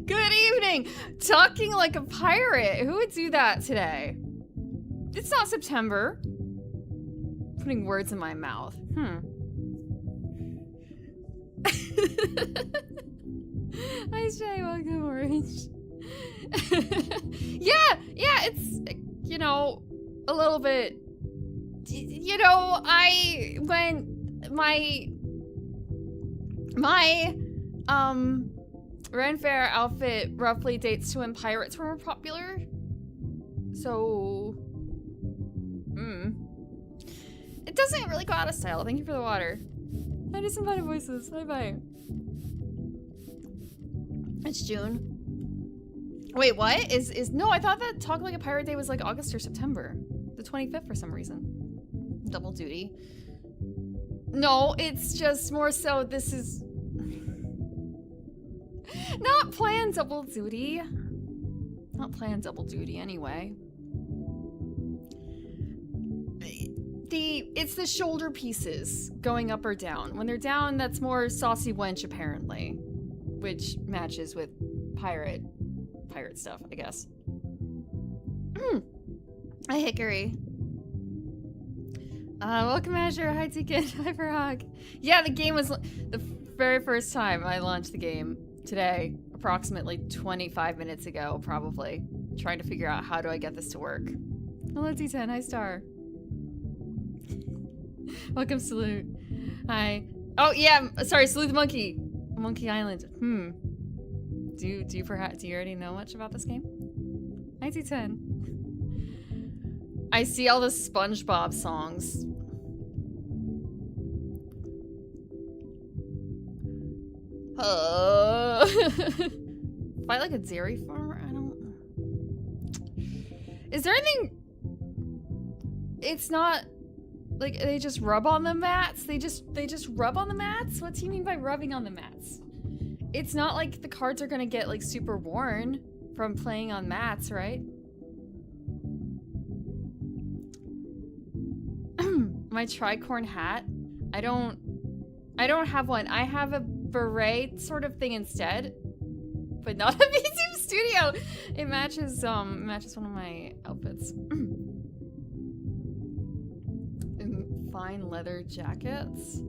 Good evening! Talking like a pirate. Who would do that today? It's not September. Putting words in my mouth. Hi, Shay. Welcome, Orange. yeah, it's, you know, a little bit. You know, my Ren Fair outfit roughly dates to when pirates were more popular. So, it doesn't really go out of style. Thank you for the water. I just invited voices. Bye. It's June. Wait, what? No, I thought that Talk Like a Pirate Day was like August or September. The 25th for some reason. Double duty. No, it's just more so this is not planned double duty. Not planned double duty anyway. It's the shoulder pieces going up or down. When they're down, that's more saucy wench apparently. Which matches with pirate stuff, I guess. Hi, Hickory. Welcome, Azure. Hi, Ticket. Hi, Farhag. Yeah, the game was the very first time I launched the game today, approximately 25 minutes ago, probably. Trying to figure out how do I get this to work. Hello, D10. Hi, Star. Welcome, Salute. Hi. Oh, yeah. Sorry, Salute the Monkey. Monkey Island. Do you already know much about this game? Hi, D10. I see all the SpongeBob songs. Fight like a dairy farmer? I don't... Is there anything... It's not... Like, they just rub on the mats? They just rub on the mats? What do you mean by rubbing on the mats? It's not like the cards are gonna get, like, super worn from playing on mats, right? My tricorn hat? I don't have one. I have a beret sort of thing instead, but not a VTube Studio. It matches one of my outfits. Fine leather jackets.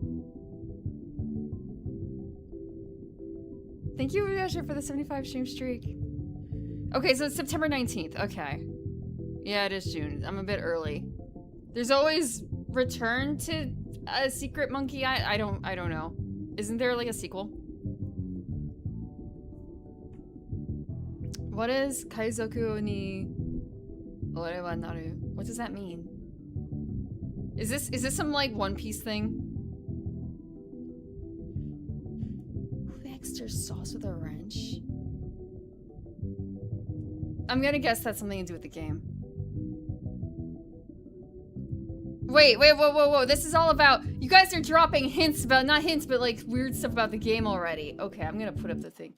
Thank you, Ryosha, for the 75 stream streak. Okay, so it's September 19th. Okay. Yeah, it is June. I'm a bit early. There's always Return to a Secret Monkey. I don't know. Isn't there like a sequel? What is Kaizoku ni Ore wa naru? What does that mean? Is this some like One Piece thing? Who extra sauce with a wrench? I'm gonna guess that's something to do with the game. Wait, whoa. This is all about, you guys are dropping hints about, not hints, but like weird stuff about the game already. Okay, I'm gonna put up the thing.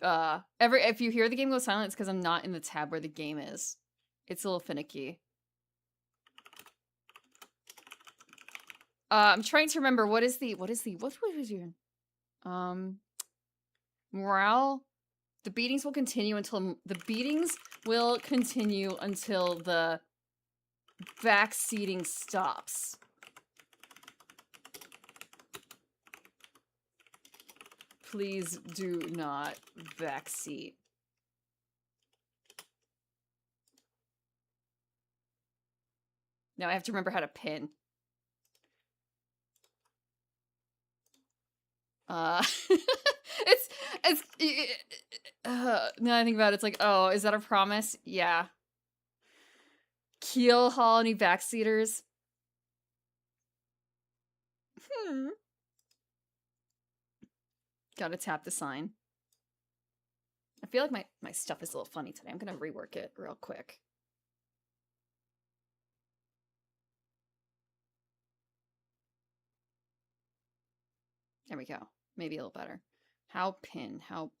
If you hear the game go silent, it's because I'm not in the tab where the game is. It's a little finicky. I'm trying to remember, what was we doing? Morale? The beatings will continue until the backseating stops. Please do not backseat. Now I have to remember how to pin. Now I think about it, it's like, oh, is that a promise? Yeah. Keel Hall, any backseaters? Gotta tap the sign. I feel like my stuff is a little funny today. I'm gonna rework it real quick. There we go. Maybe a little better. How pin. Pin.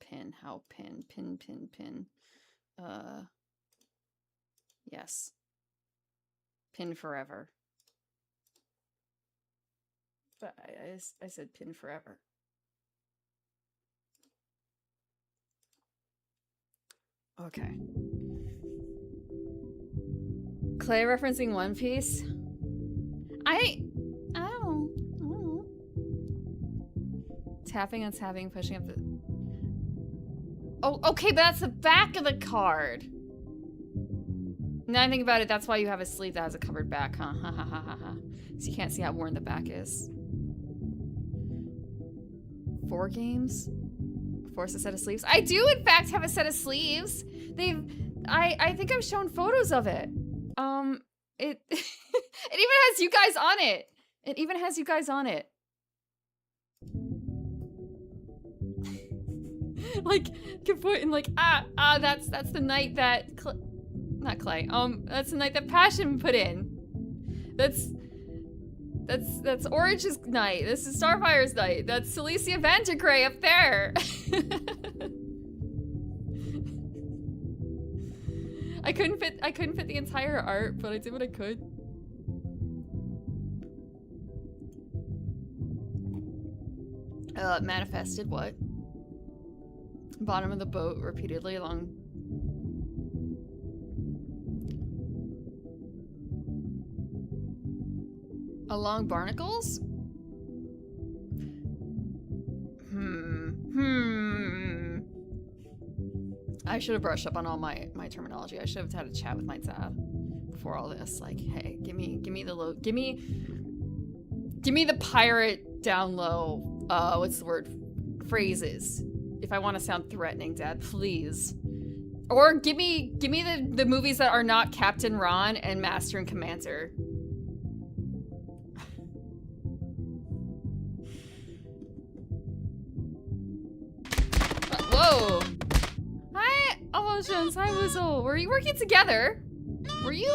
Yes. Pin forever. But I said pin forever. Okay. Clay referencing One Piece? I don't know. Tapping and tapping, pushing up the... Oh, okay, but that's the back of the card. Now I think about it, that's why you have a sleeve that has a covered back, huh? Ha ha ha ha ha. So you can't see how worn the back is. 4 games? Force a set of sleeves? I do, in fact, have a set of sleeves. I think I've shown photos of it. It even has you guys on it. It even has you guys on it. Like, can put in like, that's the night that, not Clay, that's the night that Passion put in. That's Orange's night. This is Starfire's night. That's Celicia Vandergrey up there. I couldn't fit the entire art, but I did what I could. Manifested what? Bottom of the boat repeatedly along. Along barnacles? I should have brushed up on all my terminology. I should have had a chat with my dad before all this. Like, hey, give me the pirate down low, what's the word? Phrases. If I want to sound threatening, Dad, please. Or give me the movies that are not Captain Ron and Master and Commander. Whoa! Hi, Emotions. Hi, Woozle. Were you working together? Were you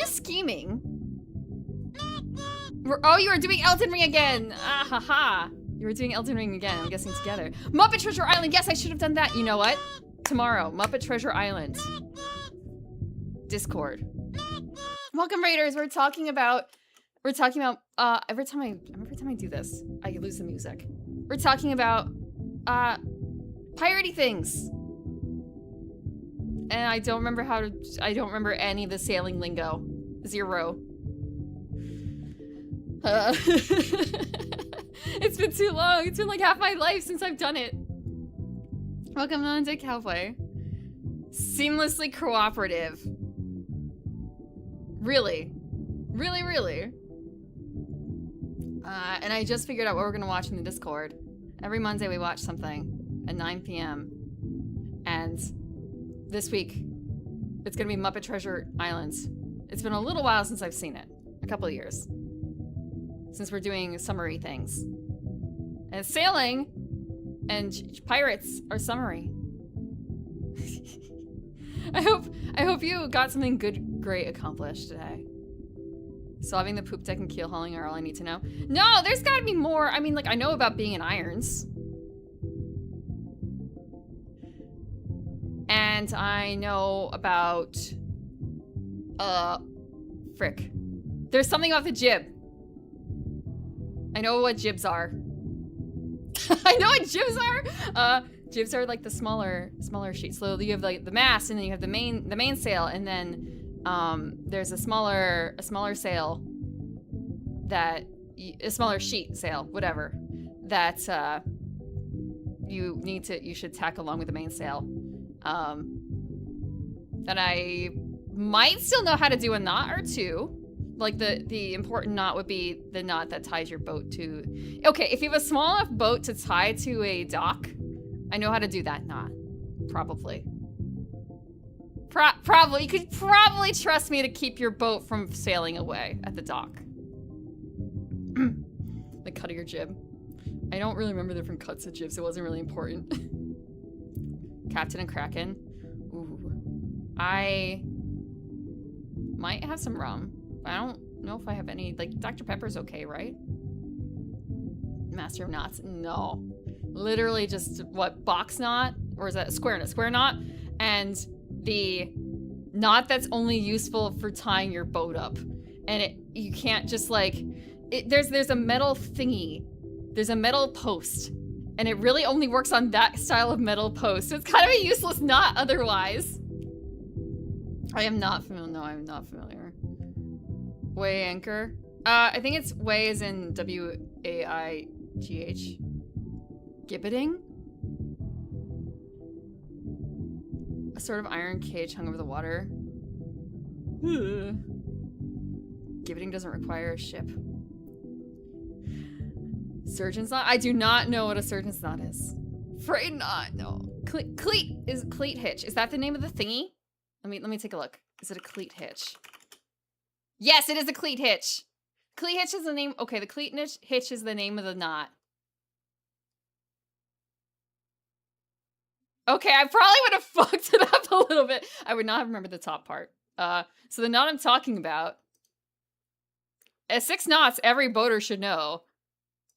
scheming? Oh, you were doing Elden Ring again. Ah, ha, ha. You were doing Elden Ring again, I'm guessing together. Muppet Treasure Island. Yes, I should have done that. You know what? Tomorrow, Muppet Treasure Island. Discord. Welcome, Raiders. We're talking about every time I do this, I lose the music. We're talking about piratey things. And I don't remember any of the sailing lingo. 0. It's been too long. It's been like half my life since I've done it. Welcome on to Cowboy. Seamlessly cooperative. Really. Really, really. And I just figured out what we're gonna watch in the Discord. Every Monday we watch something at 9 p.m. And this week, it's gonna be Muppet Treasure Island. It's been a little while since I've seen it. A couple of years. Since we're doing summary things. And sailing and pirates are summary. I hope you got something great accomplished today. Solving the poop deck and keel hauling are all I need to know. No, there's gotta be more. I mean, like, I know about being in irons. And I know about, frick. There's something about the jib. I know what jibs are. I know what jibs are! Jibs are like the smaller sheets. So you have like the mast, and then you have the main sail, and then there's a smaller sail that a smaller sheet sail, whatever, that you should tack along with the main sail. And I might still know how to do a knot or two. Like the important knot would be the knot that ties your boat to. Okay, if you have a small enough boat to tie to a dock, I know how to do that knot. Probably. Probably. You could probably trust me to keep your boat from sailing away at the dock. The cut of your jib. I don't really remember the different cuts of jibs. It wasn't really important. Captain and Kraken. Ooh. I might have some rum. I don't know if I have any. Like, Dr. Pepper's okay, right? Master of Knots. No. Literally just, what, box knot? Or is that a square knot? Square knot. And the knot that's only useful for tying your boat up. And you can't just, like... there's a metal thingy. There's a metal post. And it really only works on that style of metal post. So it's kind of a useless knot otherwise. I am not familiar. No, I'm not familiar. Weigh anchor. I think it's weigh as in W-A-I-G-H. Gibbeting? A sort of iron cage hung over the water. Gibbeting doesn't require a ship. Surgeon's knot? I do not know what a surgeon's knot is. Afraid not, no. Cleat is cleat hitch. Is that the name of the thingy? Let me take a look. Is it a cleat hitch? Yes, it is a cleat hitch. Cleat hitch is the name. Okay, the cleat hitch is the name of the knot. Okay, I probably would have fucked it up a little bit. I would not have remembered the top part. So the knot I'm talking about. At 6 knots, every boater should know.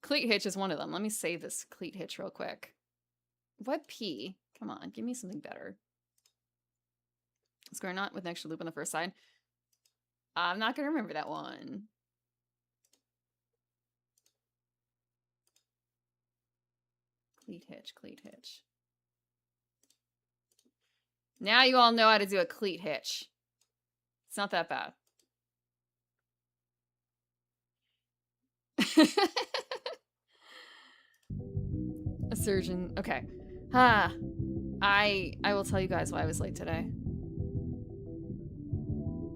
Cleat hitch is one of them. Let me save this cleat hitch real quick. What P? Come on, give me something better. Square knot with an extra loop on the first side. I'm not gonna remember that one. Cleat hitch, cleat hitch. Now you all know how to do a cleat hitch. It's not that bad. A surgeon. Okay. I will tell you guys why I was late today.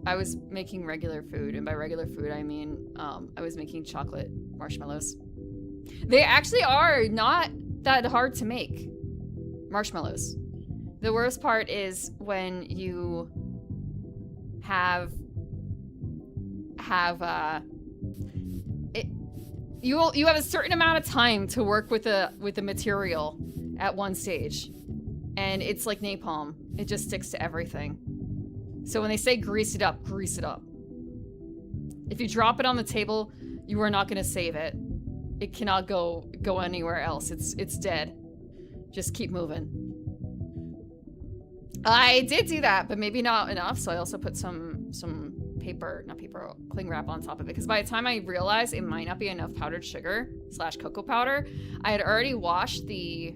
I was making regular food, and by regular food I mean I was making chocolate marshmallows. They actually are not that hard to make. Marshmallows. The worst part is when you you have a certain amount of time to work with the material at one stage, and it's like napalm. It just sticks to everything. So when they say grease it up, grease it up. If you drop it on the table, you are not going to save it. It cannot go anywhere else. It's dead. Just keep moving. I did do that, but maybe not enough. So I also put some cling wrap on top of it. Because by the time I realized it might not be enough powdered sugar / cocoa powder, I had already washed the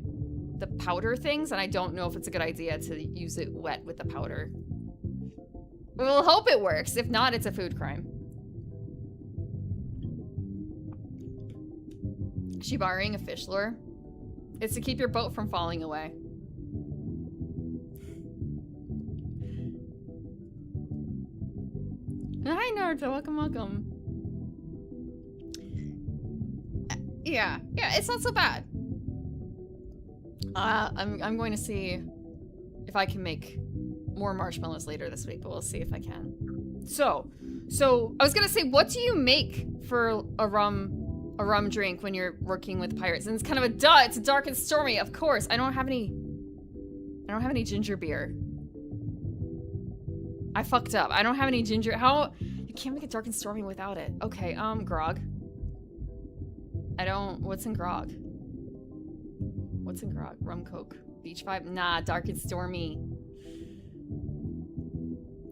powder things, and I don't know if it's a good idea to use it wet with the powder. We'll hope it works. If not, it's a food crime. Is she borrowing a fish lure? It's to keep your boat from falling away. Hi, Naruto. Welcome. Yeah, it's not so bad. I'm going to see if I can make more marshmallows later this week, but we'll see if I can. So I was gonna say, what do you make for a rum drink when you're working with pirates? And it's kind of a duh. It's dark and stormy, of course. I don't have any ginger beer. I fucked up. I don't have any ginger. How? You can't make it dark and stormy without it. Okay, grog. What's in grog? What's in grog? Rum Coke. Beach vibe? Nah, dark and stormy.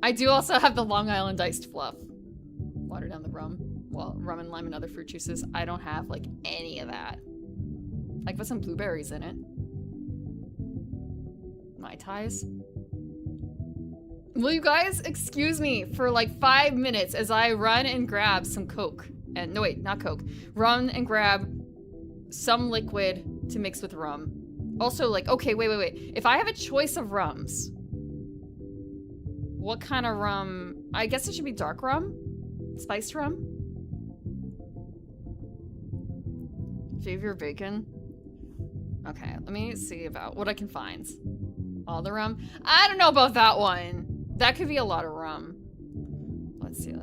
I do also have the Long Island iced fluff. Water down the rum. Well, rum and lime and other fruit juices. I don't have, like, any of that. I put some blueberries in it. Mai Tais. Will you guys excuse me for, like, 5 minutes as I run and grab some Coke? And, no, wait, not Coke. Run and grab some liquid to mix with rum. Also, like, okay, wait. If I have a choice of rums, what kind of rum? I guess it should be dark rum? Spiced rum? Favor bacon? Okay, let me see about what I can find. All the rum? I don't know about that one. That could be a lot of rum. Let's see.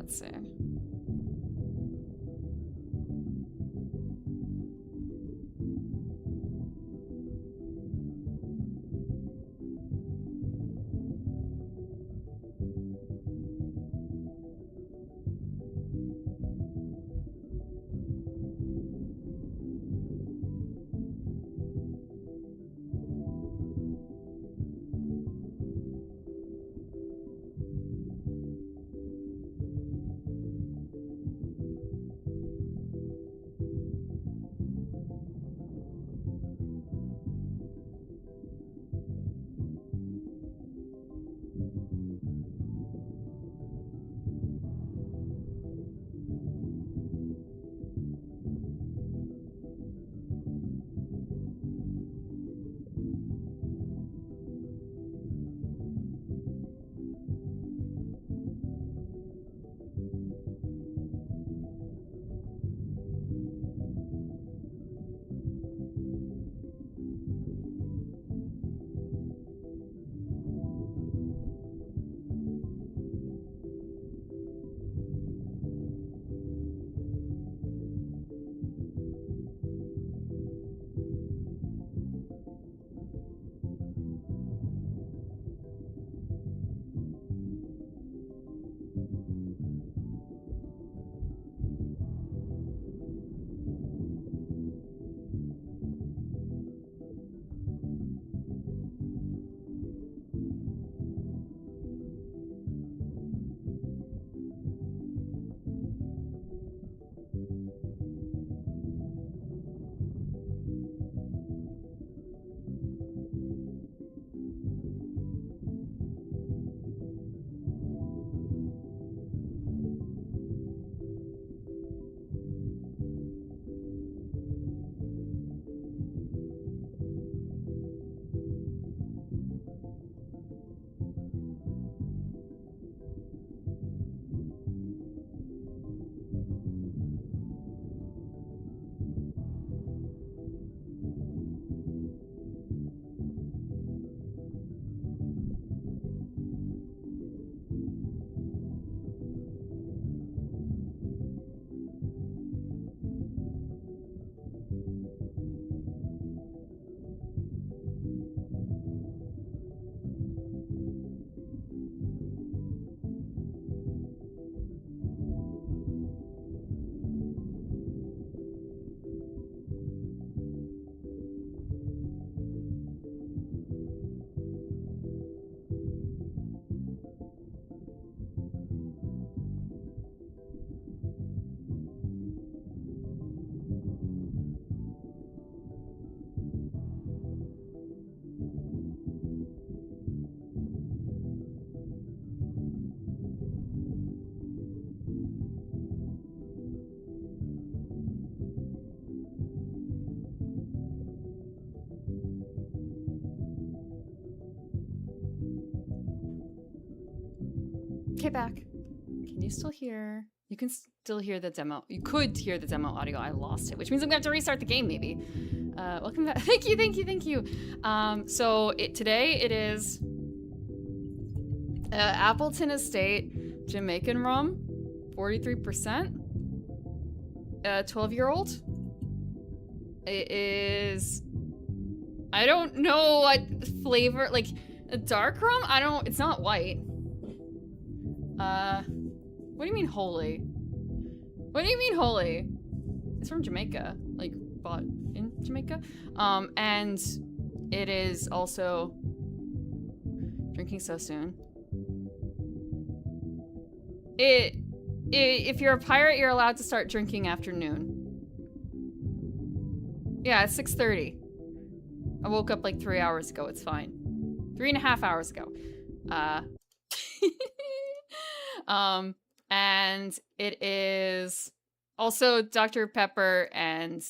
Okay, back. Can you still hear? You can still hear the demo. You could hear the demo audio. I lost it, which means I'm gonna have to restart the game maybe. Welcome back. Thank you, thank you, thank you. So today it is Appleton Estate Jamaican rum, 43%. 12-year-old. It is, I don't know what flavor, like a dark rum? It's not white. What do you mean holy? What do you mean holy? It's from Jamaica, like bought in Jamaica. And it is also drinking so soon. If you're a pirate, you're allowed to start drinking after noon. Yeah, it's 6:30. I woke up like 3 hours ago. It's fine. 3.5 hours ago. And it is also Dr. Pepper and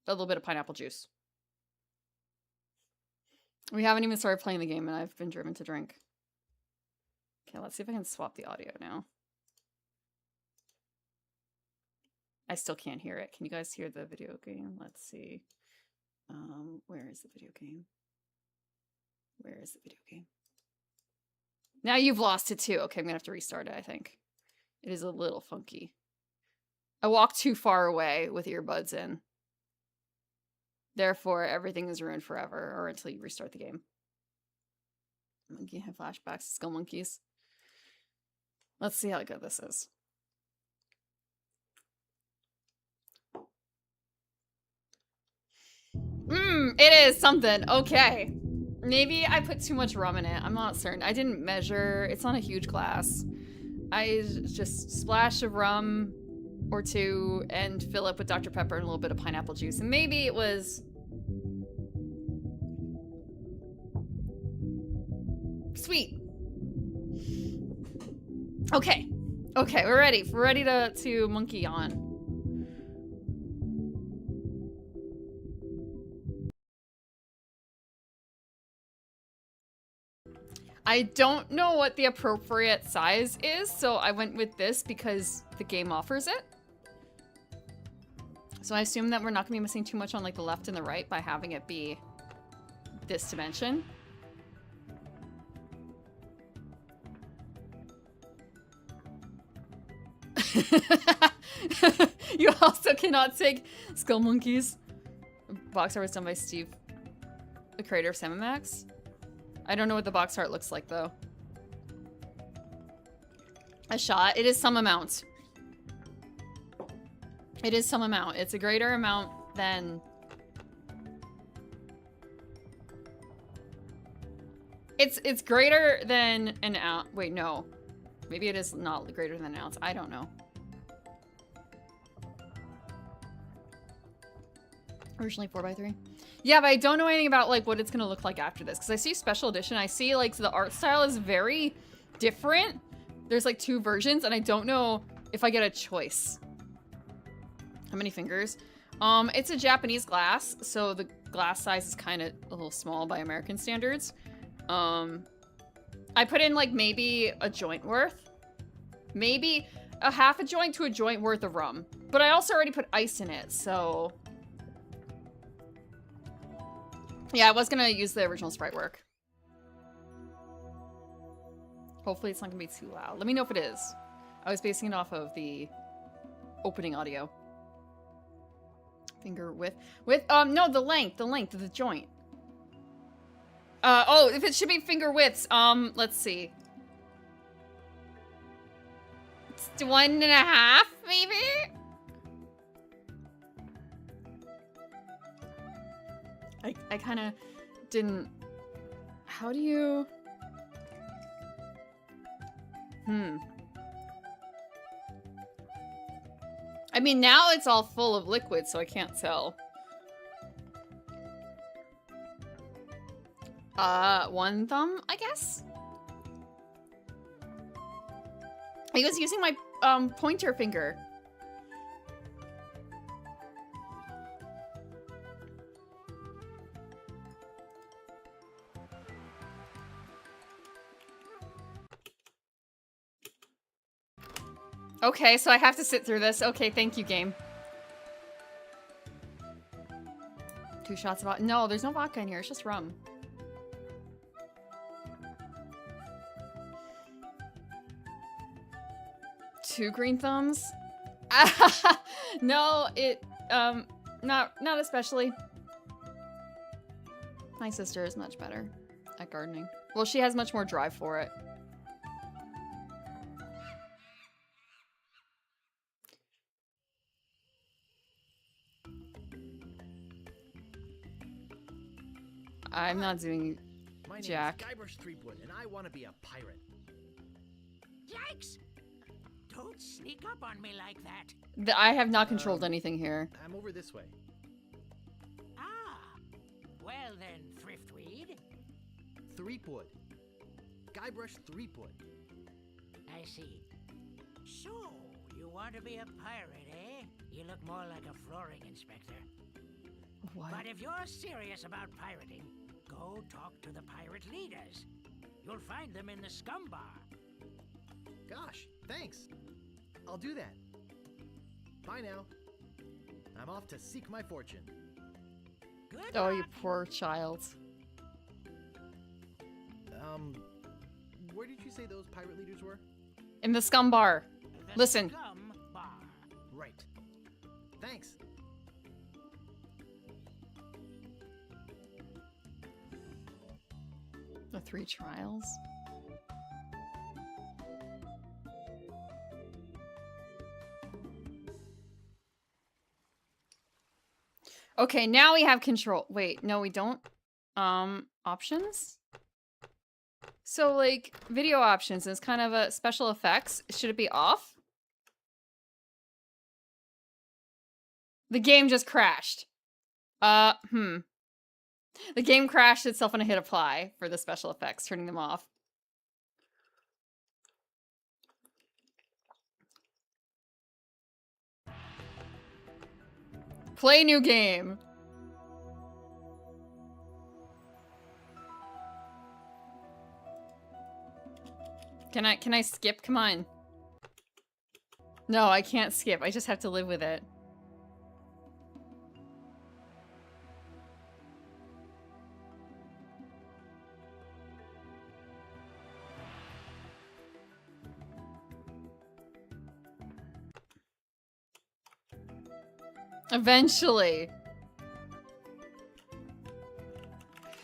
a little bit of pineapple juice. We haven't even started playing the game and I've been driven to drink. Okay, let's see if I can swap the audio now. I still can't hear it. Can you guys hear the video game? Let's see. Where is the video game? Where is the video game? Now you've lost it too. Okay, I'm gonna have to restart it, I think. It is a little funky. I walked too far away with earbuds in. Therefore, everything is ruined forever, or until you restart the game. Monkey have flashbacks, skull monkeys. Let's see how good this is. It is something. Okay. Maybe I put too much rum in it. I'm not certain. I didn't measure. It's not a huge glass. I just splash of rum or two and fill up with Dr. Pepper and a little bit of pineapple juice. And maybe it was... sweet. Okay. Okay, we're ready. We're ready to monkey on. I don't know what the appropriate size is, so I went with this because the game offers it. So I assume that we're not gonna be missing too much on like the left and the right by having it be this dimension. You also cannot take skull monkeys. Box art was done by Steve, the creator of Salmon-Max. I don't know what the box art looks like, though. A shot. It is some amount. It is some amount. It's a greater amount than... It's greater than an ounce. Wait, no. Maybe it is not greater than an ounce. I don't know. Originally 4x3. Yeah, but I don't know anything about like what it's gonna look like after this, because I see special edition. I see like the art style is very different. There's like 2 versions, and I don't know if I get a choice. How many fingers? It's a Japanese glass, so the glass size is kind of a little small by American standards. I put in like maybe a joint worth, maybe a half a joint to a joint worth of rum, but I also already put ice in it, so. Yeah, I was gonna use the original sprite work. Hopefully it's not gonna be too loud. Let me know if it is. I was basing it off of the opening audio. Finger width. No, the length of the joint. Oh, if it should be finger widths, let's see. It's 1.5, maybe? I kind of didn't... How do you... I mean, now it's all full of liquid, so I can't tell. 1 thumb, I guess? I was using my, pointer finger. Okay, so I have to sit through this. Okay, thank you, game. 2 shots of vodka. No, there's no vodka in here. It's just rum. Two green thumbs? No, not especially. My sister is much better at gardening. Well, she has much more drive for it. I'm not doing Jack. My name is Guybrush Threepwood, and I want to be a pirate. Yikes! Don't sneak up on me like that. I have not controlled anything here. I'm over this way. Ah, well then, Thriftweed. Threepwood. Guybrush Threepwood. I see. So, you want to be a pirate, eh? You look more like a flooring inspector. What? But if you're serious about pirating, go talk to the pirate leaders. You'll find them in the scum bar. Gosh, thanks. I'll do that. Bye now. I'm off to seek my fortune. Good Oh, luck. you poor child. Where did you say those pirate leaders were? In the scum bar. The Listen. Scum bar. Right. Thanks. The 3 trials. Okay, now we have control. Wait, no, we don't. Options? So, like, video options is kind of a special effects. Should it be off? The game just crashed. The game crashed itself when I hit apply for the special effects, turning them off. Play new game. Can I skip? Come on. No, I can't skip. I just have to live with it. Eventually.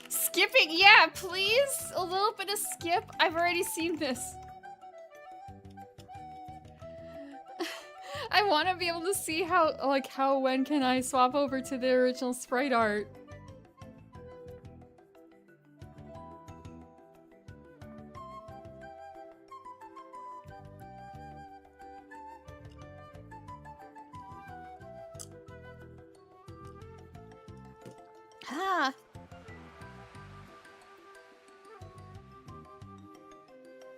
Skipping, yeah, please. A little bit of skip. I've already seen this. I want to be able to see when can I swap over to the original sprite art. Ah.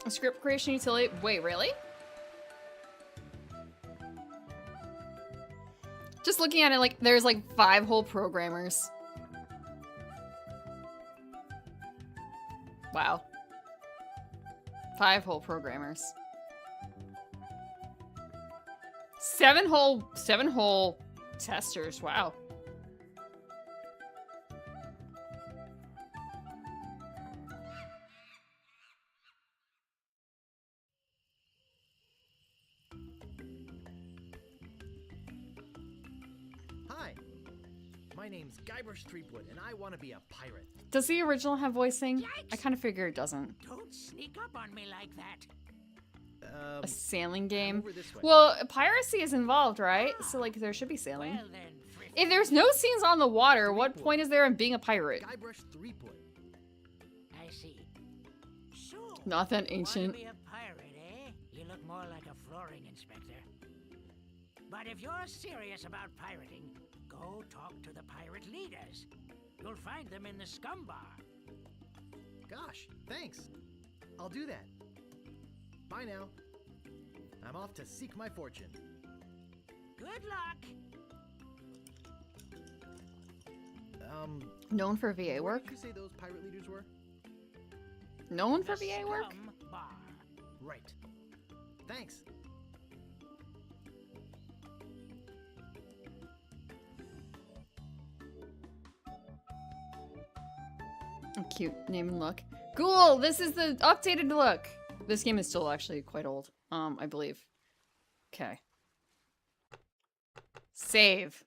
A script creation utility. Wait, really? Just looking at it, like, there's like 5 whole programmers. Wow. 5 whole programmers. 7 whole testers. Wow. Hi. My name's Guybrush Threepwood, and I want to be a pirate. Does the original have voicing? Yikes. I kind of figure it doesn't. Don't sneak up on me like that. A sailing I'm game. over this way. Well, piracy is involved, right? So, like, there should be sailing. Well then, Thriftweed. If there's no scenes on the water, what point is there in being a pirate? Guybrush Threepwood. I see. So, Not that you ancient. want to be a pirate, eh? You look more like a flooring inspector. But if you're serious about pirating, go talk to the pirate leaders. You'll find them in the scum bar. Gosh, thanks. I'll do that. Bye now. I'm off to seek my fortune. Good luck. Known for VA Where work? did you say those pirate leaders were? Known for The VA work? scum bar. Right. Thanks. cute name and look. Cool! This is the updated look! This game is still actually quite old, I believe. Okay. Save.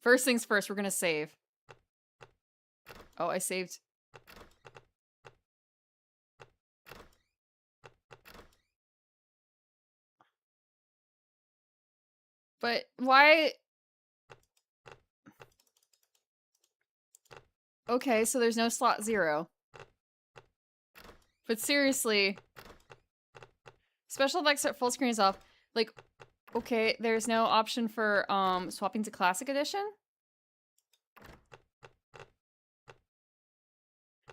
First things first, we're gonna save. Oh, I saved. But why? Okay, so there's no slot 0. But seriously, special effects at full screen is off. Like, okay, there's no option for swapping to classic edition.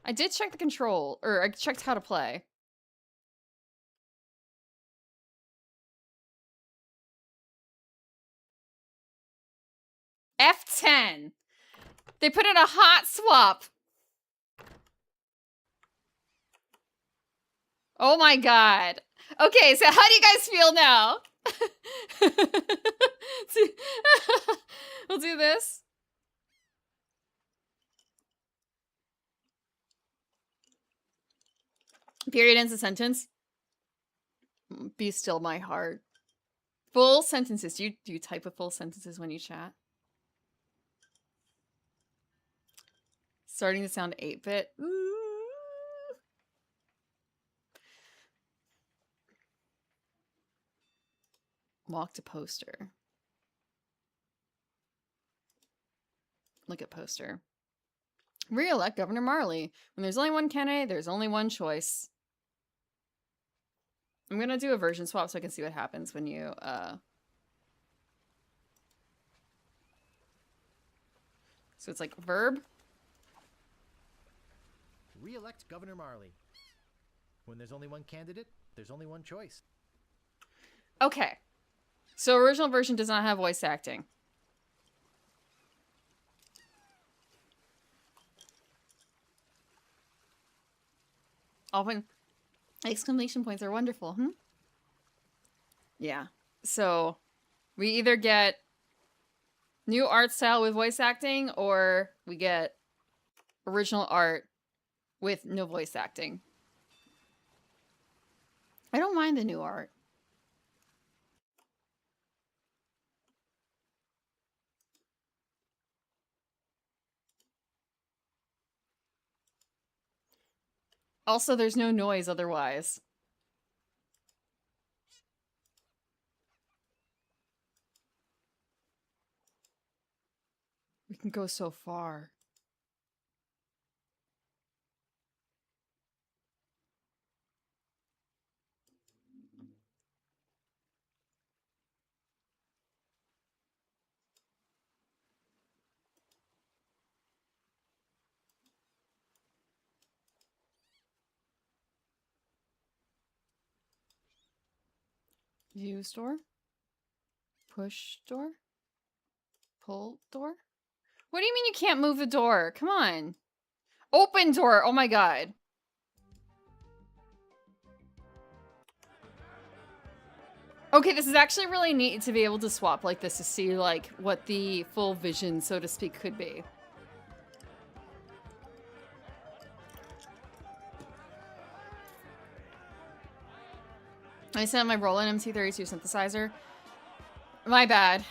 I did check the control, or I checked how to play. F10. They put in a hot swap. Oh my god. Okay, so how do you guys feel now? We'll do this. Period ends a sentence. Be still my heart. Full sentences. Do you type with full sentences when you chat? Starting to sound 8-bit. Walk to poster. Look at poster. Re-elect Governor Marley. When there's only one candidate, there's only one choice. I'm gonna do a version swap so I can see what happens when you, So it's like verb. Re-elect Governor Marley. When there's only one candidate, there's only one choice. Okay. So original version does not have voice acting. Often exclamation points are wonderful, Yeah. So we either get new art style with voice acting or we get original art with no voice acting. I don't mind the new art. Also, there's no noise otherwise. We can go so far. Use door? Push door? Pull door? What do you mean you can't move the door? Come on. Open door! Oh my god. Okay, this is actually really neat to be able to swap like this to see like what the full vision, so to speak, could be. I sent my Roland MT32 synthesizer. My bad.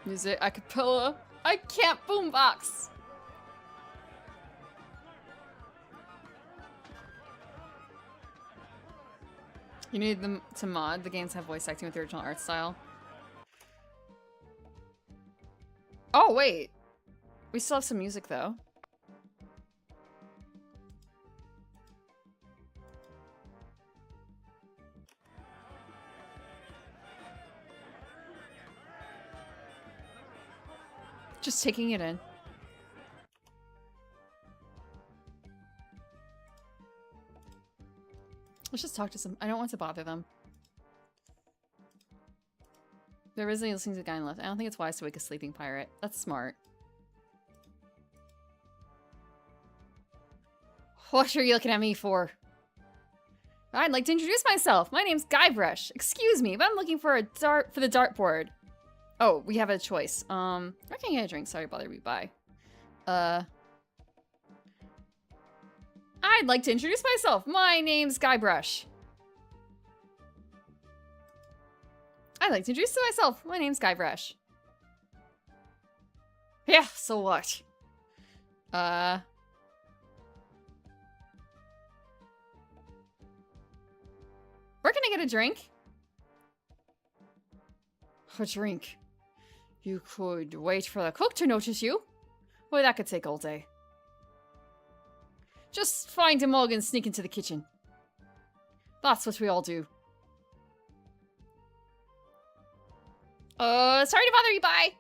Music acapella. I can't boombox. You need them to mod. The games have voice acting with the original art style. Oh, wait. We still have some music, though. Just taking it in. Let's just talk to some. I don't want to bother them. They're busy listening to the guy on the left. I don't think it's wise to wake a sleeping pirate. That's smart. What are you looking at me for? I'd like to introduce myself. My name's Guybrush. Excuse me, but I'm looking for the dartboard. Oh, we have a choice. Where can I get a drink? Sorry to bother you. Bye. I'd like to introduce myself. My name's Guybrush. I'd like to introduce myself. My name's Guybrush. Yeah, so what? Where can I get a drink? A drink? You could wait for the cook to notice you. Well, that could take all day. Just find a mug and sneak into the kitchen. That's what we all do. Sorry to bother you, bye!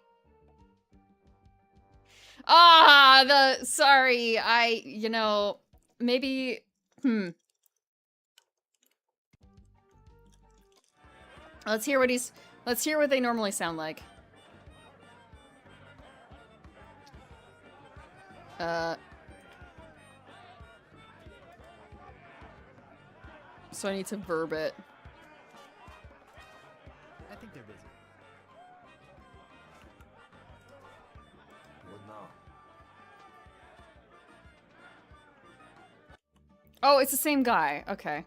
Sorry, you know, maybe, Let's hear what they normally sound like. So I need to verb it. I think they're busy. Well, no. Oh, it's the same guy. Okay.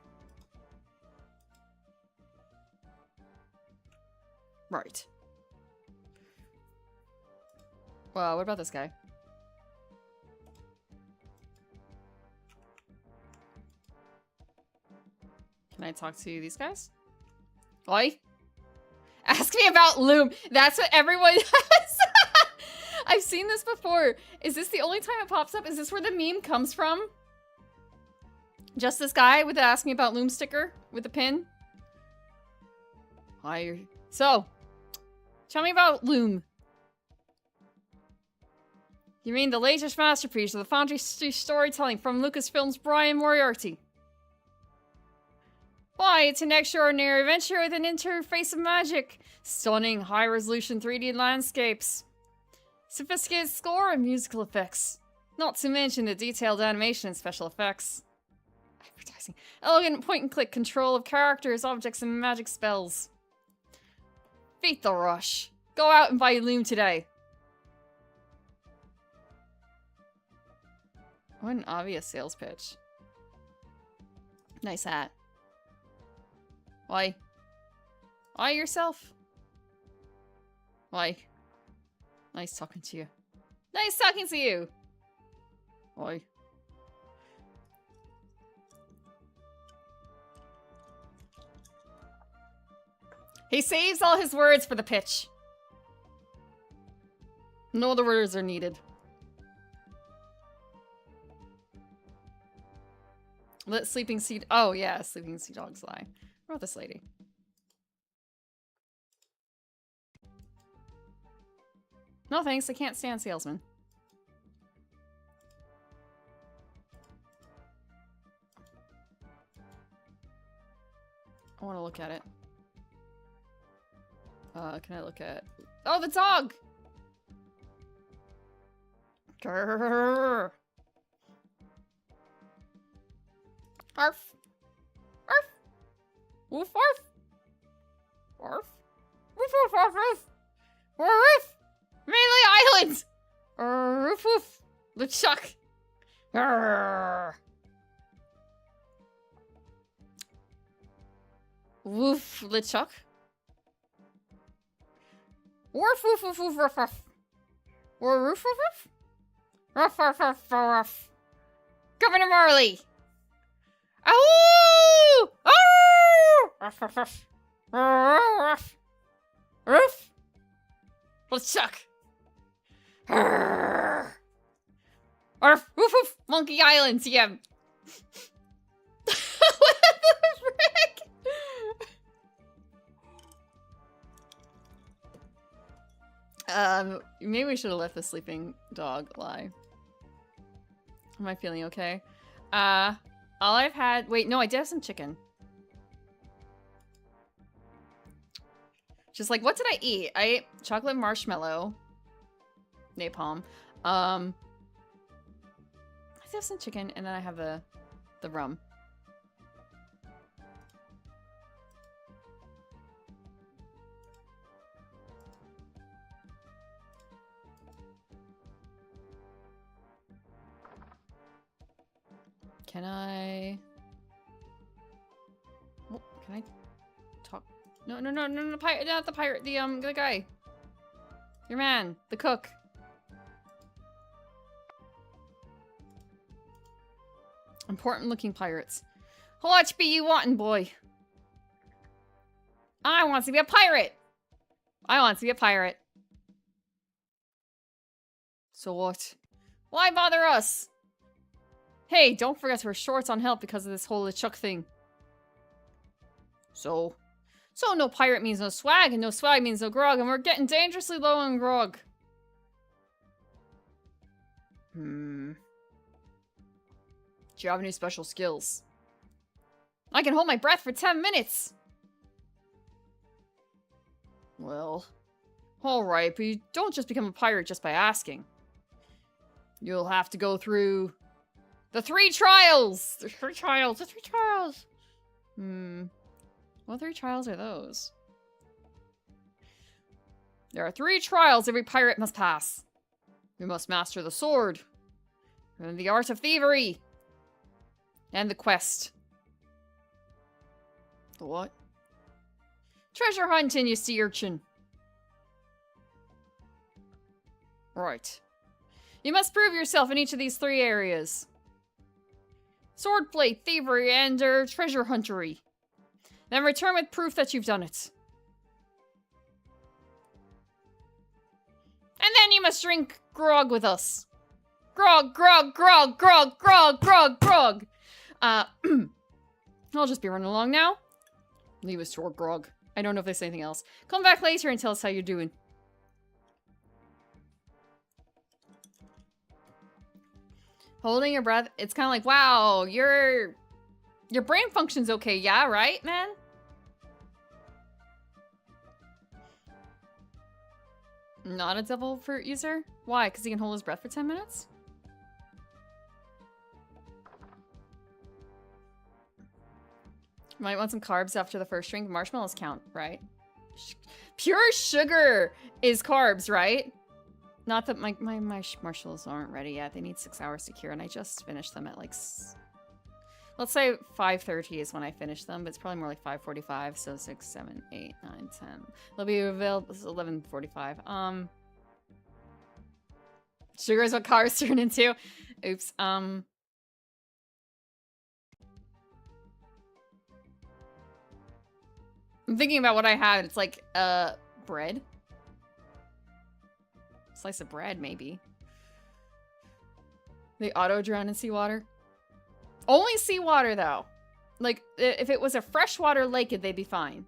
Right. Well, what about this guy? Can I talk to these guys? Oi? Ask me about Loom. That's what everyone does. I've seen this before. Is this the only time it pops up? Is this where the meme comes from? Just this guy with the ask me about Loom sticker with the pin? Hi. So, tell me about Loom. You mean the latest masterpiece of the fantasy storytelling from Lucasfilm's Brian Moriarty? Why, it's an extraordinary adventure with an interface of magic. Stunning, high-resolution 3D landscapes. Sophisticated score and musical effects. Not to mention the detailed animation and special effects. Advertising. Elegant point-and-click control of characters, objects, and magic spells. Beat the rush. Go out and buy Loom today. What an obvious sales pitch. Nice hat. Why? Why yourself? Why? Nice talking to you. Nice talking to you! Why? He saves all his words for the pitch. No other words are needed. Let sleeping sea... Oh, yeah, sleeping sea dogs lie. What about this lady? No thanks, I can't stand salesmen. I want to look at it. Can I look at... Oh, the dog! Grrr. Arf! Arf! Woof arf! Arf! Woof arf arf arf! Arf! Melee Island! Woof woof! LeChuck! Grrr. Woof LeChuck? Woof woof woof woof ruff ruff! Woof woof woof! Ruff ruff ruff ruff! Governor Marley! Ow! Oh! Ruff, ruff, ruff. Ruff. Ruff. LeChuck. Arf. Woof woof. Monkey Island, TM. What the frick? Maybe we should have let the sleeping dog lie. Am I feeling okay? All I've had... Wait, no, I did have some chicken. Just like, what did I eat? I ate chocolate marshmallow. Napalm. I did have some chicken, and then I have the rum. Can I... Oh, can I talk? No, pirate, not the pirate, the guy. Your man, the cook. Important looking pirates. What be you wantin', boy? I want to be a pirate! I want to be a pirate. So what? Why bother us? Hey, don't forget to wear shorts on help because of this whole LeChuck thing. So no pirate means no swag, and no swag means no grog, and we're getting dangerously low on grog. Do you have any special skills? I can hold my breath for 10 minutes! Well, alright, but you don't just become a pirate just by asking. You'll have to go through the 3 trials! The 3 trials! The 3 trials! What 3 trials are those? There are 3 trials every pirate must pass. You must master the sword, and the art of thievery, and the quest. The what? Treasure hunting, you sea urchin. Right. You must prove yourself in each of these 3 areas. Swordplay, thievery, and treasure huntery. Then return with proof that you've done it. And then you must drink grog with us. Grog, grog, grog, grog, grog, grog, grog. I'll just be running along now. Leave us to our grog. I don't know if they say anything else. Come back later and tell us how you're doing. Holding your breath. It's kind of like, wow, your brain function's okay. Yeah, right, man? Not a devil fruit user? Why? Because he can hold his breath for 10 minutes? Might want some carbs after the first drink. Marshmallows count, right? Pure sugar is carbs, right? Not that my marshmallows aren't ready yet. They need 6 hours to cure, and I just finished them at like... Let's say 5:30 is when I finish them, but it's probably more like 5:45, so 6, 7, 8, 9, 10. They'll be available... This is 11:45. Sugar is what carbs turn into. Oops, I'm thinking about what I had. It's like, bread? Slice of bread, maybe. They auto-drown in seawater? Only seawater, though. Like, if it was a freshwater lake, they'd be fine.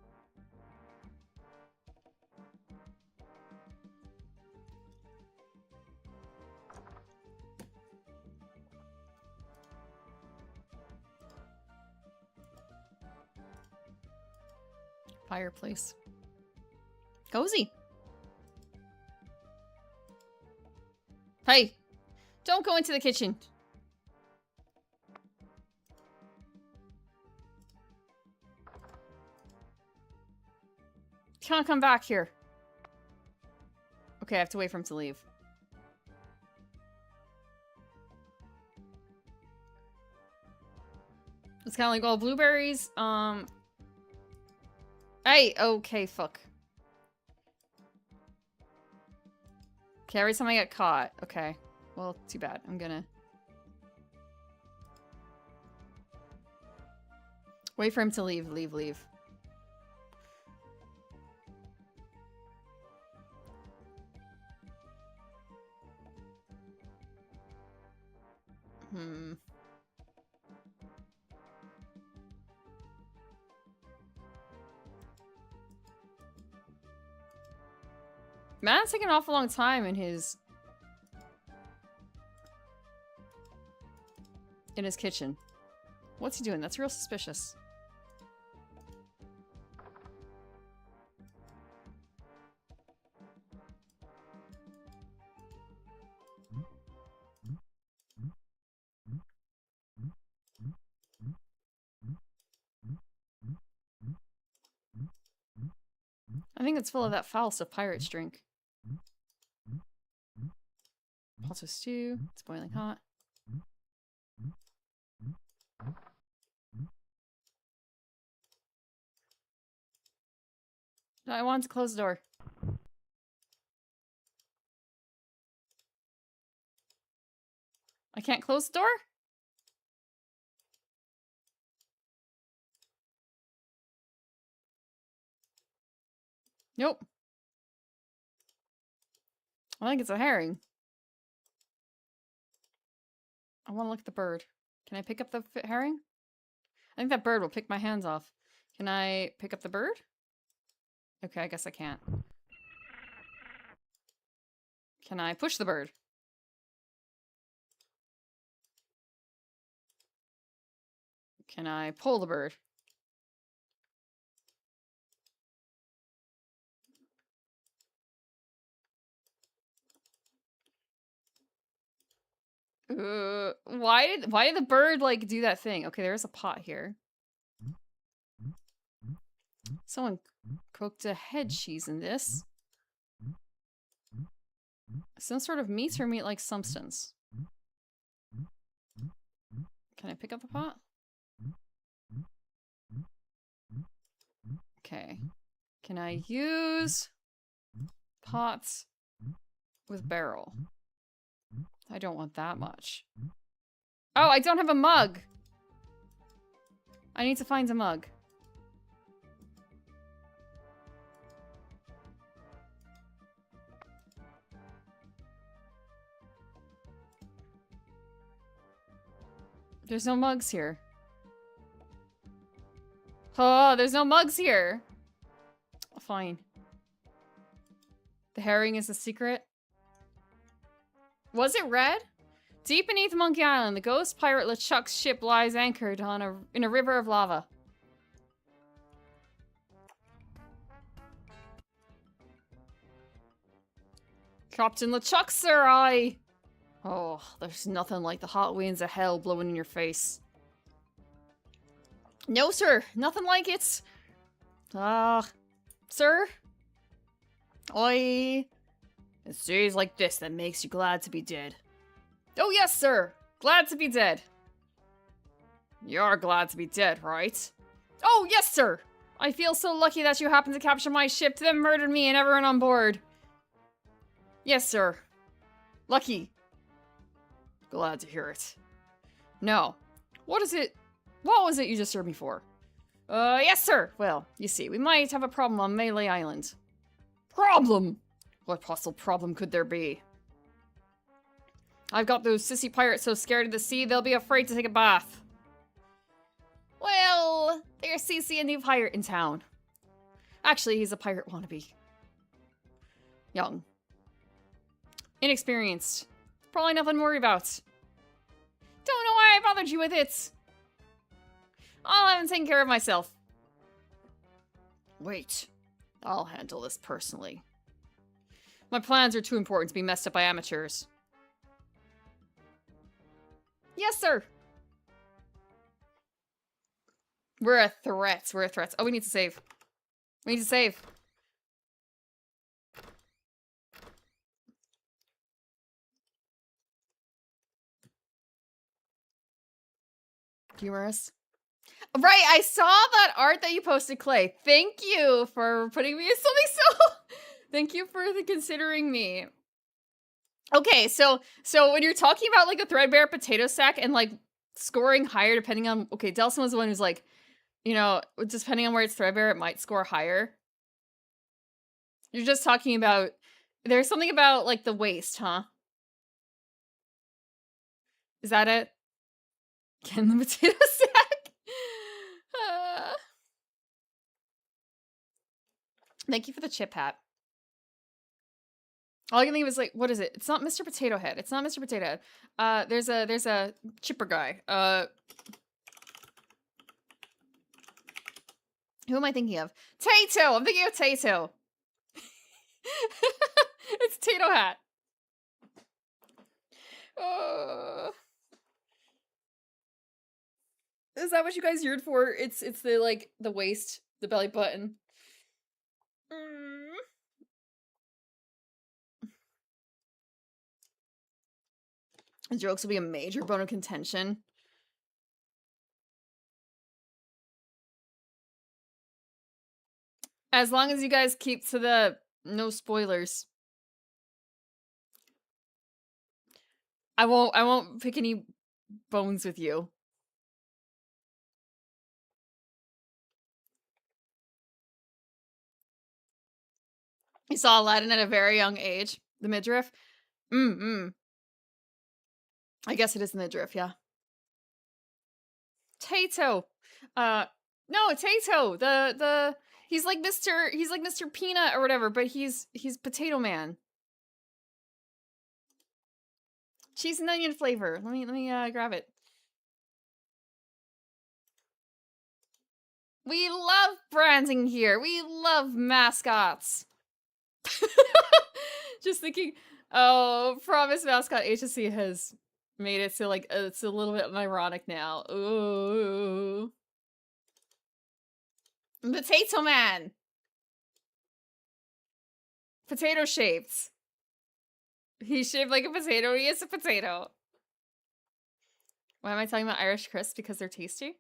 Fireplace. Cozy. Hey, don't go into the kitchen. Can't come back here. Okay, I have to wait for him to leave. It's kind of like, oh, blueberries, Hey, okay, fuck. Okay, every time I get caught. Okay. Well, too bad. I'm gonna... Wait for him to leave, leave. Man's taking an awful long time in his kitchen. What's he doing? That's real suspicious. I think it's full of that foul stuff pirates drink. Pots of stew. It's boiling hot. I want to close the door. I can't close the door? Nope. I think it's a herring. I want to look at the bird. Can I pick up the herring? I think that bird will pick my hands off. Can I pick up the bird? Okay, I guess I can't. Can I push the bird? Can I pull the bird? Why did the bird like do that thing? Okay, there's a pot here. Someone cooked a head cheese in this. Some sort of meat or meat-like substance. Can I pick up the pot? Okay. Can I use pots with barrel? I don't want that much. Oh, I don't have a mug! I need to find a mug. There's no mugs here. Oh, there's no mugs here! Fine. The herring is the secret? Was it red? Deep beneath Monkey Island, the ghost pirate LeChuck's ship lies anchored in a river of lava. Captain LeChuck, sir, Oh, there's nothing like the hot winds of hell blowing in your face. No, sir, nothing like it. Sir? It's days like this that makes you glad to be dead. Oh yes, sir! Glad to be dead. You're glad to be dead, right? Oh yes, sir! I feel so lucky that you happened to capture my ship, then murdered me and everyone on board. Yes, sir. Lucky. Glad to hear it. No. What was it you just served me for? Yes, sir! Well, you see, we might have a problem on Melee Island. Problem? What possible problem could there be? I've got those sissy pirates so scared of the sea, they'll be afraid to take a bath. Well, there's CC, a new pirate in town. Actually, he's a pirate wannabe. Young. Inexperienced. Probably nothing to worry about. Don't know why I bothered you with it. I'll have him taken care of myself. Wait. I'll handle this personally. My plans are too important to be messed up by amateurs. Yes, sir. We're a threat. We're a threat. Oh, we need to save. We need to save. Humorous. Right, I saw that art that you posted, Clay. Thank you for putting me in something so... Thank you for considering me. Okay, so when you're talking about, like, the threadbare potato sack and, like, scoring higher depending on... Okay, Delson was the one who's like, you know, depending on where it's threadbare, it might score higher. You're just talking about... There's something about, like, the waist, huh? Is that it? Can the potato sack? Thank you for the chip hat. All I can think of is like, what is it? It's not Mr. Potato Head. It's not Mr. Potato Head. There's a chipper guy. Who am I thinking of? Tato! I'm thinking of Tato. It's Tato Hat. Is that what you guys yearned for? It's the, like, the waist, the belly button. The jokes will be a major bone of contention. As long as you guys keep to the no spoilers. I won't pick any bones with you. You saw Aladdin at a very young age. The midriff? I guess it is the midriff, yeah. Tato. No, Tato. He's like Mr. Peanut or whatever, but he's Potato Man. Cheese and onion flavor. Let me grab it. We love branding here. We love mascots. Just thinking, oh, Promise mascot HSC has made it so like it's a little bit ironic now. Ooh. Potato Man. Potato shaped. He's shaped like a potato. He is a potato. Why am I talking about Irish crisps? Because they're tasty?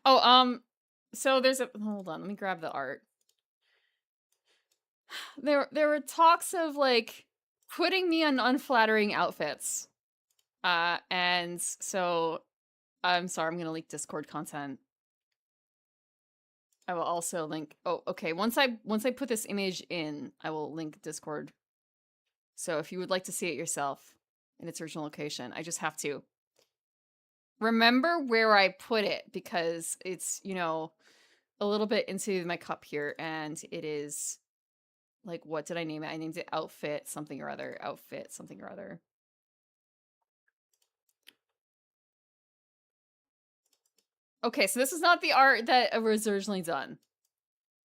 Oh, so there's a hold on, let me grab the art. There were talks of like putting me on unflattering outfits. And so I'm sorry, I'm gonna leak Discord content. I will also link okay, once I put this image in, I will link Discord. So if you would like to see it yourself in its original location, I just have to remember where I put it because it's, you know, a little bit into my cup here and it is like, what did I name it? I named it outfit something or other. Outfit something or other. Okay, so this is not the art that was originally done.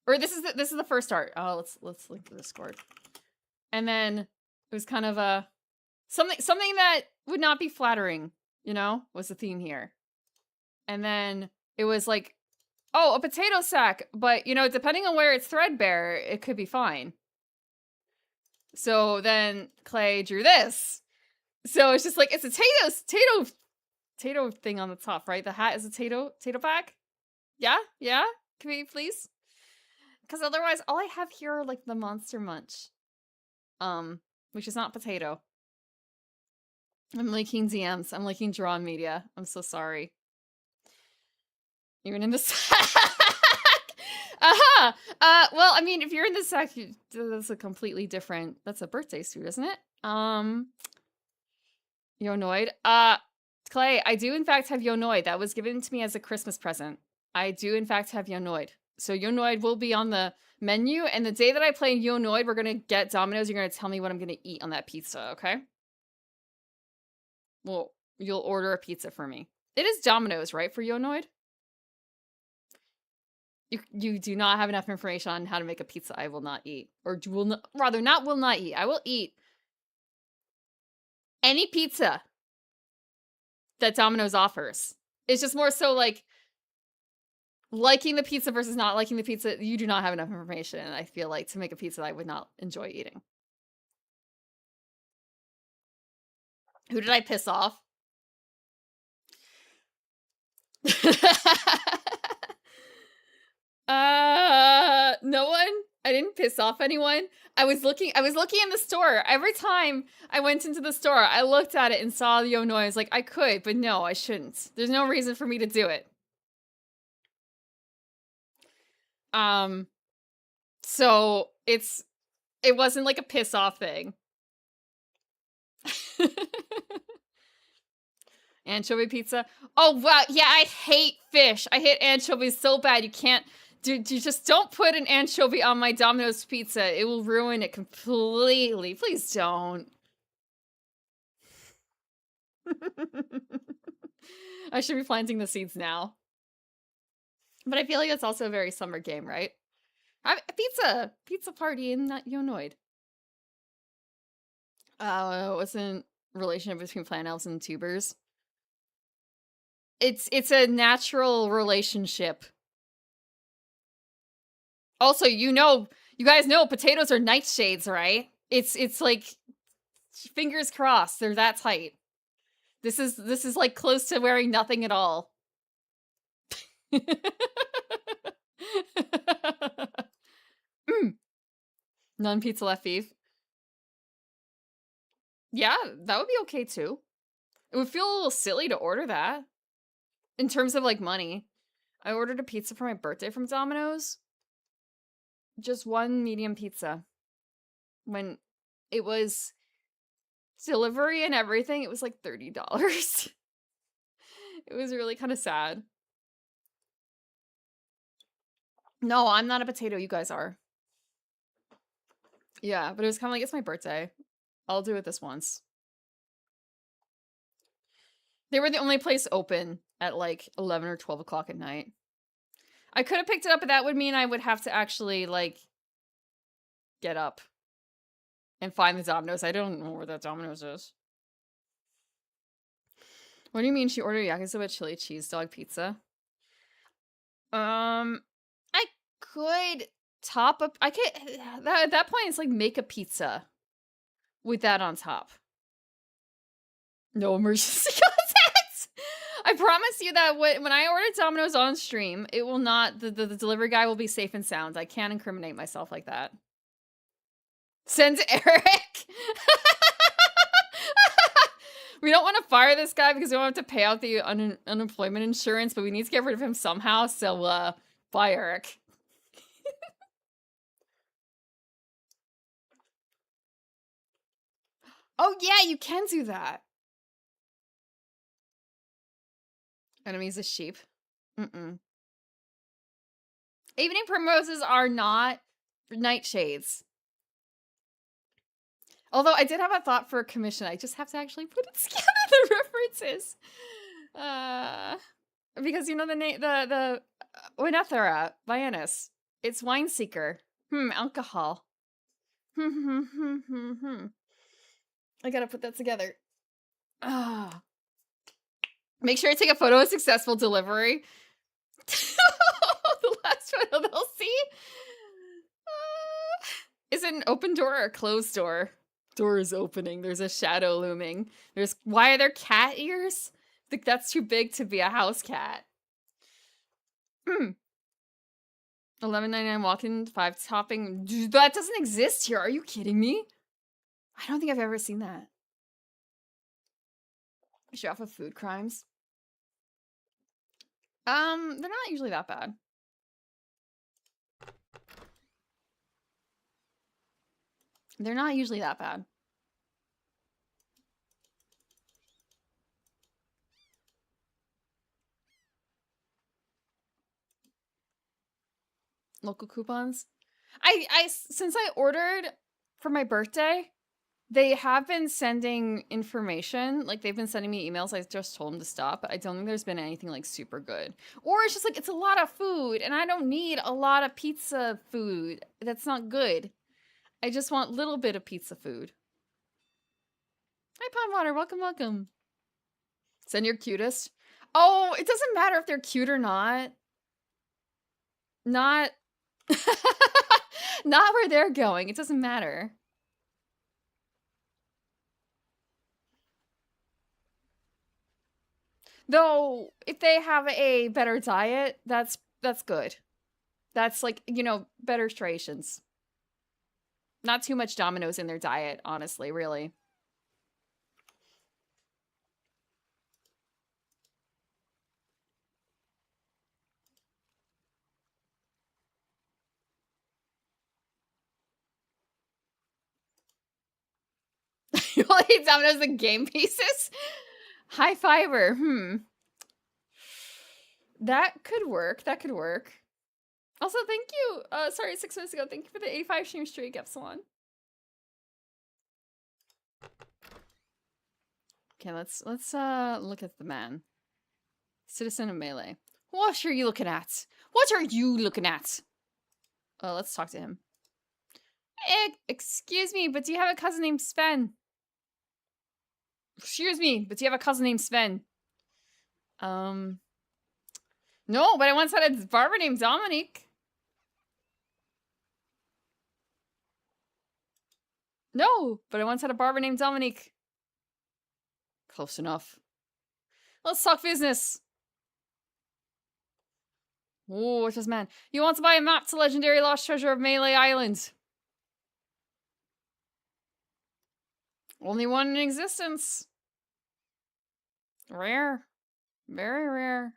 Or this is the first art. Oh, let's link the Discord. And then it was kind of a something that would not be flattering, you know, was the theme here. And then it was like, oh, a potato sack, but you know, depending on where it's threadbare, it could be fine. So then Clay drew this. So it's just like, it's a tato thing on the top, right? The hat is a tato pack. Yeah? Can we please? Because otherwise, all I have here are like the Monster Munch. Which is not potato. I'm liking DMs. I'm liking Drawn Media. I'm so sorry. Even in the sack. Aha! Well, I mean, if you're in the sack, that's a completely different... That's a birthday suit, isn't it? Yonoid. Clay, I do in fact have Yonoid. That was given to me as a Christmas present. I do in fact have Yonoid. So Yonoid will be on the menu, and the day that I play Yonoid, we're gonna get Domino's. You're gonna tell me what I'm gonna eat on that pizza, okay? Well, you'll order a pizza for me. It is Domino's, right, for Yonoid? You do not have enough information on how to make a pizza I will not eat. Or will not eat. I will eat any pizza that Domino's offers. It's just more so like liking the pizza versus not liking the pizza. You do not have enough information, I feel like, to make a pizza that I would not enjoy eating. Who did I piss off? No one. I didn't piss off anyone. I was looking in the store. Every time I went into the store, I looked at it and saw the Yonoid. I was like, I could, but no, I shouldn't. There's no reason for me to do it. So it wasn't like a piss off thing. Anchovy pizza. Oh wow, yeah, I hate fish. I hate anchovies so bad. You can't you just don't put an anchovy on my Domino's pizza. It will ruin it completely. Please don't. I should be planting the seeds now. But I feel like it's also a very summer game, right? Pizza party in that Yonoid. Wasn't relationship between plant elves and tubers. It's a natural relationship. Also, you guys know potatoes are nightshades, right? It's like fingers crossed, they're that tight. This is like close to wearing nothing at all. None pizza left beef. Yeah, that would be okay too. It would feel a little silly to order that. In terms of like money. I ordered a pizza for my birthday from Domino's. Just one medium pizza. When it was delivery and everything, it was like $30. It was really kind of sad. No, I'm not a potato. You guys are. Yeah, but it was kind of like, it's my birthday. I'll do it this once. They were the only place open at like 11 or 12 o'clock at night. I could have picked it up, but that would mean I would have to actually like get up and find the Domino's. I don't know where that Domino's is. What do you mean she ordered yakisoba chili cheese dog pizza? I could top up. I could at that point it's like make a pizza with that on top. No emergency contact. I promise you that when I order Domino's on stream, it will not. The delivery guy will be safe and sound. I can't incriminate myself like that. Send Eric. We don't want to fire this guy because we don't have to pay out the unemployment insurance, but we need to get rid of him somehow. So, bye, Eric. Oh yeah, you can do that. Enemies a sheep. Evening primroses are not nightshades. Although I did have a thought for a commission. I just have to actually put it together, the references. Because you know the name, the Winethera, Vianis. It's wine seeker. Alcohol. I gotta put that together. Make sure to take a photo of successful delivery. The last photo they'll see. Is it an open door or a closed door? Door is opening. There's a shadow looming. Why are there cat ears? I think that's too big to be a house cat. $11.99 walk-in, 5 topping. That doesn't exist here. Are you kidding me? I don't think I've ever seen that. Show off of food crimes. They're not usually that bad. They're not usually that bad. Local coupons. Since I ordered for my birthday, they have been sending information. Like, they've been sending me emails. I just told them to stop, but I don't think there's been anything, like, super good. Or it's just, like, it's a lot of food, and I don't need a lot of pizza food. That's not good. I just want a little bit of pizza food. Hi, Pondwater. Welcome, welcome. Send your cutest. Oh, it doesn't matter if they're cute or not. Not... Not where they're going. It doesn't matter. Though, if they have a better diet, that's good. That's like, you know, better striations. Not too much Domino's in their diet, honestly, really. You only eat Domino's and game pieces? High fiber, That could work, that could work. Also, thank you, sorry, 6 minutes ago, thank you for the 85 stream streak, Epsilon. Okay, let's look at the man. Citizen of Melee. What are you looking at? What are you looking at? Let's talk to him. Excuse me, but do you have a cousin named Sven? Excuse me, but do you have a cousin named Sven? No, but I once had a barber named Dominique. No, but I once had a barber named Dominique. Close enough. Let's talk business. Ooh, what's this man? He wants to buy a map to legendary lost treasure of Melee Island. Only one in existence. Rare. Very rare.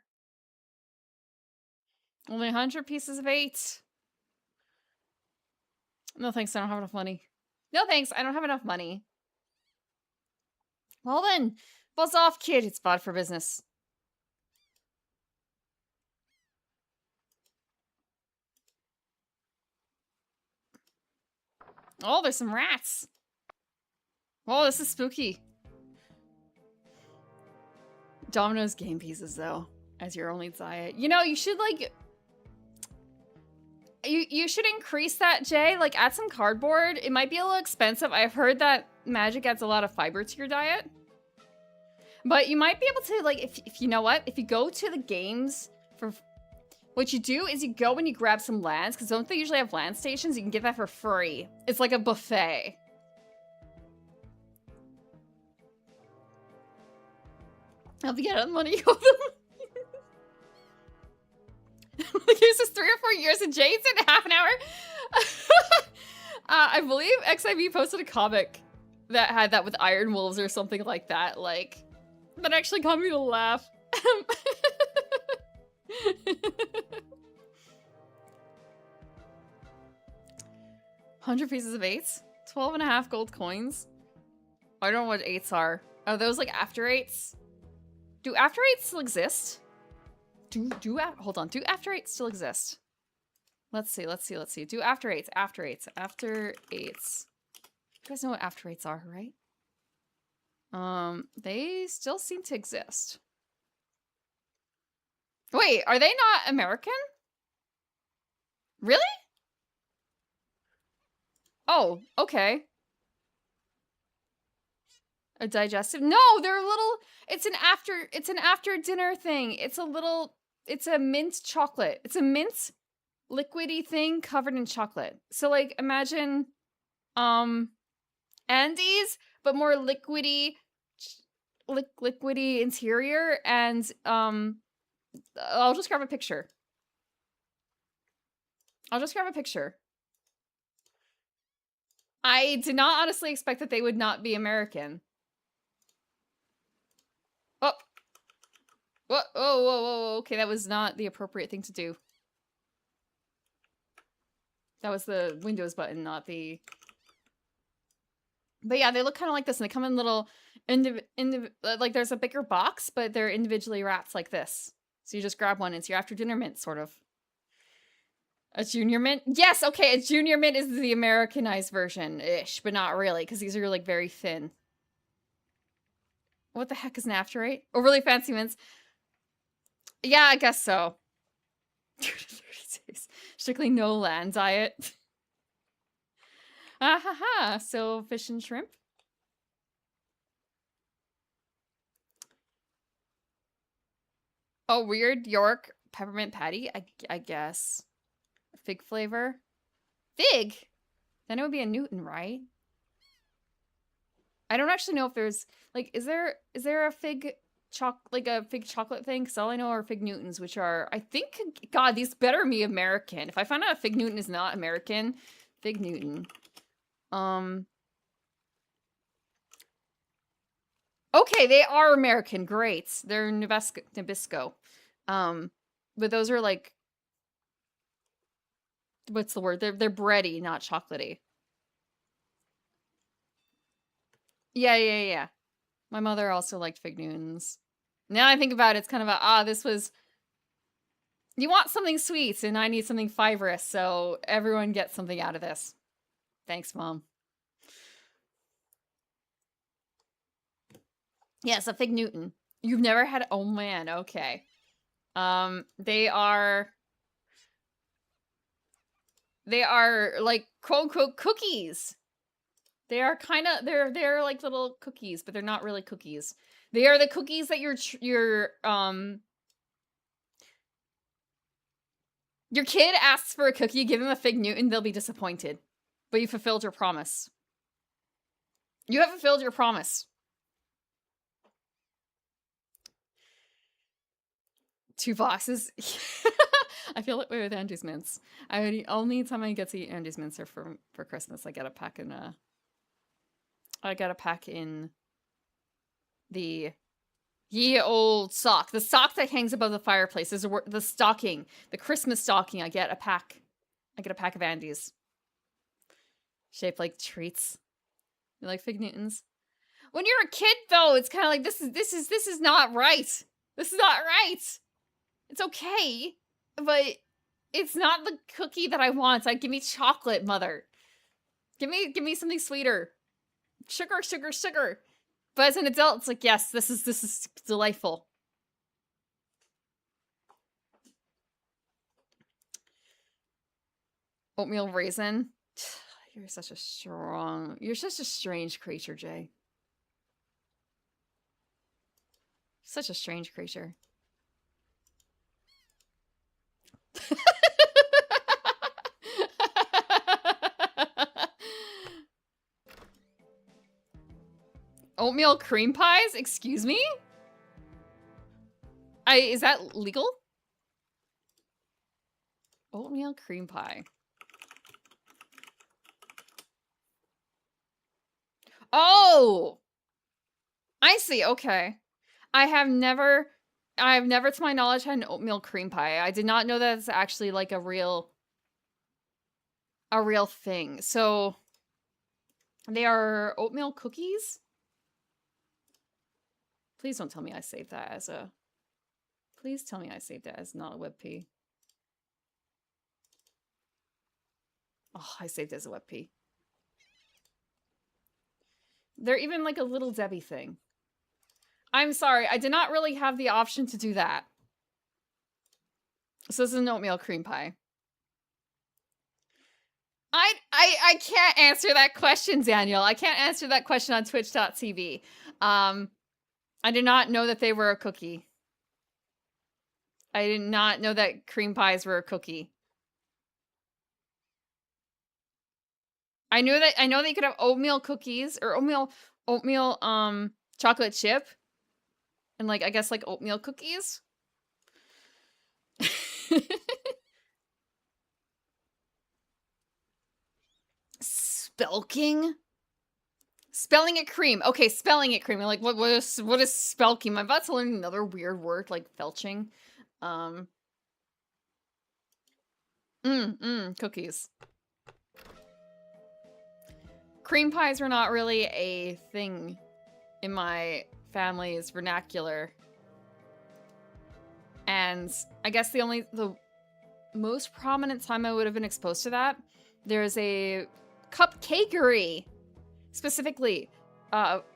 Only 100 pieces of 8. No thanks, I don't have enough money. No thanks, I don't have enough money. Well then, buzz off, kid. It's bad for business. Oh, there's some rats. Oh, this is spooky. Domino's game pieces, though, as your only diet. You know, you should, like... You should increase that, Jay. Like, add some cardboard. It might be a little expensive. I've heard that Magic adds a lot of fiber to your diet. But you might be able to, like, if you know what? If you go to the games for... What you do is you go and you grab some lands, because don't they usually have land stations? You can get that for free. It's like a buffet. I'll be getting money of them. Like, it was just 3 or 4 years and Jade's in half an hour. I believe XIV posted a comic that had that with Iron Wolves or something like that. Like, that actually got me to laugh. 100 pieces of 8s? 12.5 gold coins? I don't know what 8s are. Are those like after 8s? Do after 8s still exist? Hold on. Do after 8s still exist? Let's see. Do after 8s. After 8s. You guys know what after 8s are, right? They still seem to exist. Wait, are they not American? Really? Oh, okay. A digestive? No, they're little. It's an after dinner thing. It's a mint chocolate. It's a mint liquidy thing covered in chocolate. So like imagine Andes, but more liquidy interior, and I'll just grab a picture. I did not honestly expect that they would not be American. Oh. Whoa. Okay, that was not the appropriate thing to do. That was the Windows button, not the... But yeah, they look kind of like this, and they come in little... like, there's a bigger box, but they're individually wrapped like this. So you just grab one, it's your after-dinner mint, sort of. A junior mint? Yes, okay, a junior mint is the Americanized version-ish, but not really, because these are, like, very thin. What the heck is an after 8? Oh, really fancy mints. Yeah, I guess so. 30 days. Strictly no land diet. Ah ha ha. So fish and shrimp. Oh, weird York peppermint patty, I guess. Fig flavor. Fig? Then it would be a Newton, right? I don't actually know if there's like, is there a fig chocolate thing? Because all I know are fig Newtons, which are, I think, God, these better be American. If I find out a fig Newton is not American, fig Newton. Okay, they are American. Great. They're Nabisco. But those are like, what's the word? They're bready, not chocolatey. Yeah. My mother also liked fig Newtons. Now I think about it, it's kind of this was... You want something sweet, and I need something fibrous, so everyone gets something out of this. Thanks, Mom. Yes, a fig Newton. You've never had... Oh, man, okay. They are, like, quote-unquote cookies. They are kind of, they're like little cookies, but they're not really cookies. They are the cookies that your kid asks for a cookie, give them a fig Newton, they'll be disappointed. But you fulfilled your promise. You have fulfilled your promise. 2 boxes. I feel that way with Andes Mints. Only time I get to eat Andes Mints are for Christmas. I get a pack in the ye old sock. The sock that hangs above the fireplace is the stocking. The Christmas stocking. I get a pack. I get a pack of Andes. Shaped like treats. You like Fig Newtons? When you're a kid, though, it's kind of like, this is not right. This is not right. It's okay, but it's not the cookie that I want. Like, give me chocolate, mother. Give me something sweeter. Sugar, sugar, sugar. But as an adult, it's like, yes, this is delightful. Oatmeal raisin. You're such a strange creature, Jay. Such a strange creature. Oatmeal cream pies? Excuse me? Is that legal? Oatmeal cream pie. Oh! I see, okay. I have never to my knowledge had an oatmeal cream pie. I did not know that it's actually like a real thing. So they are oatmeal cookies? Please don't tell me I saved that as a... Please tell me I saved that as not a WebP. Oh, I saved it as a WebP. They're even like a Little Debbie thing. I'm sorry, I did not really have the option to do that. So this is an oatmeal cream pie. I can't answer that question, Daniel. I can't answer that question on twitch.tv. I did not know that they were a cookie. I did not know that cream pies were a cookie. I know that you could have oatmeal cookies or oatmeal chocolate chip. And like I guess like oatmeal cookies. Spelking? Spelling it cream. Okay, spelling it cream. Like what is spelking? I'm about to learn another weird word like felching. Cookies. Cream pies were not really a thing in my family's vernacular. And I guess the most prominent time I would have been exposed to that, there's a cupcakery, specifically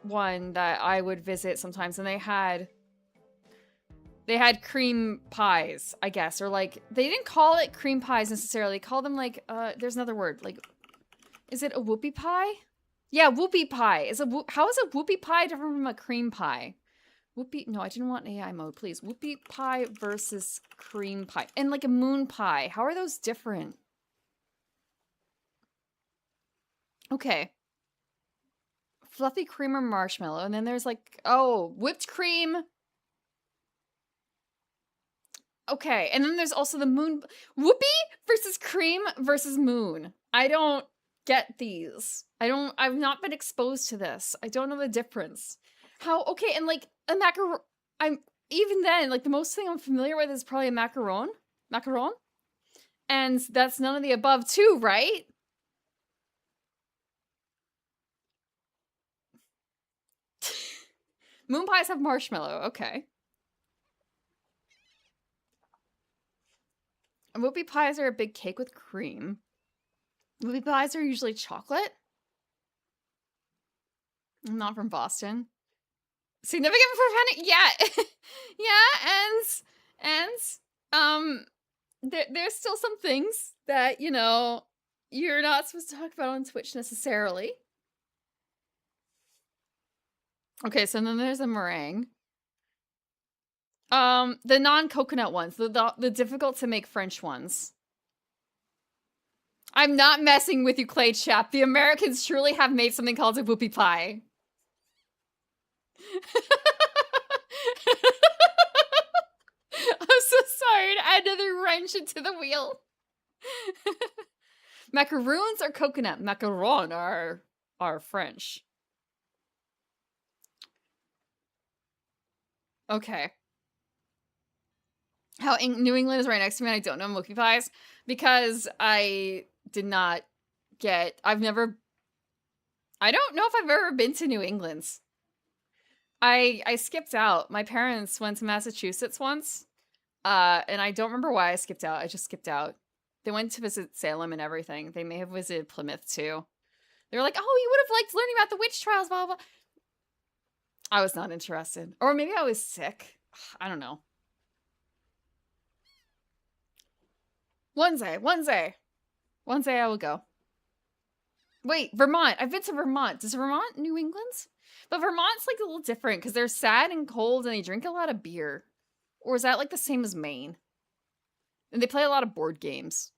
one that I would visit sometimes, and they had cream pies, I guess, or like they didn't call it cream pies necessarily. They called them like there's another word, like, is it a whoopie pie? Yeah, whoopie pie. How is a whoopie pie different from a cream pie? Whoopie, no, I didn't want AI mode, please. Whoopie pie versus cream pie. And like a moon pie. How are those different? Okay. Fluffy cream or marshmallow. And then there's like, oh, whipped cream. Okay, and then there's also the moon. Whoopie versus cream versus moon. I don't get these. I've not been exposed to this. I don't know the difference. How, okay, and like a macaron, even then, like the most thing I'm familiar with is probably a macaron. Macaron? And that's none of the above too, right? Moon pies have marshmallow, okay. Whoopie pies are a big cake with cream. Whoopie pies are usually chocolate. I'm not from Boston. Significant for Penny? Yeah. Yeah, and there's still some things that, you know, you're not supposed to talk about on Twitch necessarily. Okay, so then there's a meringue. The non-coconut ones, the difficult to make French ones. I'm not messing with you, Clay Chap. The Americans truly have made something called a whoopie pie. I'm so sorry to add another wrench into the wheel. Macaroons or coconut? Macaron are French. Okay. How New England is right next to me and I don't know Mookie pies? Because I did not get... I don't know if I've ever been to New England. I skipped out. My parents went to Massachusetts once, and I don't remember why I skipped out. I just skipped out. They went to visit Salem and everything. They may have visited Plymouth too. They were like, oh, you would have liked learning about the witch trials, blah, blah, blah. I was not interested. Or maybe I was sick. I don't know. One day I will go. Wait, Vermont. I've been to Vermont. Does Vermont New England? But Vermont's like a little different because they're sad and cold and they drink a lot of beer. Or is that like the same as Maine? And they play a lot of board games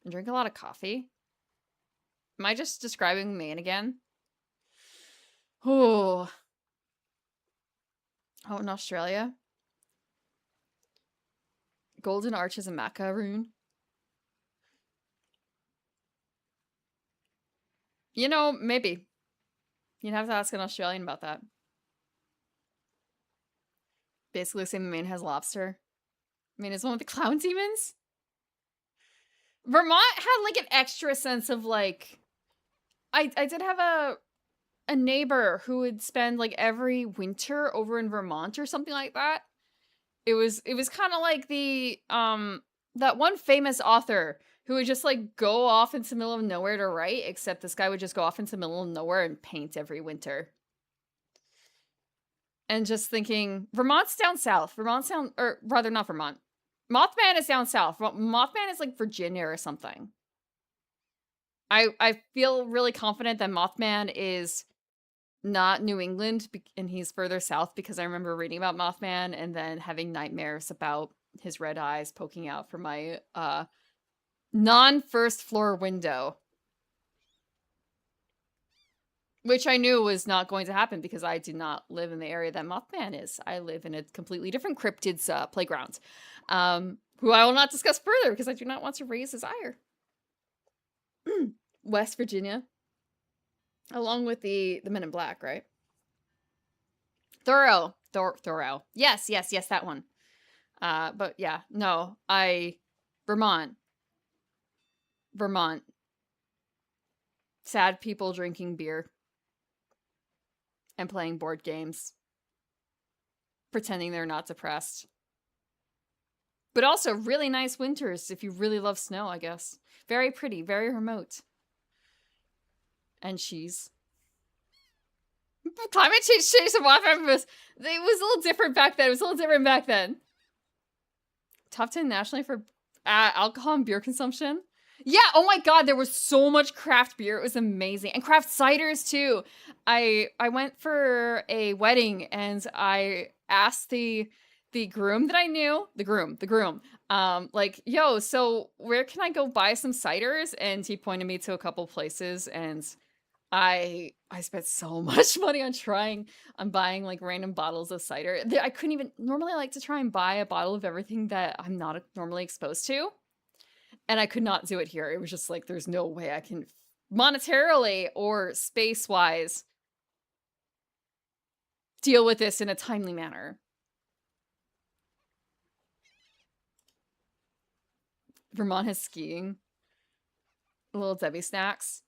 and drink a lot of coffee. Am I just describing Maine again? Oh, in Australia? Golden Arch is a macaroon. You know, maybe. You'd have to ask an Australian about that. Basically, same Maine has lobster. I mean, is one with the clown demons? Vermont had like an extra sense of like... I did have a neighbor who would spend like every winter over in Vermont or something like that. It was kind of like the that one famous author who would just like go off into the middle of nowhere to write, except this guy would just go off into the middle of nowhere and paint every winter. And just thinking, Vermont's down south. Or rather not Vermont. Mothman is down south. Mothman is like Virginia or something. I feel really confident that Mothman is not New England and he's further south because I remember reading about Mothman and then having nightmares about his red eyes poking out from my non-first floor window. Which I knew was not going to happen because I do not live in the area that Mothman is. I live in a completely different cryptid's playground. Who I will not discuss further because I do not want to raise his ire. West Virginia. Along with the Men in Black, right? Thoreau. Yes, that one. But yeah, no, Vermont. Sad people drinking beer. And playing board games. Pretending they're not depressed. But also really nice winters if you really love snow, I guess. Very pretty, very remote. And cheese. Climate change changed the water. It was a little different back then. Top 10 nationally for alcohol and beer consumption. Yeah, oh my god, there was so much craft beer. It was amazing. And craft ciders too. I went for a wedding and I asked the groom that I knew, the groom, like, yo, so where can I go buy some ciders? And he pointed me to a couple places and I spent so much money on buying like random bottles of cider. I couldn't even, normally I like to try and buy a bottle of everything that I'm not normally exposed to. And I could not do it here. It was just like, there's no way I can monetarily or space-wise deal with this in a timely manner. Vermont has skiing. Little Debbie snacks.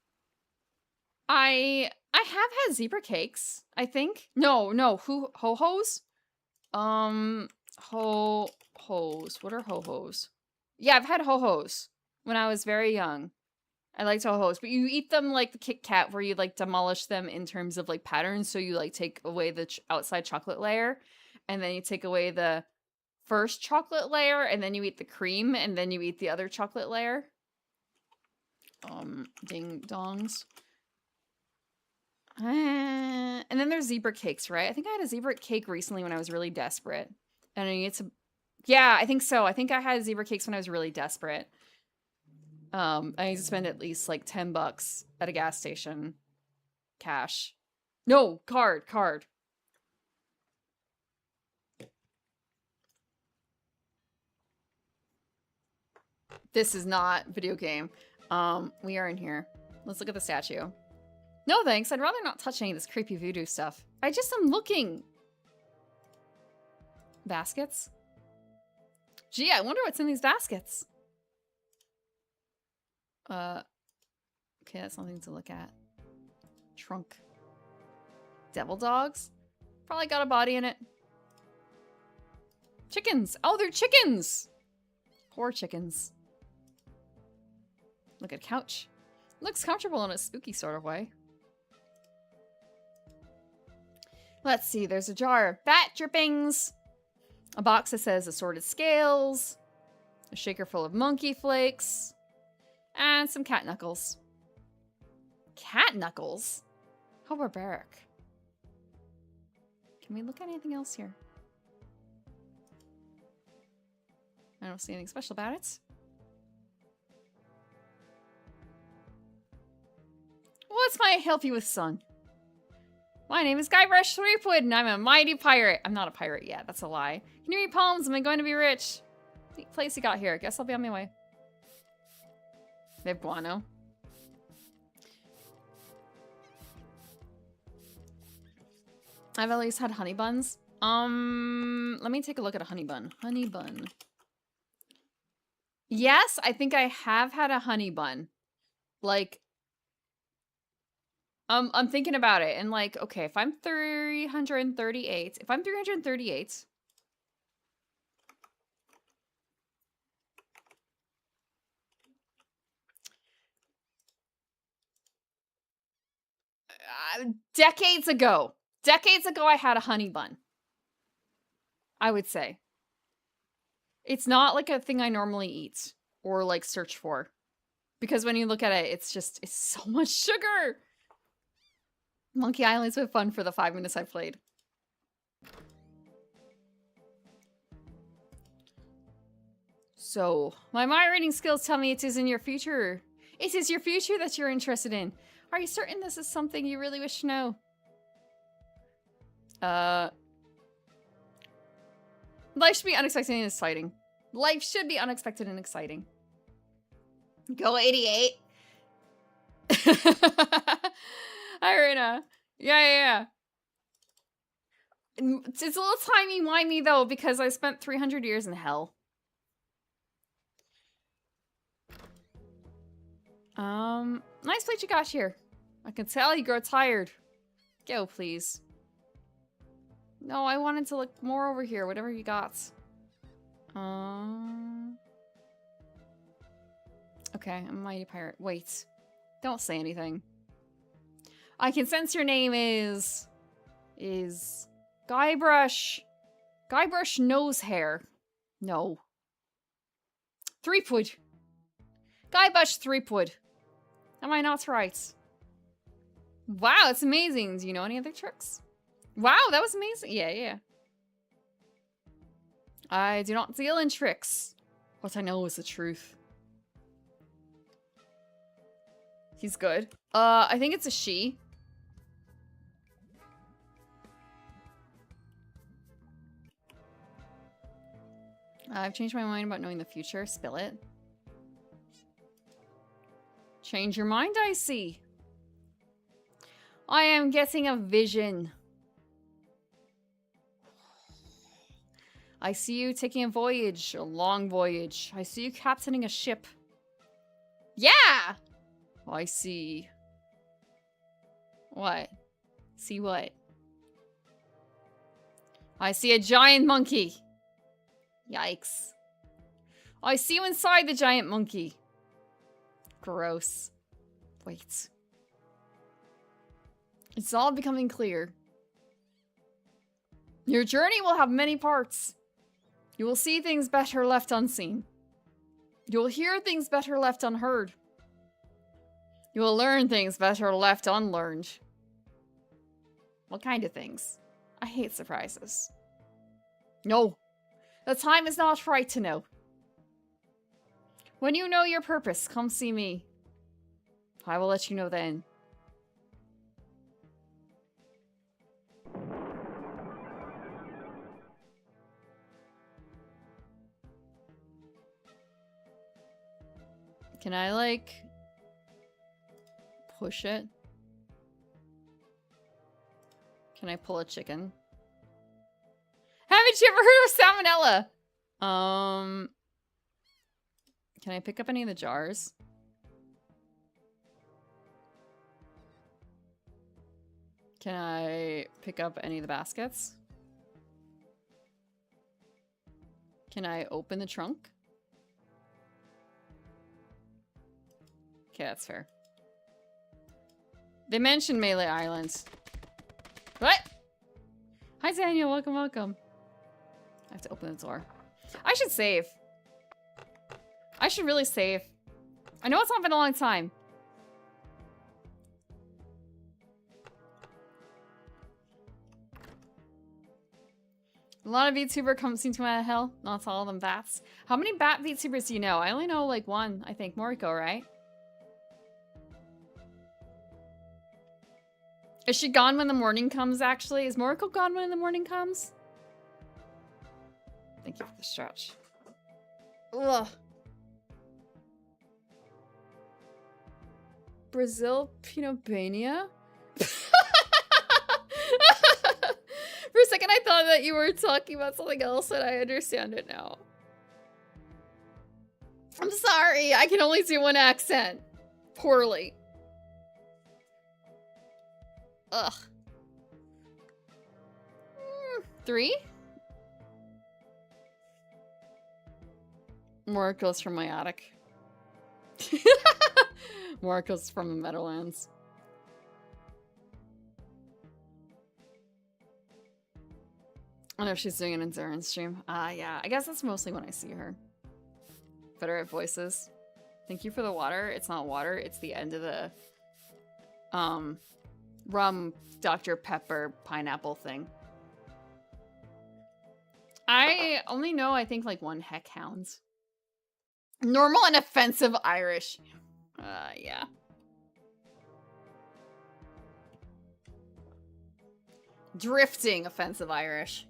I have had zebra cakes, I think. No, ho-hos? Ho-hos. What are ho-hos? Yeah, I've had ho-hos when I was very young. I liked ho-hos, but you eat them like the Kit Kat where you like demolish them in terms of like patterns. So you like take away the outside chocolate layer and then you take away the first chocolate layer and then you eat the cream and then you eat the other chocolate layer. Ding dongs. And then there's zebra cakes, right? I think I had a zebra cake recently when I was really desperate. And I need to... Yeah, I think so. I think I had zebra cakes when I was really desperate. I need to spend at least like $10 at a gas station. Cash. No, card. This is not video game. We are in here. Let's look at the statue. No thanks, I'd rather not touch any of this creepy voodoo stuff. I just am looking. Baskets? Gee, I wonder what's in these baskets. Okay, that's something to look at. Trunk. Devil dogs? Probably got a body in it. Chickens! Oh, they're chickens! Poor chickens. Look at couch. Looks comfortable in a spooky sort of way. Let's see, there's a jar of bat drippings. A box that says assorted scales. A shaker full of monkey flakes. And some cat knuckles. Cat knuckles? How barbaric. Can we look at anything else here? I don't see anything special about it. What's my help you with, son? My name is Guybrush Threepwood, and I'm a mighty pirate. I'm not a pirate yet. That's a lie. Can you read poems? Am I going to be rich? Neat place you got here. Guess I'll be on my way. They have guano. I've at least had honey buns. Let me take a look at a honey bun. Honey bun. Yes, I think I have had a honey bun. Like, I'm thinking about it, and like, okay, if I'm 338, decades ago I had a honey bun. I would say. It's not like a thing I normally eat or like search for. Because when you look at it, it's so much sugar. Monkey Island's been fun for the 5 minutes I played. So, my mind reading skills tell me it is in your future. It is your future that you're interested in. Are you certain this is something you really wish to know? Life should be unexpected and exciting. Life should be unexpected and exciting. Go 88. Hi, Rena. Yeah. It's a little timey-wimey, though, because I spent 300 years in hell. Nice plate you got here. I can tell you grow tired. Go, please. No, I wanted to look more over here, whatever you got. Okay, I'm a mighty pirate. Wait. Don't say anything. I can sense your name is Guybrush. Guybrush Nose Hair. No. Threepwood. Guybrush Threepwood. Am I not right? Wow, it's amazing. Do you know any other tricks? Wow, that was amazing. Yeah. I do not deal in tricks. What I know is the truth. He's good. I think it's a she. I've changed my mind about knowing the future. Spill it. Change your mind, I see. I am getting a vision. I see you taking a voyage, a long voyage. I see you captaining a ship. Yeah! I see. What? See what? I see a giant monkey. Yikes. I see you inside the giant monkey. Gross. Wait. It's all becoming clear. Your journey will have many parts. You will see things better left unseen. You will hear things better left unheard. You will learn things better left unlearned. What kind of things? I hate surprises. No. The time is not right to know. When you know your purpose, come see me. I will let you know then. Can I, like, push it? Can I pull a chicken? Haven't you ever heard of salmonella? Can I pick up any of the jars? Can I pick up any of the baskets? Can I open the trunk? Okay, that's fair. They mentioned Melee Islands. What? Hi, Daniel. Welcome, welcome. I have to open the door. I should save. I should really save. I know it's not been a long time. A lot of VTuber seem to come out of hell. Not all of them bats. How many bat VTubers do you know? I only know like one, I think. Moriko, right? Is she gone when the morning comes, actually? Is Moriko gone when the morning comes? Thank you for the stretch. Ugh. Brazil Pinobania? For a second, I thought that you were talking about something else, and I understand it now. I'm sorry. I can only do one accent. Poorly. Ugh. 3? Moriko's from my attic. Moriko's from the Meadowlands. I know if she's doing an endurance stream. Yeah. I guess that's mostly when I see her. Better at voices. Thank you for the water. It's not water. It's the end of the rum Dr. Pepper pineapple thing. I only know, I think, like one heckhound. Normal and offensive Irish. Yeah. Drifting offensive Irish.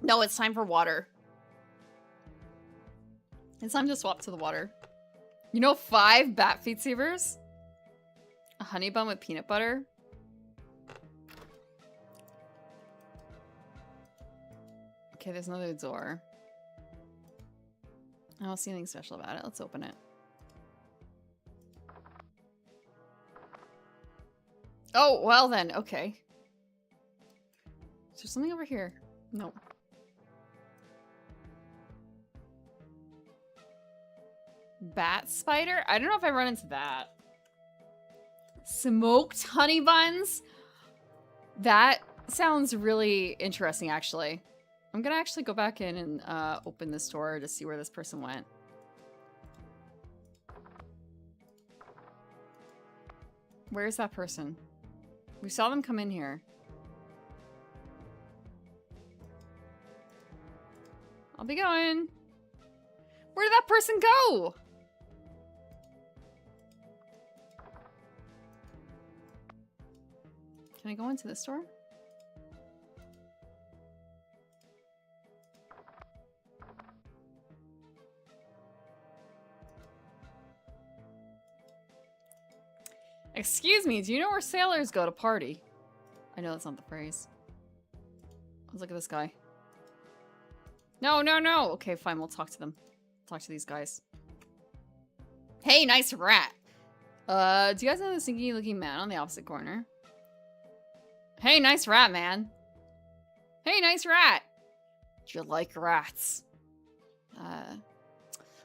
No, it's time for water. It's time to swap to the water. You know 5 bat VTubers? A honey bun with peanut butter? Okay, there's another door. I don't see anything special about it. Let's open it. Oh, well then. Okay. Is there something over here? No. Bat spider? I don't know if I run into that. Smoked honey buns? That sounds really interesting, actually. I'm gonna actually go back in and open this door to see where this person went. Where's that person? We saw them come in here. I'll be going. Where did that person go? Can I go into this door? Excuse me, do you know where sailors go to party? I know that's not the phrase. Let's look at this guy. No, no, no! Okay, fine, we'll talk to them. Talk to these guys. Hey, nice rat! Do you guys know the stinky looking man on the opposite corner? Hey, nice rat, man. Hey, nice rat! Do you like rats?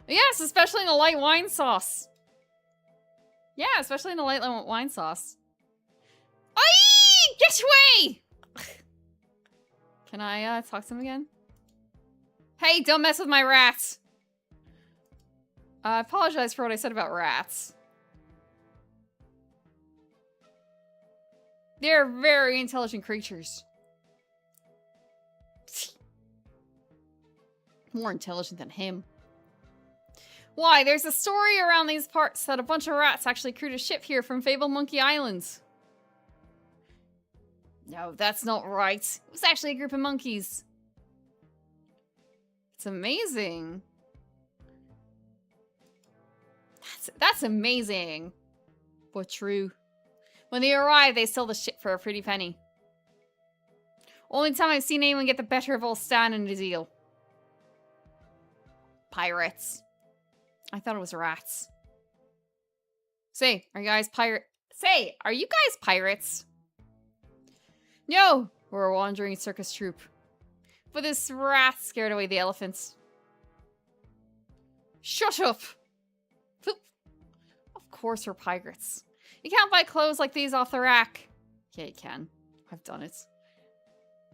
Yes, especially in a light wine sauce. Yeah, especially in the light wine sauce. Aye! Get away! Can I talk to him again? Hey, don't mess with my rats! I apologize for what I said about rats. They're very intelligent creatures. More intelligent than him. Why, there's a story around these parts that a bunch of rats actually crewed a ship here from Fable Monkey Islands. No, that's not right. It was actually a group of monkeys. It's amazing. That's amazing. But true. When they arrive, they sell the shit for a pretty penny. Only time I've seen anyone get the better of old Stan in a deal. Pirates. I thought it was rats. Say, are you guys pirates? No, we're a wandering circus troupe. But this rat scared away the elephants. Shut up! Of course we're pirates. You can't buy clothes like these off the rack. Yeah, you can. I've done it.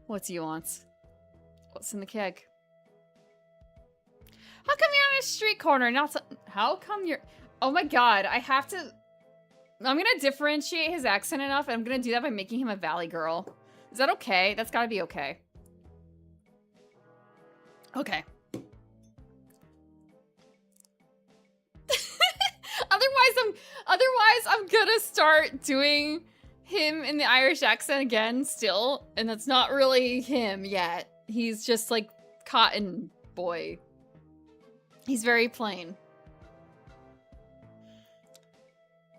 What do you want? What's in the keg? How come you're on a street corner? How come you're... Oh my god, I have to... I'm gonna differentiate his accent enough, and I'm gonna do that by making him a valley girl. Is that okay? That's gotta be okay. Okay. Otherwise, I'm gonna start doing him in the Irish accent again still, and that's not really him yet. He's just like cotton boy. He's very plain.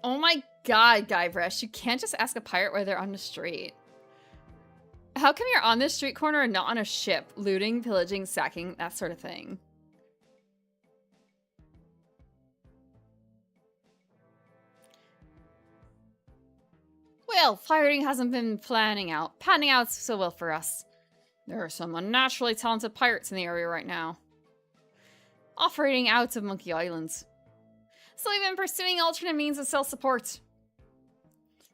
Oh my god, Guybrush, you can't just ask a pirate where they're on the street. How come you're on this street corner and not on a ship? Looting, pillaging, sacking, that sort of thing. Well, pirating hasn't been panning out so well for us. There are some unnaturally talented pirates in the area right now. Operating out of Monkey Island. So we've been pursuing alternate means of self-support.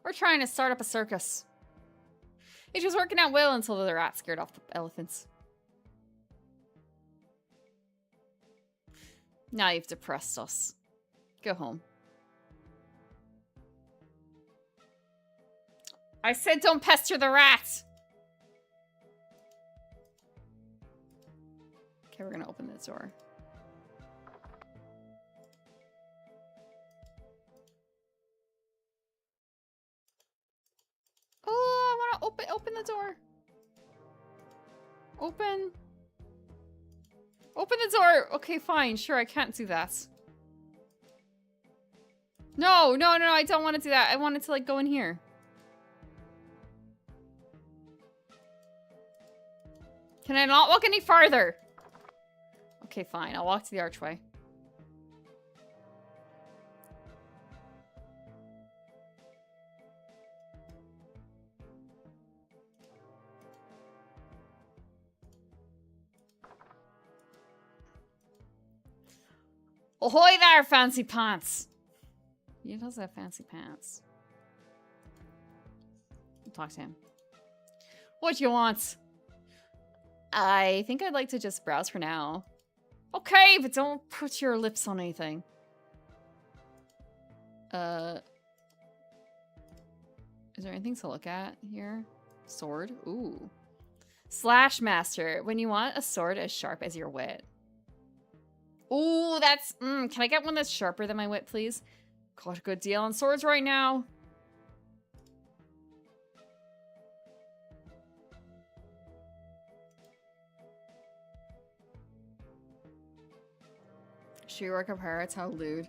We're trying to start up a circus. It was working out well until the rat scared off the elephants. Now you've depressed us. Go home. I said don't pester the rat! Okay, we're gonna open this door. Oh, I wanna open the door. Open the door! Okay, fine, sure, I can't do that. No, I don't want to do that. I want it to, like, go in here. Can I not walk any farther? Okay, fine. I'll walk to the archway. Ahoy there, fancy pants! He does have fancy pants. I'll talk to him. What do you want? I think I'd like to just browse for now. Okay, but don't put your lips on anything. Is there anything to look at here? Sword? Ooh. Slash master. When you want a sword as sharp as your wit. Ooh, that's... can I get one that's sharper than my wit, please? Got a good deal on swords right now. She-Work of Pirates, how lewd.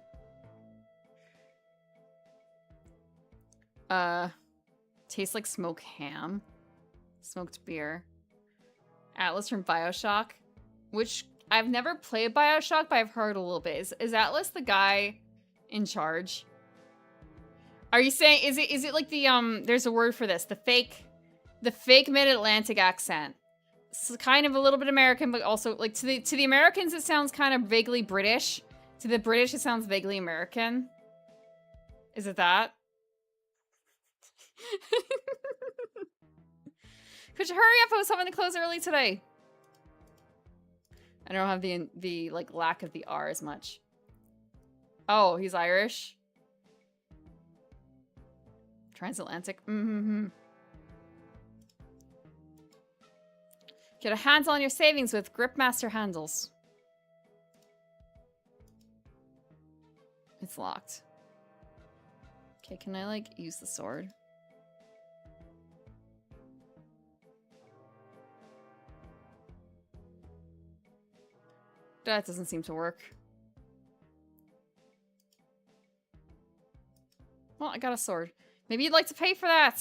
Tastes like smoked ham. Smoked beer. Atlas from BioShock. Which, I've never played BioShock, but I've heard a little bit. Is Atlas the guy in charge? Are you saying, is it like the, there's a word for this. The fake mid-Atlantic accent. It's kind of a little bit American, but also, like, to the Americans, it sounds kind of vaguely British. To the British, it sounds vaguely American. Is it that? Could you hurry up? I was having to close early today. I don't have the like, lack of the R as much. Oh, he's Irish? Transatlantic? Get a handle on your savings with Gripmaster handles. It's locked. Okay, can I, like, use the sword? That doesn't seem to work. Well, I got a sword. Maybe you'd like to pay for that.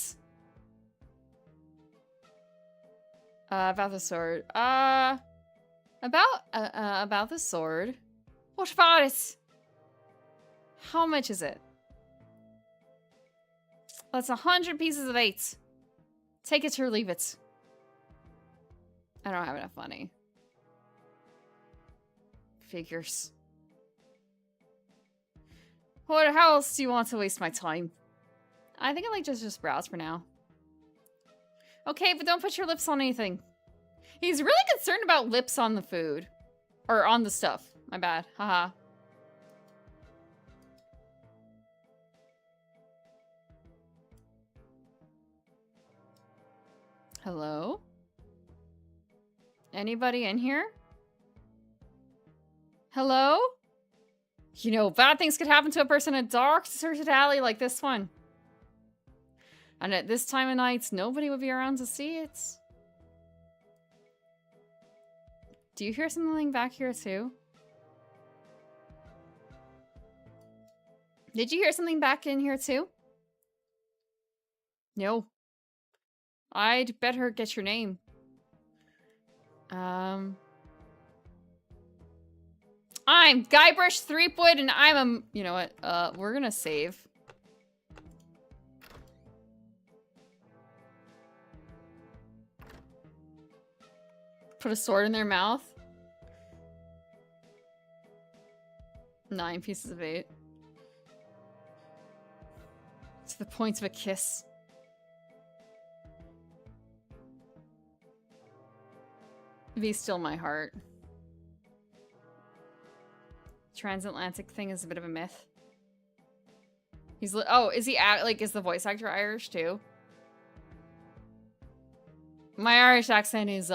About the sword. About the sword. What about it? How much is it? That's 100 pieces of 8. Take it or leave it. I don't have enough money. Figures. What? How else do you want to waste my time? I think I like just browse for now. Okay, but don't put your lips on anything. He's really concerned about lips on the food. Or on the stuff. My bad. Haha. Hello? Anybody in here? Hello? You know, bad things could happen to a person in a dark, deserted alley like this one. And at this time of night, nobody would be around to see it. Do you hear something back here too? Did you hear something back in here too? No. I'd better get your name. I'm Guybrush Threepwood, and I'm a... You know what? We're gonna save. Put a sword in their mouth. 9 pieces of 8. To the point of a kiss. Be still my heart. Transatlantic thing is a bit of a myth. He's oh, is he like, is the voice actor Irish too? My Irish accent is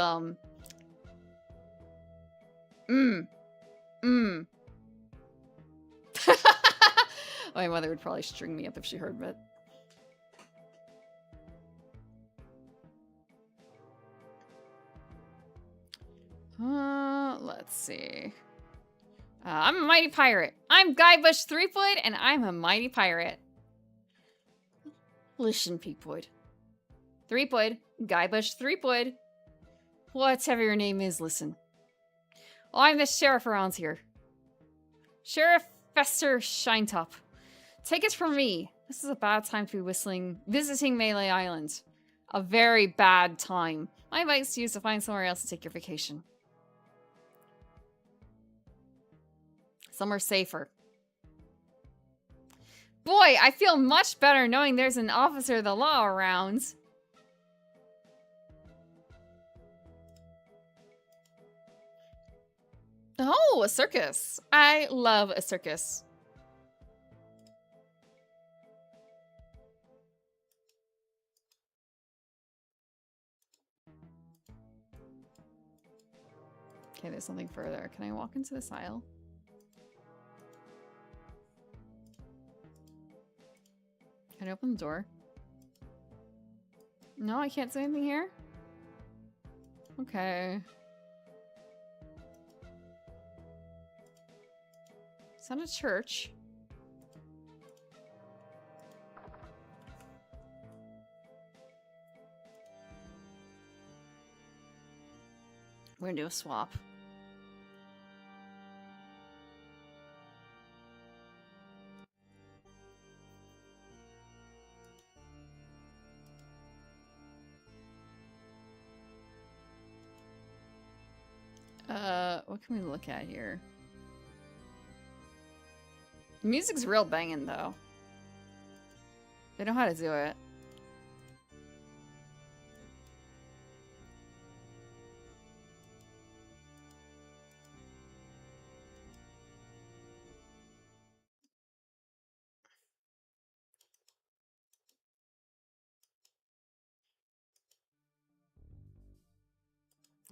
My mother would probably string me up if she heard it. Let's see. I'm a mighty pirate. I'm Guybrush Threepwood, and I'm a mighty pirate. Listen, Peepwood. Threepwood. Guybrush Threepwood. Whatever your name is, listen. I'm the sheriff around here. Sheriff Fester Shinetop. Take it from me. This is a bad time to be visiting Melee Island. A very bad time. My advice to you is to find somewhere else to take your vacation. Somewhere safer. Boy, I feel much better knowing there's an officer of the law around. Oh, a circus. I love a circus. Okay, there's something further. Can I walk into this aisle? Can I open the door? No, I can't say anything here? Okay. It's not a church. We're gonna do a swap. What can we look at here? The music's real banging, though. They know how to do it.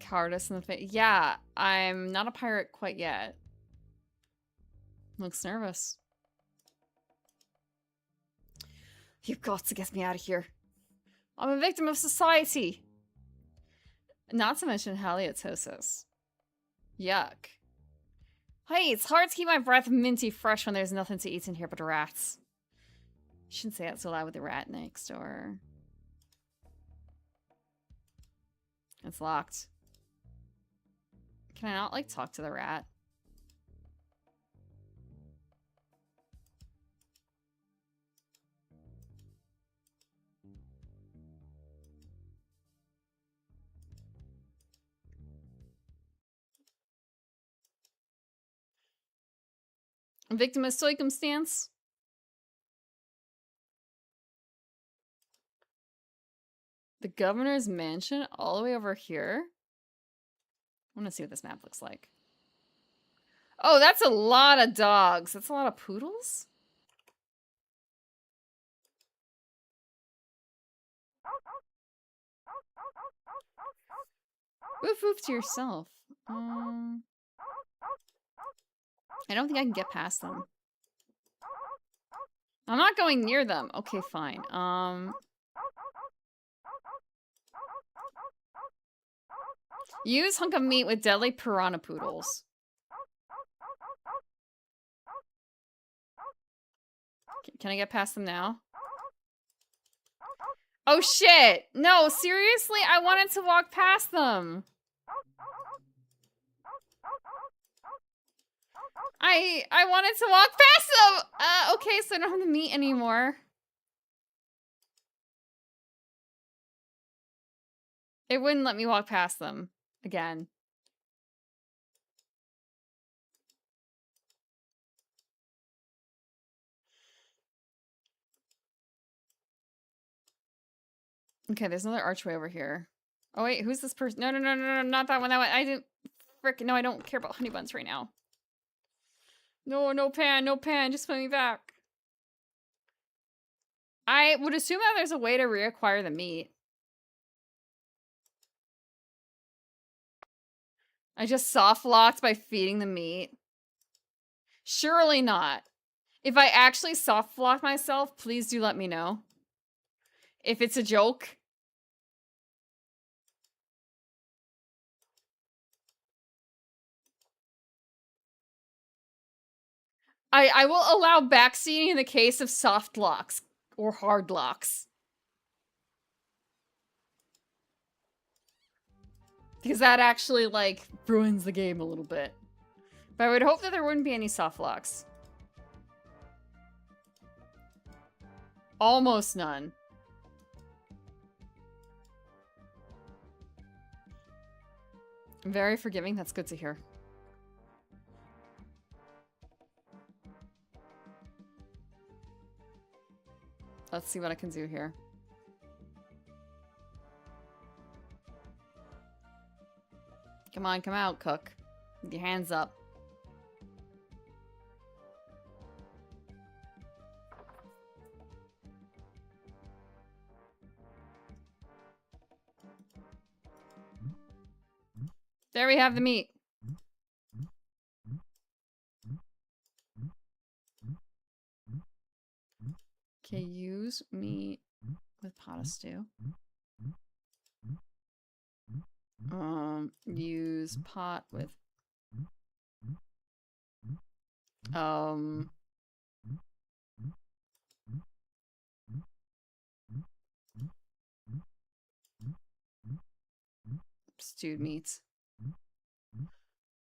Cowardice in the face. Yeah, I'm not a pirate quite yet. Looks nervous. You've got to get me out of here. I'm a victim of society. Not to mention halitosis. Yuck. Hey, it's hard to keep my breath minty fresh when there's nothing to eat in here but rats. Shouldn't say that so loud with the rat next door. It's locked. Can I not, like, talk to the rat? Victim of circumstance? The governor's mansion all the way over here? I want to see what this map looks like. Oh, that's a lot of dogs. That's a lot of poodles? Woof woof to yourself. I don't think I can get past them. I'm not going near them. Okay, fine. Use hunk of meat with deadly piranha poodles. Can I get past them now? Oh shit! No, seriously? I wanted to walk past them. I wanted to walk past them! Okay, so I don't have the meat anymore. It wouldn't let me walk past them again. Okay, there's another archway over here. Oh wait, who's this person? No, not that one, that one. I didn't... Frick, no, I don't care about honey buns right now. No, no pan, just put me back. I would assume that there's a way to reacquire the meat. I just soft locked by feeding the meat. Surely not. If I actually soft lock myself, please do let me know. If it's a joke. I will allow backseating in the case of soft locks or hard locks. Because that actually, like, ruins the game a little bit. But I would hope that there wouldn't be any soft locks. Almost none. Very forgiving, that's good to hear. Let's see what I can do here. Come on, come out, cook. With your hands up. There we have the meat. Okay, use meat with pot of stew. Use pot with stewed meats.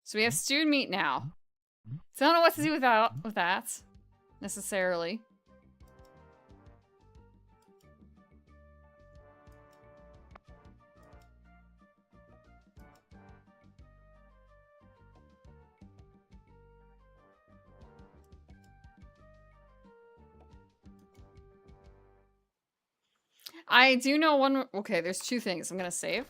So we have stewed meat now. So I don't know what to do with that necessarily. I do know one. Okay, there's two things I'm gonna save.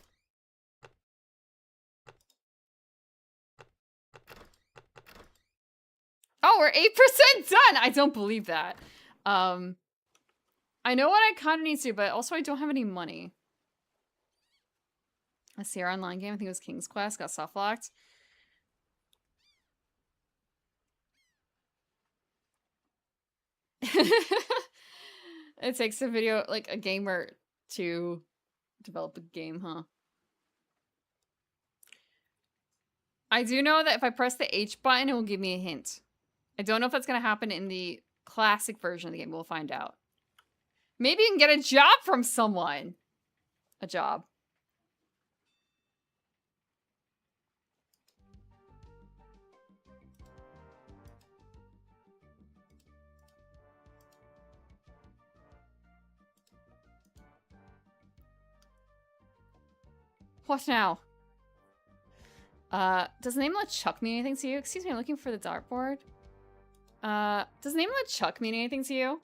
Oh, we're 8% done! I don't believe that. I know what I kind of need to, but also I don't have any money. Let's see, our online game, I think it was King's Quest, got soft locked. It takes a video, like a gamer to develop a game, huh? I do know that if I press the H button, it will give me a hint. I don't know if that's going to happen in the classic version of the game. We'll find out. Maybe you can get a job from someone. A job. What now? Does the name LeChuck mean anything to you? Excuse me, I'm looking for the dartboard. Does the name LeChuck mean anything to you?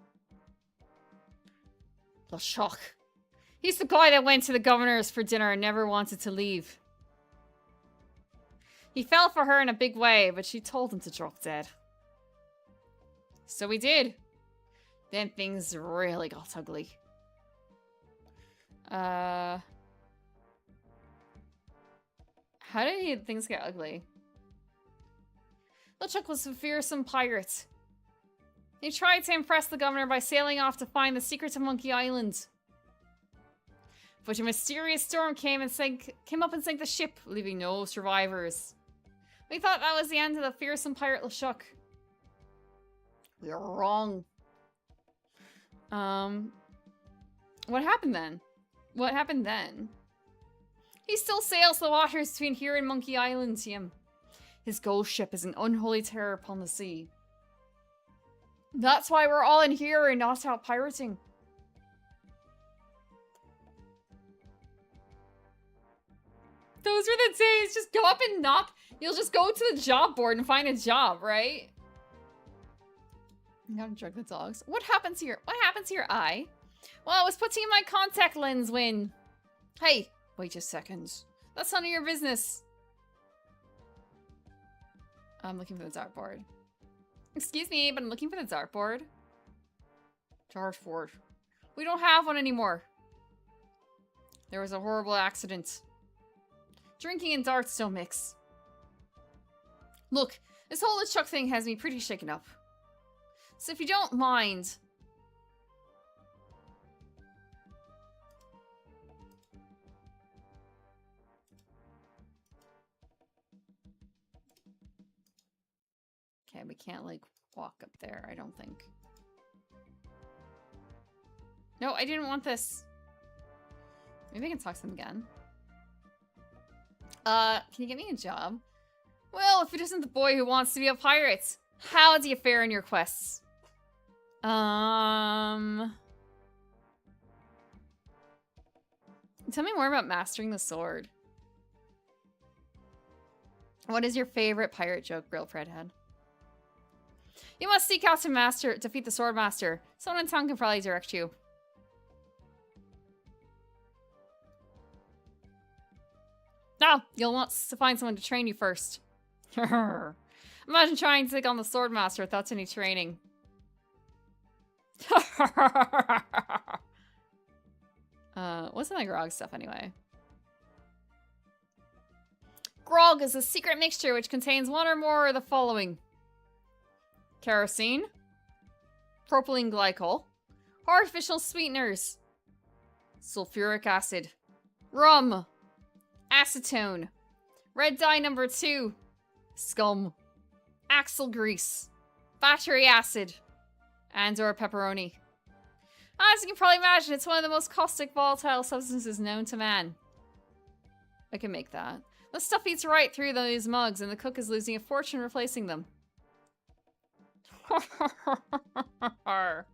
LeChuck. He's the guy that went to the governor's for dinner and never wanted to leave. He fell for her in a big way, but she told him to drop dead. So he did. Then things really got ugly. How did things get ugly? LeChuck was a fearsome pirate. He tried to impress the governor by sailing off to find the secrets of Monkey Island. But a mysterious storm came up and sank the ship, leaving no survivors. We thought that was the end of the fearsome pirate LeChuck. We were wrong. What happened then? What happened then? He still sails the waters between here and Monkey Island, Tim. His ghost ship is an unholy terror upon the sea. That's why we're all in here and not out pirating. Those are the days. Just go up and knock. You'll just go to the job board and find a job, right? I'm gonna drug the dogs. What happened to your eye? Well, I was putting my contact lens when... Hey, wait a second. That's none of your business. I'm looking for the dartboard. Excuse me, but I'm looking for the dartboard. Dartboard. We don't have one anymore. There was a horrible accident. Drinking and darts don't mix. Look, this whole LeChuck thing has me pretty shaken up. So if you don't mind... Okay, we can't, like, walk up there, I don't think. No, I didn't want this. Maybe I can talk to them again. Can you get me a job? Well, if it isn't the boy who wants to be a pirate, how do you fare in your quests? Tell me more about mastering the sword. What is your favorite pirate joke, Grill Fredhead? You must seek out to defeat the sword master. Someone in town can probably direct you. No, you'll want to find someone to train you first. Imagine trying to take on the sword master without any training. What's in my grog stuff anyway? Grog is a secret mixture which contains one or more of the following. Kerosene, propylene glycol, artificial sweeteners, sulfuric acid, rum, acetone, red dye number 2, scum, axle grease, battery acid, and or pepperoni. As you can probably imagine, it's one of the most caustic volatile substances known to man. I can make that. The stuff eats right through those mugs and the cook is losing a fortune replacing them. I'll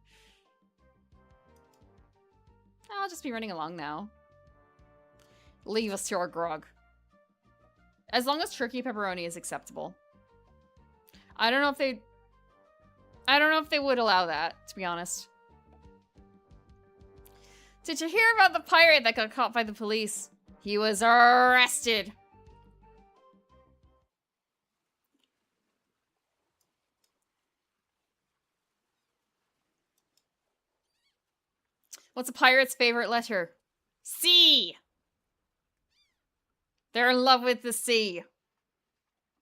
just be running along now. Leave us to our grog. As long as turkey pepperoni is acceptable. I don't know if they would allow that, to be honest. Did you hear about the pirate that got caught by the police? He was arrested. What's a pirate's favorite letter? C. They're in love with the sea.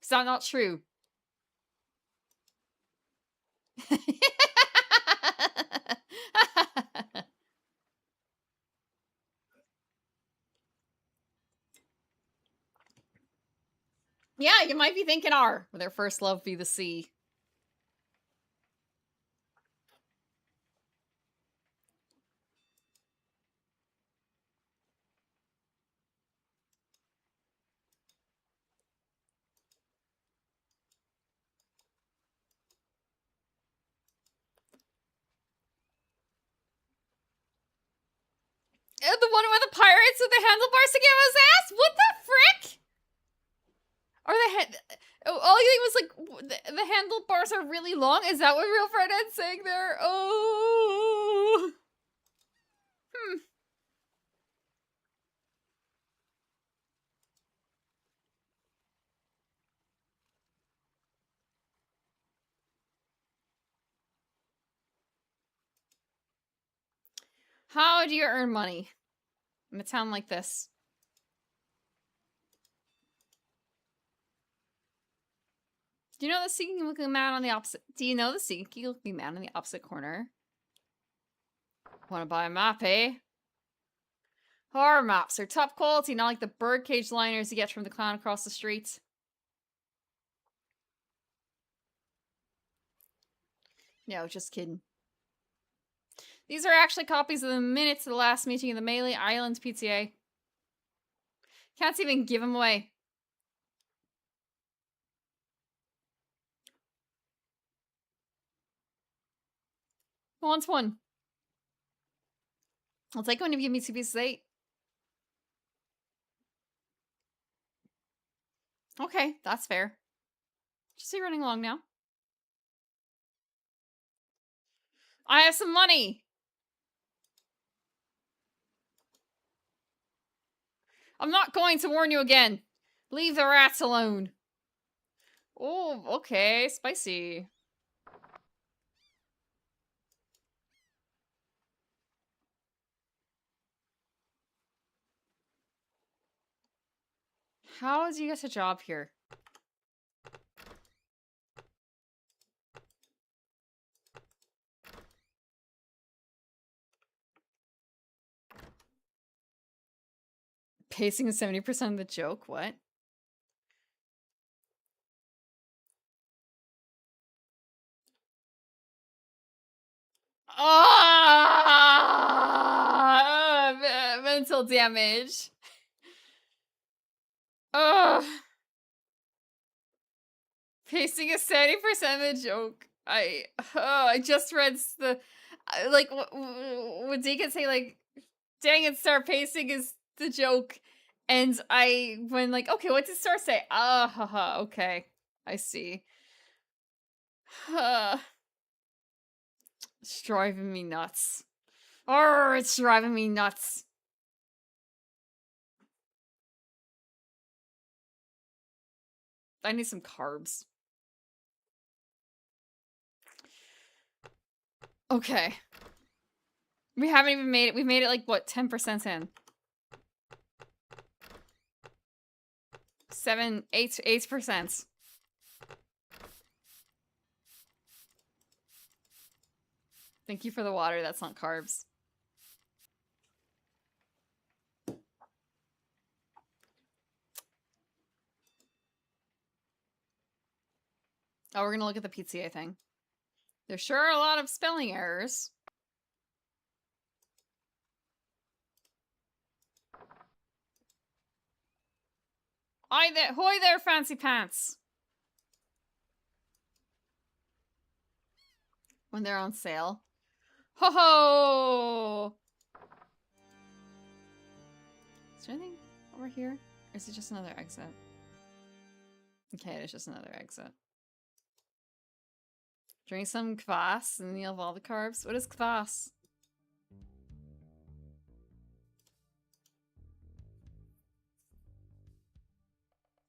Is that not true? Yeah, you might be thinking R. Will their first love be the sea? The one with the pirates with the handlebars to give us ass? What the frick? Or all you think was like the handlebars are really long? Is that what Real Fredhead's saying there? Oh. How do you earn money in a town like this? Do you know the sneaky looking man on the opposite? Do you know the sneaky looking man on the opposite corner? Want to buy a map, eh? Horror maps are top quality, not like the birdcage liners you get from the clown across the street. No, just kidding. These are actually copies of the minutes of the last meeting of the Melee Islands PTA. Can't even give them away. Who wants one? I'll take one if you give me 2 pieces of 8. Okay, that's fair. Just be running along now. I have some money! I'm not going to warn you again. Leave the rats alone. Oh, okay. Spicy. How did you get a job here? Pacing is 70% of the joke? What? Ah, mental damage. Ugh. Pacing is 70% of the joke. I just read the like what Deacon say like, dang it, Star, pacing is the joke, and I went like, okay, what did Star say? Ah, haha, okay, I see. It's driving me nuts. Oh, it's driving me nuts. I need some carbs. Okay. We haven't even made it. We've made it like, what, 10% in? 8%. Thank you for the water. That's not carbs. Oh, we're gonna look at the PTA thing. There sure are a lot of spelling errors. Hoy there, fancy pants! When they're on sale. Ho ho! Is there anything over here? Or is it just another exit? Okay, it's just another exit. Drink some kvass and you'll have all the carbs. What is kvass?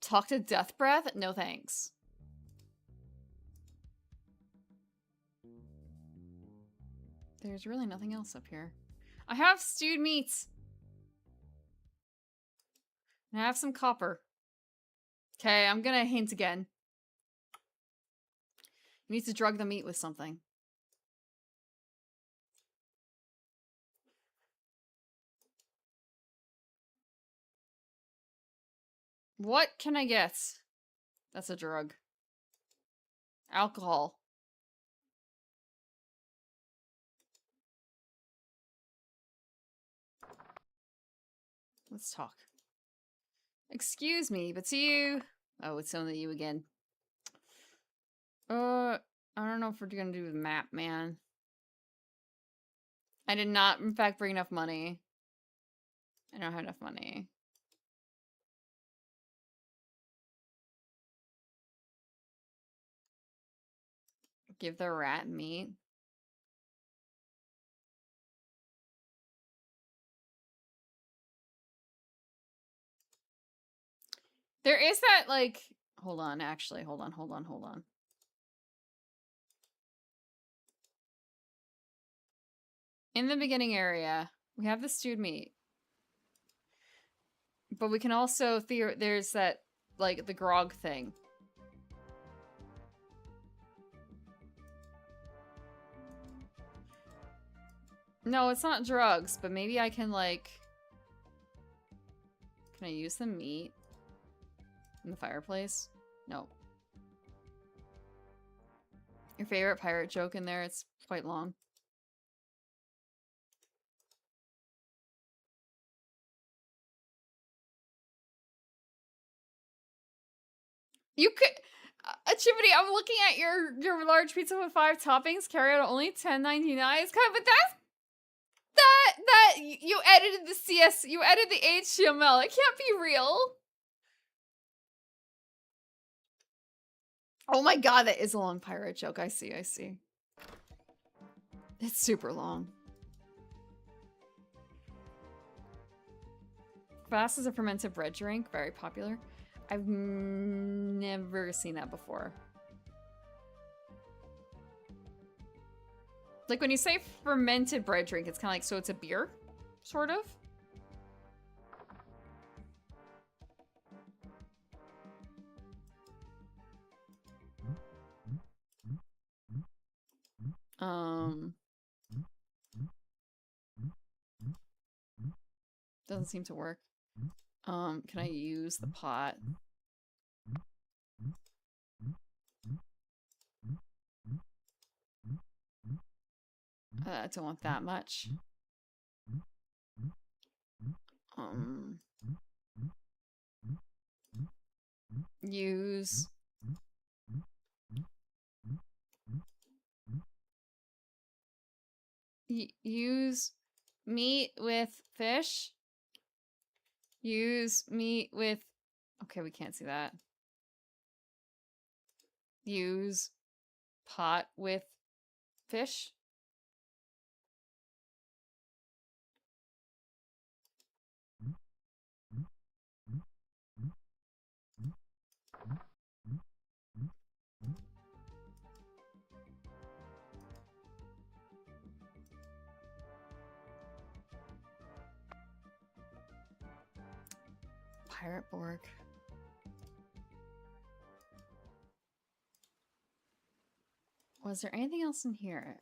Talk to Death Breath? No thanks. There's really nothing else up here. I have stewed meats. And I have some copper. Okay, I'm gonna hint again. You need to drug the meat with something. What can I get? That's a drug. Alcohol. Let's talk. Excuse me, but see you. Oh, it's only you again. I don't know if we're gonna do the map, man. I did not, in fact, bring enough money. I don't have enough money. Give the rat meat. There is that, like... Hold on, actually. Hold on. In the beginning area, we have the stewed meat. But we can also... There's that, like, the grog thing. No, it's not drugs, but maybe I can, like... Can I use the meat? In the fireplace? No. Your favorite pirate joke in there? It's quite long. You could... Chimney, I'm looking at your large pizza with 5 toppings. Carry out only $10.99. It's kind of... But that's... That... You edited the CS... You edited the HTML. It can't be real. Oh my god, that is a long pirate joke. I see. It's super long. Kvass is a fermented bread drink. Very popular. I've never seen that before. Like, when you say fermented bread drink, it's kind of like, so it's a beer? Sort of? Doesn't seem to work. Can I use the pot? I don't want that much. Use... use meat with fish. Use meat with... Okay, we can't see that. Use pot with fish. Pirate Borg. Was there anything else in here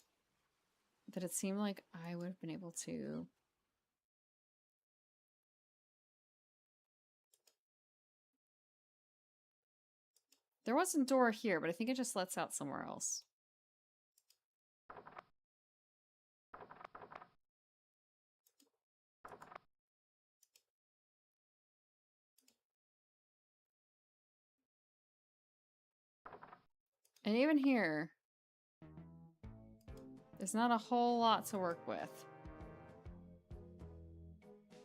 that it seemed like I would have been able to... There wasn't a door here, but I think it just lets out somewhere else. And even here, there's not a whole lot to work with.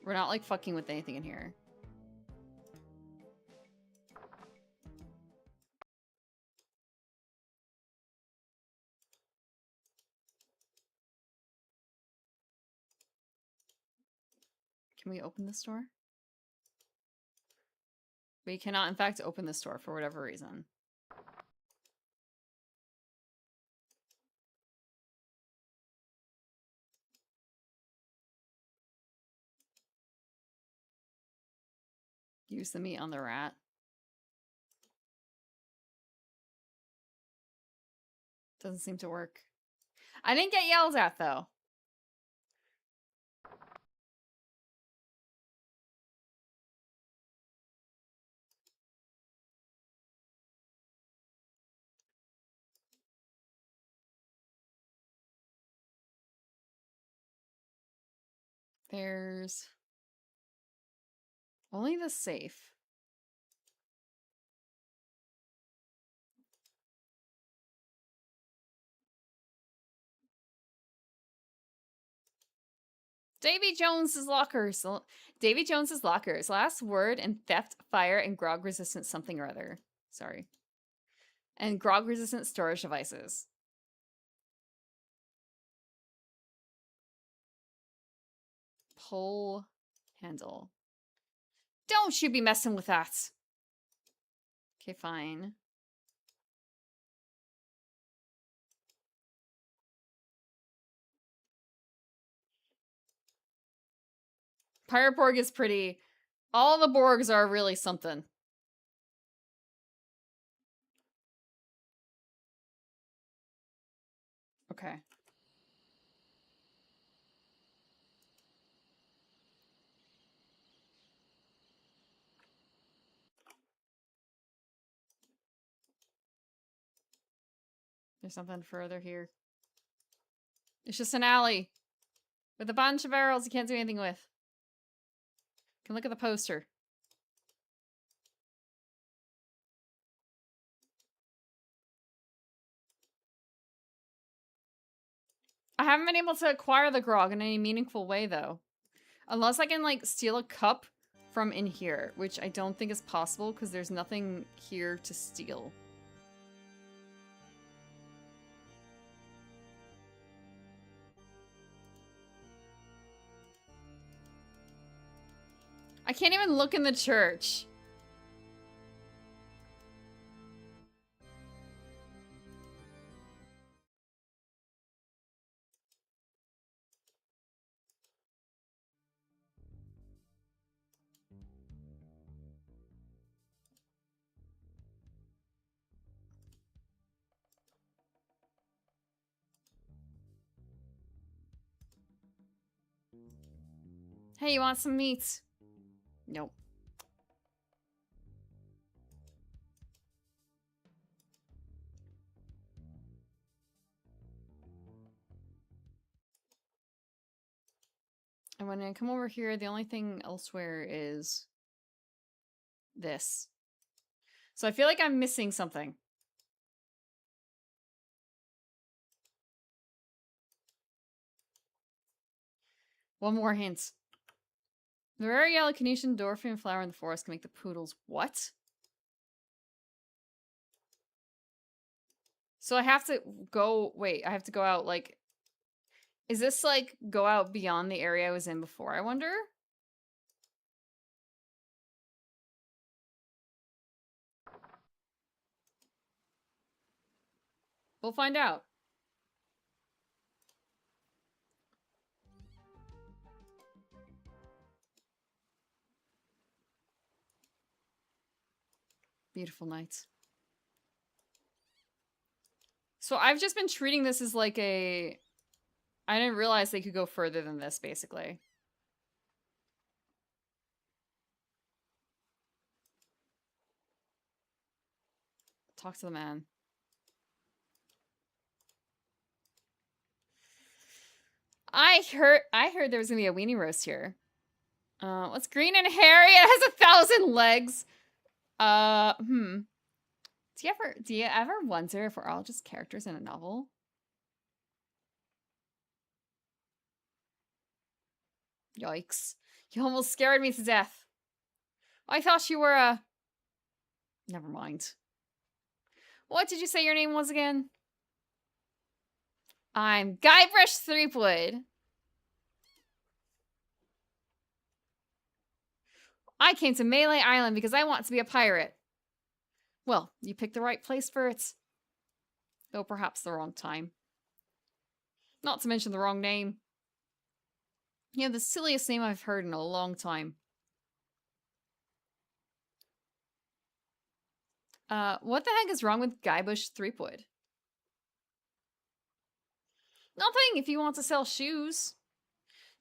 We're not, like, fucking with anything in here. Can we open this door? We cannot, in fact, open this door for whatever reason. Use the meat on the rat. Doesn't seem to work. I didn't get yelled at, though. There's only the safe. Davy Jones's lockers. Davy Jones's lockers. Last word in theft, fire, and grog resistant something or other. Sorry. And grog resistant storage devices. Pull handle. Don't you be messing with that. Okay, fine. Pirate Borg is pretty. All the Borgs are really something. Okay. There's something further here. It's just an alley. With a bunch of barrels you can't do anything with. You can look at the poster. I haven't been able to acquire the grog in any meaningful way, though. Unless I can, like, steal a cup from in here, which I don't think is possible because there's nothing here to steal. I can't even look in the church. Hey, you want some meat? Nope. And when I come over here, the only thing elsewhere is this. So I feel like I'm missing something. One more hint. The rare yellow Canisian Dorfian flower in the forest can make the poodles what? So I have to go, wait, I have to go out, like, is this, like, go out beyond the area I was in before, I wonder? We'll find out. Beautiful night. So I've just been treating this as like a... I didn't realize they could go further than this, basically. Talk to the man. I heard there was gonna be a weenie roast here. What's green and hairy? It has 1,000 legs. Do you ever wonder if we're all just characters in a novel? Yikes. You almost scared me to death. I thought you were a... Never mind. What did you say your name was again? I'm Guybrush Threepwood. I came to Melee Island because I want to be a pirate. Well, you picked the right place for it. Though perhaps the wrong time. Not to mention the wrong name. You have the silliest name I've heard in a long time. What the heck is wrong with Guybrush Threepwood? Nothing if you want to sell shoes.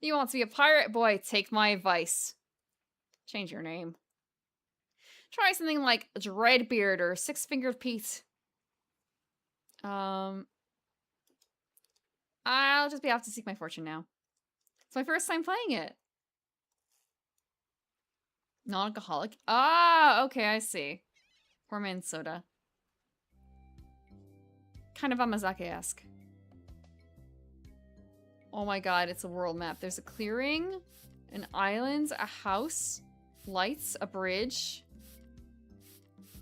You want to be a pirate? Boy, take my advice. Change your name. Try something like Dreadbeard or Six-Fingered Pete. I'll just be off to seek my fortune now. It's my first time playing it. Non-alcoholic. Ah, okay, I see. Hormone soda. Kind of Amazake-esque. Oh my god, it's a world map. There's a clearing, an island, a house, lights, a bridge.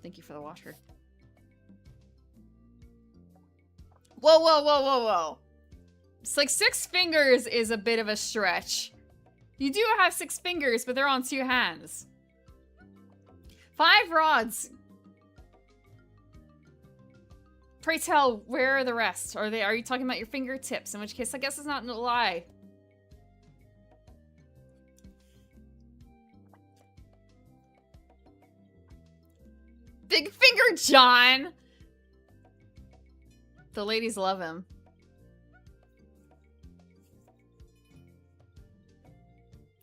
Thank you for the water. Whoa, whoa, whoa, whoa, whoa. It's like 6 fingers is a bit of a stretch. You do have 6 fingers, but they're on 2 hands. 5 rods. Pray tell, where are the rest? Are you talking about your fingertips? In which case, I guess it's not a lie. Big Finger John! The ladies love him.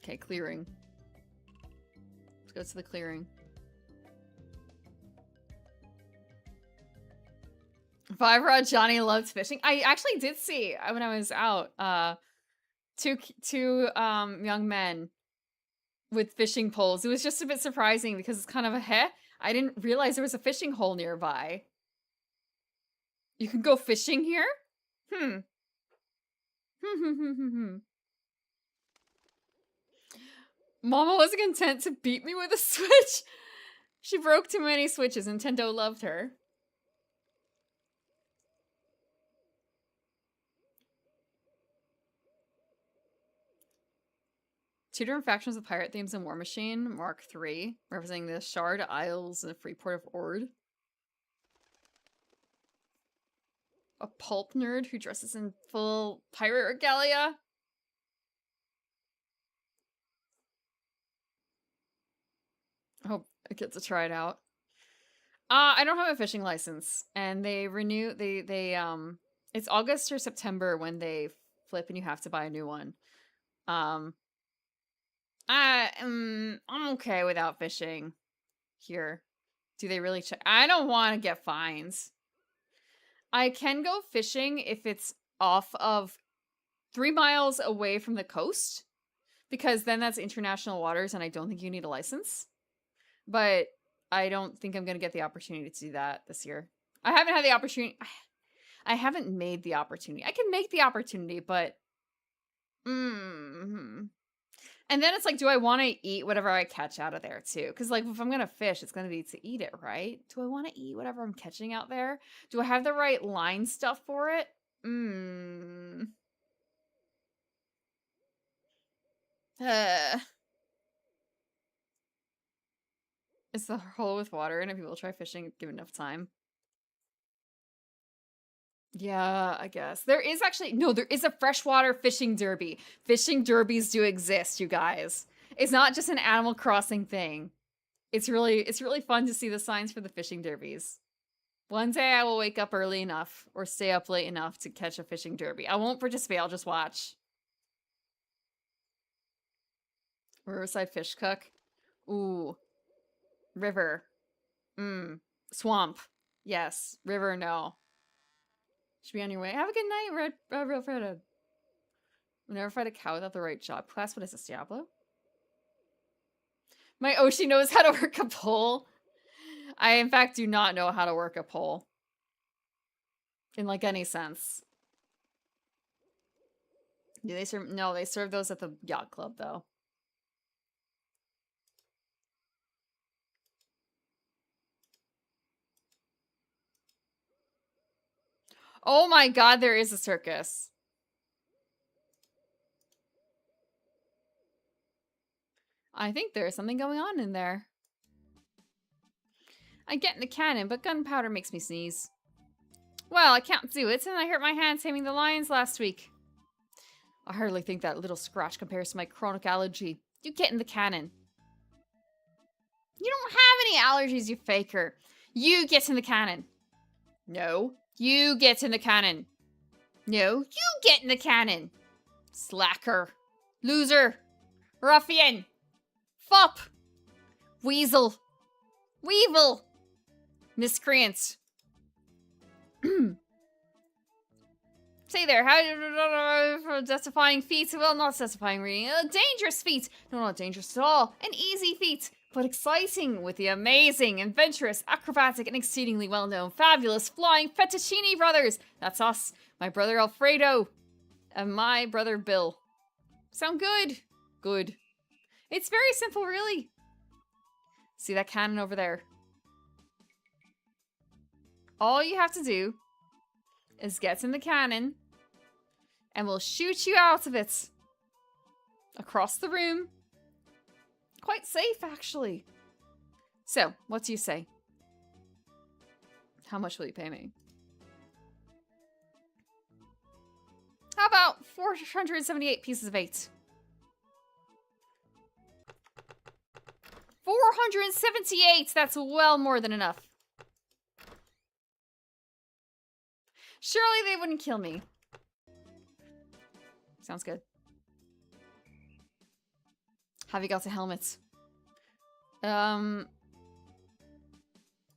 Okay, clearing. Let's go to the clearing. 5 Rod Johnny loves fishing. I actually did see when I was out two young men with fishing poles. It was just a bit surprising because it's kind of a heh. I didn't realize there was a fishing hole nearby. You can go fishing here? Mama wasn't content to beat me with a Switch. She broke too many Switches. Nintendo loved her. Two different factions of pirate themes in War Machine, Mark III, representing the Shard Isles and the Freeport of Ord. A pulp nerd who dresses in full pirate regalia. I hope I get to try it out. I don't have a fishing license, and they renew, it's August or September when they flip and you have to buy a new one. I'm okay without fishing here. Do they really check? I don't want to get fines. I can go fishing if it's off of 3 miles away from the coast, because then that's international waters and I don't think you need a license. But I don't think I'm going to get the opportunity to do that this year. I haven't had the opportunity. I haven't made the opportunity. I can make the opportunity, but and then it's like, do I want to eat whatever I catch out of there too? Because like, if I'm going to fish, it's going to be to eat it, right? Do I want to eat whatever I'm catching out there? Do I have the right line stuff for it? It's the hole with water in it. People try fishing, give enough time. Yeah, I guess. There is actually, no, there is a freshwater fishing derby. Fishing derbies do exist, you guys. It's not just an Animal Crossing thing. It's really fun to see the signs for the fishing derbies. One day I will wake up early enough or stay up late enough to catch a fishing derby. I won't participate, I'll just watch. Riverside Fish Cook. Ooh. River. Swamp. Yes. River, no. Should be on your way. Have a good night, Real Fredda. Never fight a cow without the right job class. What is this, Diablo? My Oshi knows how to work a pole. I, in fact, do not know how to work a pole. In, like, any sense. Do they serve? No, they serve those at the yacht club, though. Oh my god, there is a circus. I think there's something going on in there. I get in the cannon, but gunpowder makes me sneeze. Well, I can't do it, and I hurt my hand taming the lions last week. I hardly think that little scratch compares to my chronic allergy. You get in the cannon. You don't have any allergies, you faker. You get in the cannon. No. You get in the cannon. No, you get in the cannon. Slacker. Loser. Ruffian. Fop. Weasel. Weevil. Miscreant. Say there, how justifying feats? Well, not justifying reading. A dangerous feat. No, not dangerous at all. An easy feat. but exciting with the amazing, adventurous, acrobatic, and exceedingly well-known, fabulous, flying Fettuccini Brothers. That's us, my brother Alfredo, and my brother Bill. Sound good? Good. It's very simple, really. See that cannon over there? All you have to do is get in the cannon, and we'll shoot you out of it. Across the room. Quite safe, actually. So, what do you say? How much will you pay me? How about 478 pieces of 8? 478! That's well more than enough. Surely they wouldn't kill me. Sounds good. Have you got the helmets? No,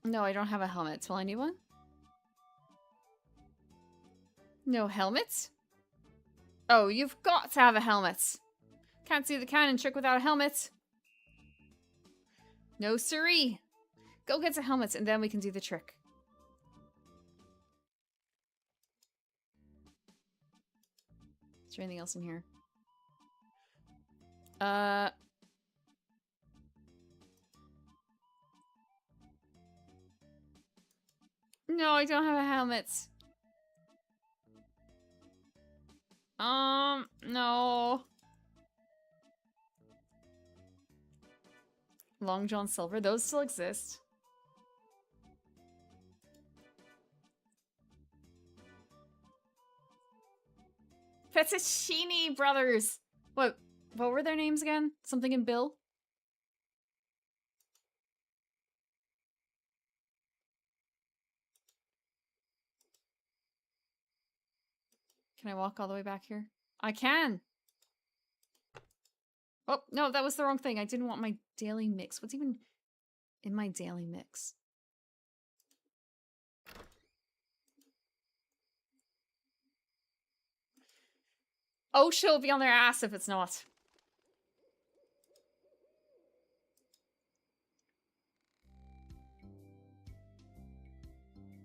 I don't have a helmet. Will I need one? No helmets? Oh, you've got to have a helmet. Can't see the cannon trick without a helmet. No siree. Go get the helmets and then we can do the trick. Is there anything else in here? No, I don't have a helmet. No. Long John Silver, those still exist. Fettuccini Brothers! What were their names again? Something in Bill? Can I walk all the way back here? I can! Oh, no, that was the wrong thing. I didn't want my daily mix. What's even in my daily mix? Oh, she'll be on their ass if it's not.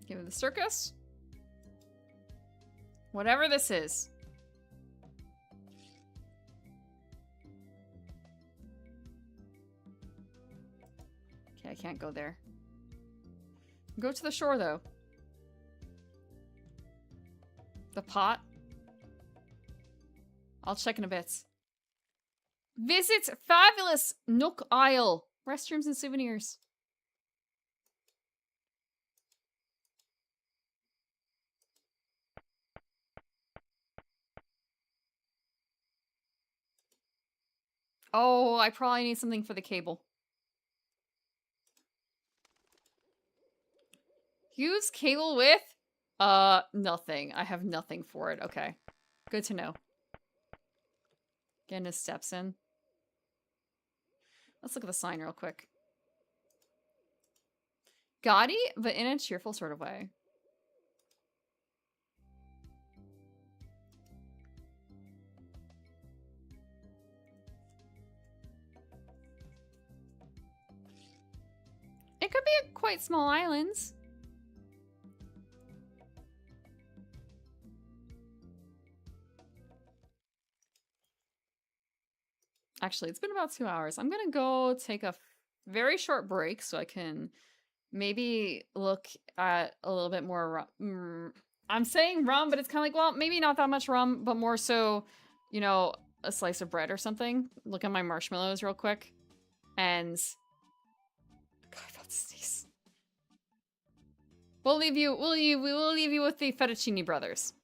Give me the circus. Whatever this is. Okay, I can't go there. Go to the shore, though. The pot. I'll check in a bit. Visit fabulous Nook Isle. Restrooms and souvenirs. Oh, I probably need something for the cable. Use cable with? Nothing. I have nothing for it. Okay. Good to know. Getting his steps in. Let's look at the sign real quick. Gaudy, but in a cheerful sort of way. It could be a quite small island. Actually, it's been about 2 hours. I'm gonna go take a very short break so I can maybe look at a little bit more rum. I'm saying rum, but it's kind of like, well, maybe not that much rum, but more so, you know, a slice of bread or something. Look at my marshmallows real quick. And... God, I'm about to sneeze. We will leave you with the Fettuccini Brothers.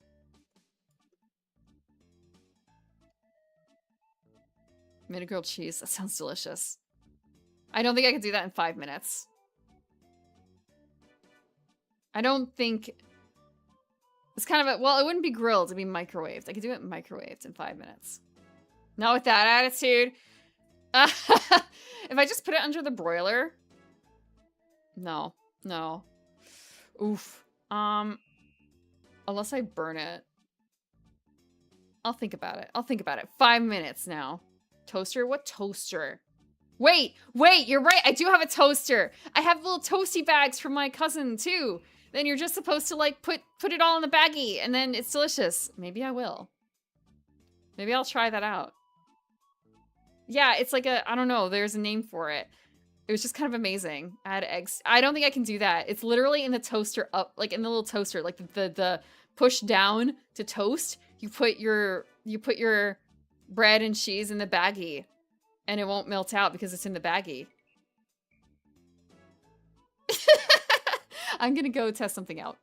Made a grilled cheese. That sounds delicious. I don't think I could do that in 5 minutes. I don't think... It's kind of a... Well, it wouldn't be grilled. It'd be microwaved. I could do it microwaved in 5 minutes. Not with that attitude. If I just put it under the broiler... No. No. Oof. Unless I burn it. I'll think about it. I'll think about it. 5 minutes now. Toaster? What toaster? Wait, you're right. I do have a toaster. I have little toasty bags from my cousin too. Then you're just supposed to like put it all in the baggie and then it's delicious. Maybe I will. Maybe I'll try that out. Yeah, it's like I don't know, there's a name for it. It was just kind of amazing. Add eggs. I don't think I can do that. It's literally in the toaster up, like in the little toaster, like the push down to toast. You put your bread and cheese in the baggie and it won't melt out because it's in the baggie. I'm gonna go test something out.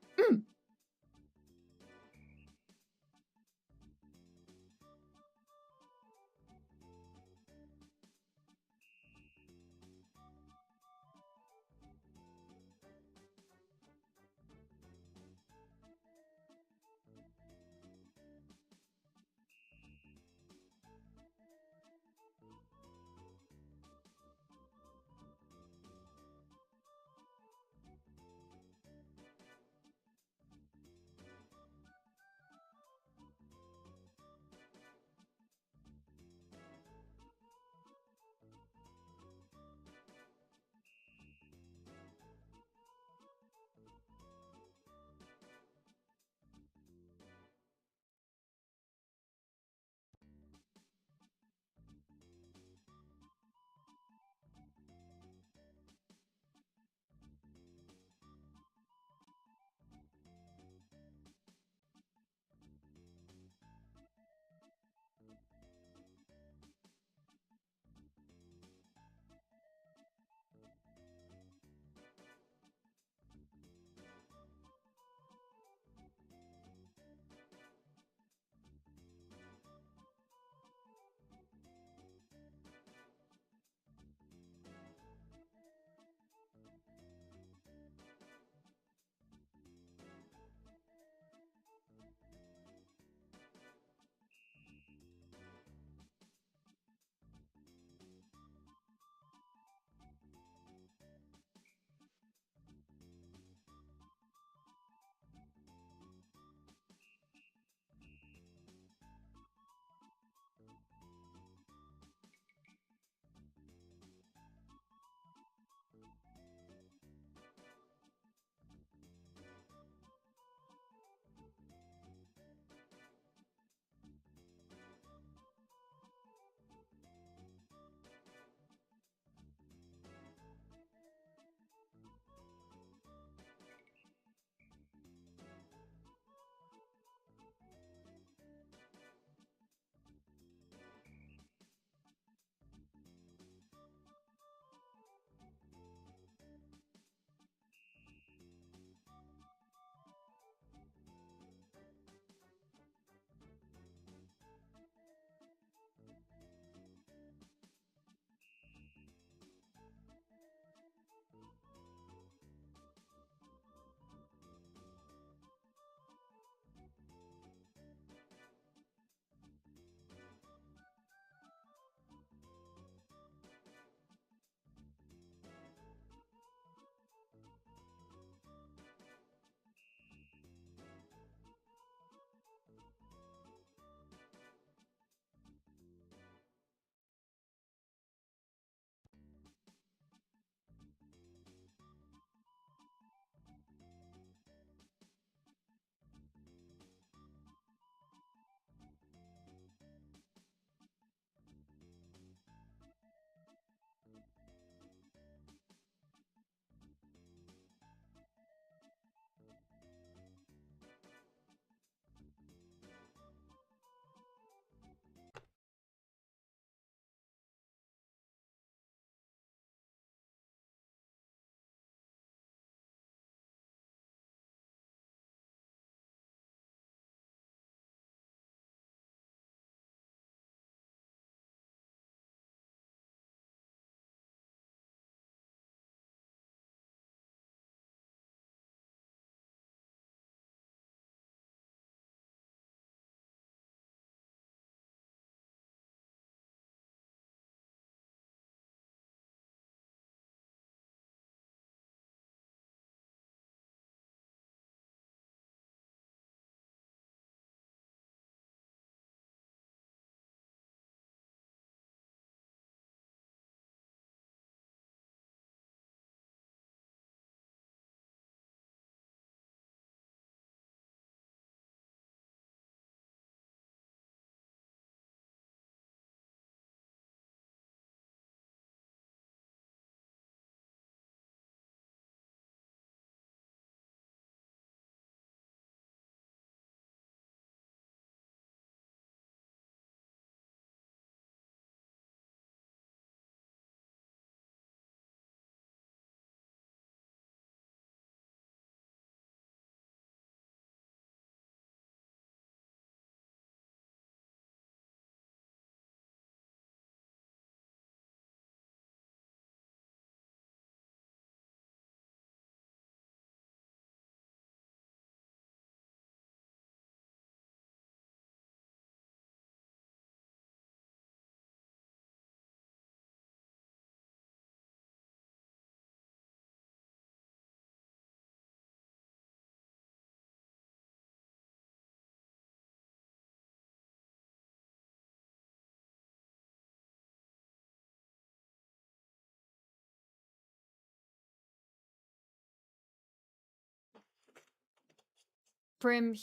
Prim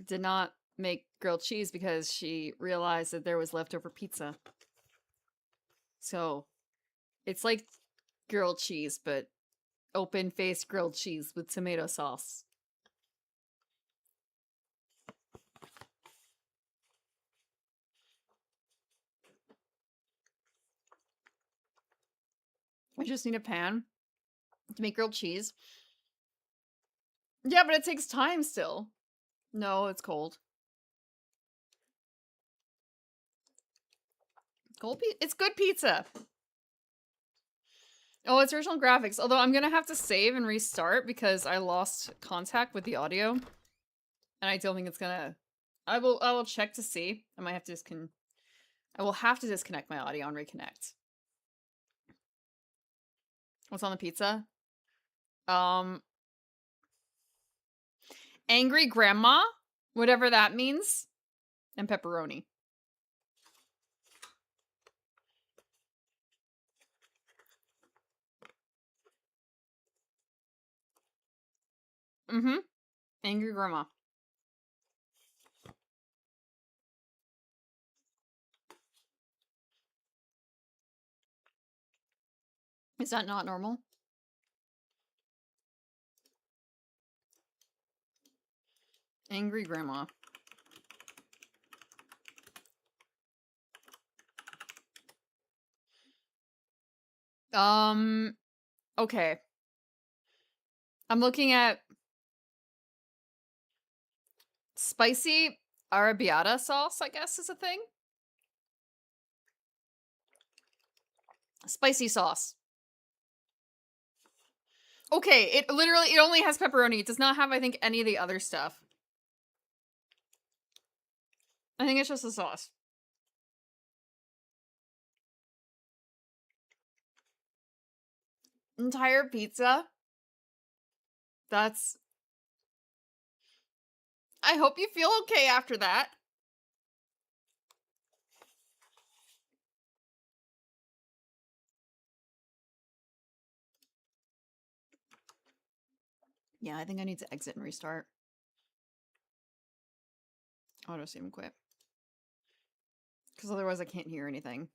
did not make grilled cheese because she realized that there was leftover pizza. So, it's like grilled cheese, but open-faced grilled cheese with tomato sauce. I just need a pan to make grilled cheese. Yeah, but it takes time still. No, it's cold. It's good pizza. Oh, it's original graphics. Although I'm gonna have to save and restart because I lost contact with the audio. And I don't think it's gonna... I will check to see. I might have to I will have to disconnect my audio and reconnect. What's on the pizza? Angry grandma? Whatever that means. And pepperoni. Mm-hmm. Angry grandma. Is that not normal? Angry grandma. Okay. I'm looking at spicy arrabbiata sauce, I guess is a thing. Spicy sauce. Okay, it only has pepperoni. It does not have, I think, any of the other stuff. I think it's just the sauce. Entire pizza? That's... I hope you feel okay after that. Yeah, I think I need to exit and restart. Auto save and quit. Because otherwise I can't hear anything.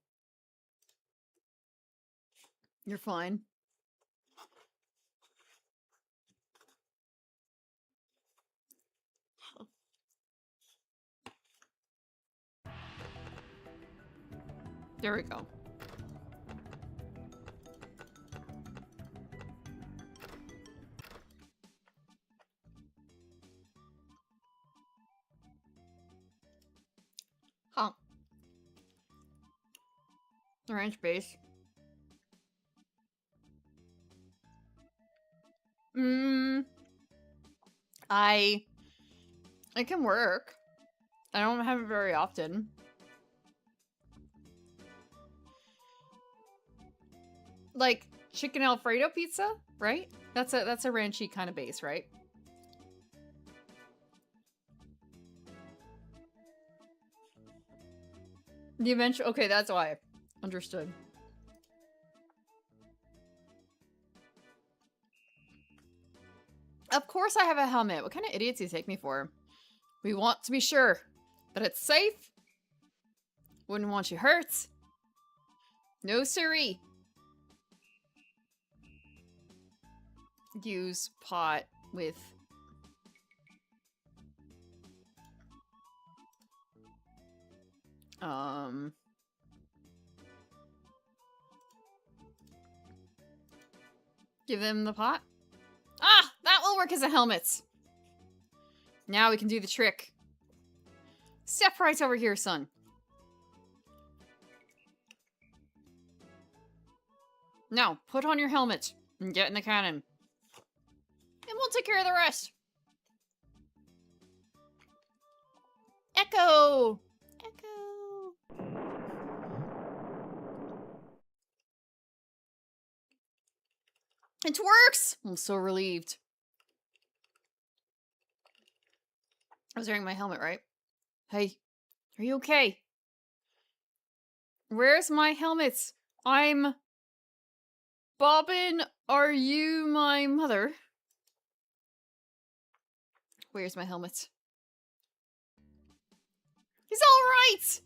You're fine. There we go. Huh. Ranch base. It can work. I don't have it very often. Like chicken Alfredo pizza, right? That's a ranchy kind of base, right? The eventual... Okay, that's why. Understood. Of course I have a helmet. What kind of idiots do you take me for? We want to be sure that it's safe. Wouldn't want you hurt. No siree. Use pot with... Give them the pot. Ah! That will work as a helmet. Now we can do the trick. Step right over here, son. Now, put on your helmet and get in the cannon. And we'll take care of the rest. Echo! Echo! It works! I'm so relieved. I was wearing my helmet, right? Hey, are you okay? Where's my helmet? I'm... Bobbin, are you my mother? Where's my helmet? He's alright!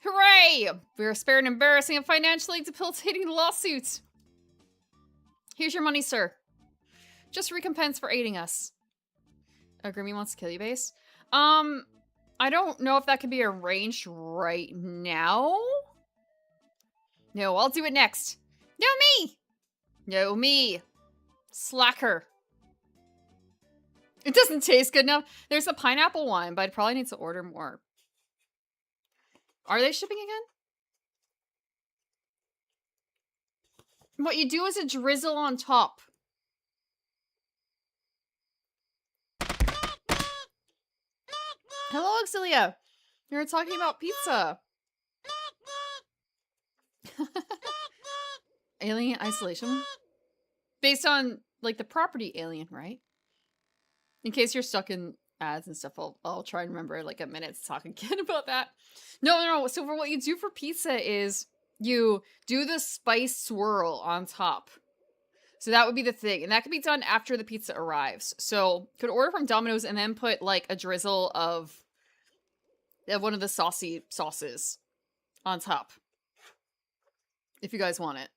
Hooray! We are spared an embarrassing and financially debilitating lawsuit. Here's your money, sir. Just recompense for aiding us. Grimmy wants to kill you, base. I don't know if that can be arranged right now. No, I'll do it next. No, me! No, me. Slacker. It doesn't taste good enough. There's a pineapple one, but I'd probably need to order more. Are they shipping again? What you do is a drizzle on top. Hello, Auxilia. You were talking about pizza. Alien Isolation? Based on, like, the property Alien, right? In case you're stuck in ads and stuff, I'll try and remember, like, a minute to talk again about that. No. So for what you do for pizza is you do the spice swirl on top. So that would be the thing. And that could be done after the pizza arrives. So you could order from Domino's and then put, like, a drizzle of one of the saucy sauces on top. If you guys want it.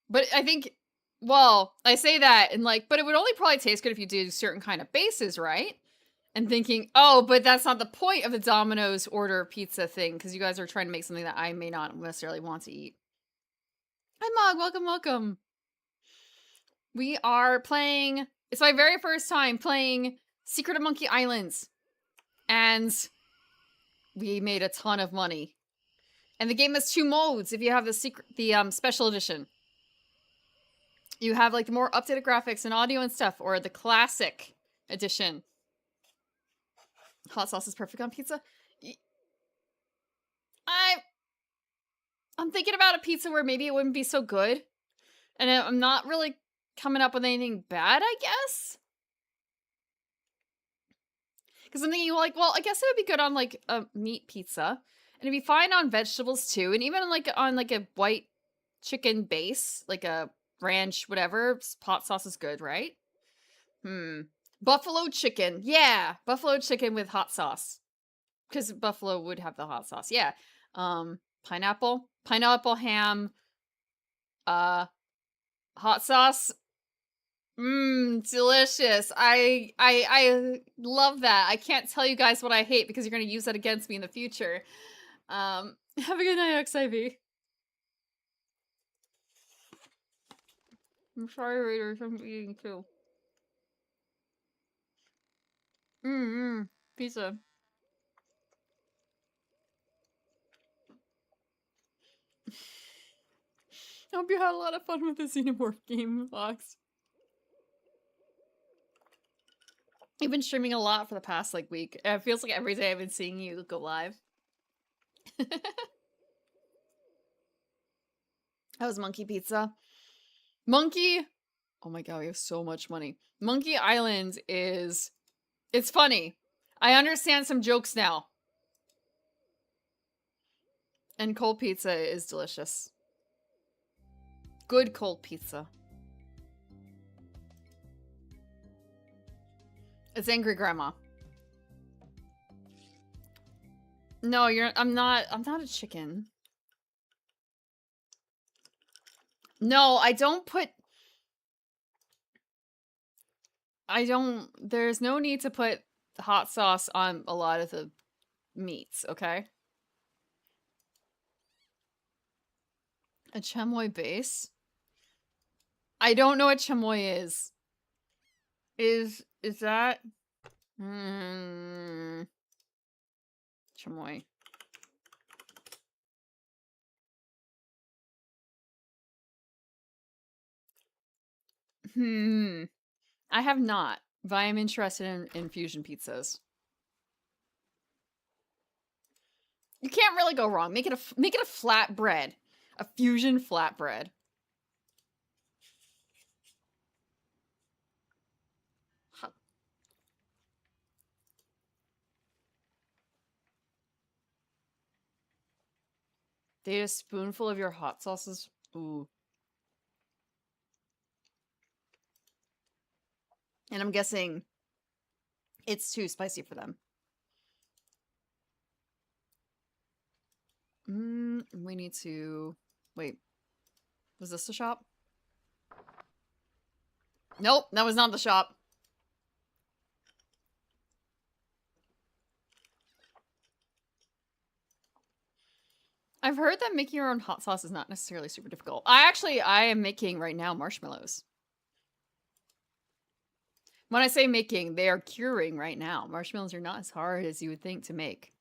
But I think, well, I say that and like, but it would only probably taste good if you did certain kind of bases, right? And thinking, oh, but that's not the point of the Domino's order pizza thing, because you guys are trying to make something that I may not necessarily want to eat. Hi, Mog. Welcome. We are playing, it's my very first time playing Secret of Monkey Islands. And we made a ton of money. And the game has 2 modes if you have the special edition. You have like the more updated graphics and audio and stuff, or the classic edition. Hot sauce is perfect on pizza. I'm thinking about a pizza where maybe it wouldn't be so good. And I'm not really coming up with anything bad, I guess. Because I'm thinking like, well, I guess it would be good on like a meat pizza. And it'd be fine on vegetables too. And even like on like a white chicken base, like a ranch, whatever, hot sauce is good, right? Buffalo chicken. Yeah. Buffalo chicken with hot sauce. Because buffalo would have the hot sauce. Yeah. Pineapple ham, hot sauce. Delicious. I love that. I can't tell you guys what I hate because you're going to use that against me in the future. Have a good night, XIV. I'm sorry, Raiders. I'm eating too. Pizza. I hope you had a lot of fun with the Xenomorph game, Fox. You've been streaming a lot for the past, like, week. It feels like every day I've been seeing you go live. That was Monkey Pizza. Monkey... Oh my god, we have so much money. Monkey Island is... It's funny. I understand some jokes now. And cold pizza is delicious. Good cold pizza. It's Angry Grandma. No, I'm not a chicken. No, I don't put... There's no need to put hot sauce on a lot of the meats, okay? A chamoy base? I don't know what chamoy is. Is that... Chamoy. I have not, but I am interested in fusion pizzas. You can't really go wrong. Make it a flatbread. A fusion flatbread. They ate a spoonful of your hot sauces. Ooh. And I'm guessing It's too spicy for them. We need to... Wait. Was this the shop? Nope, that was not the shop. I've heard that making your own hot sauce is not necessarily super difficult. I am making right now marshmallows. When I say making, they are curing right now. Marshmallows are not as hard as you would think to make.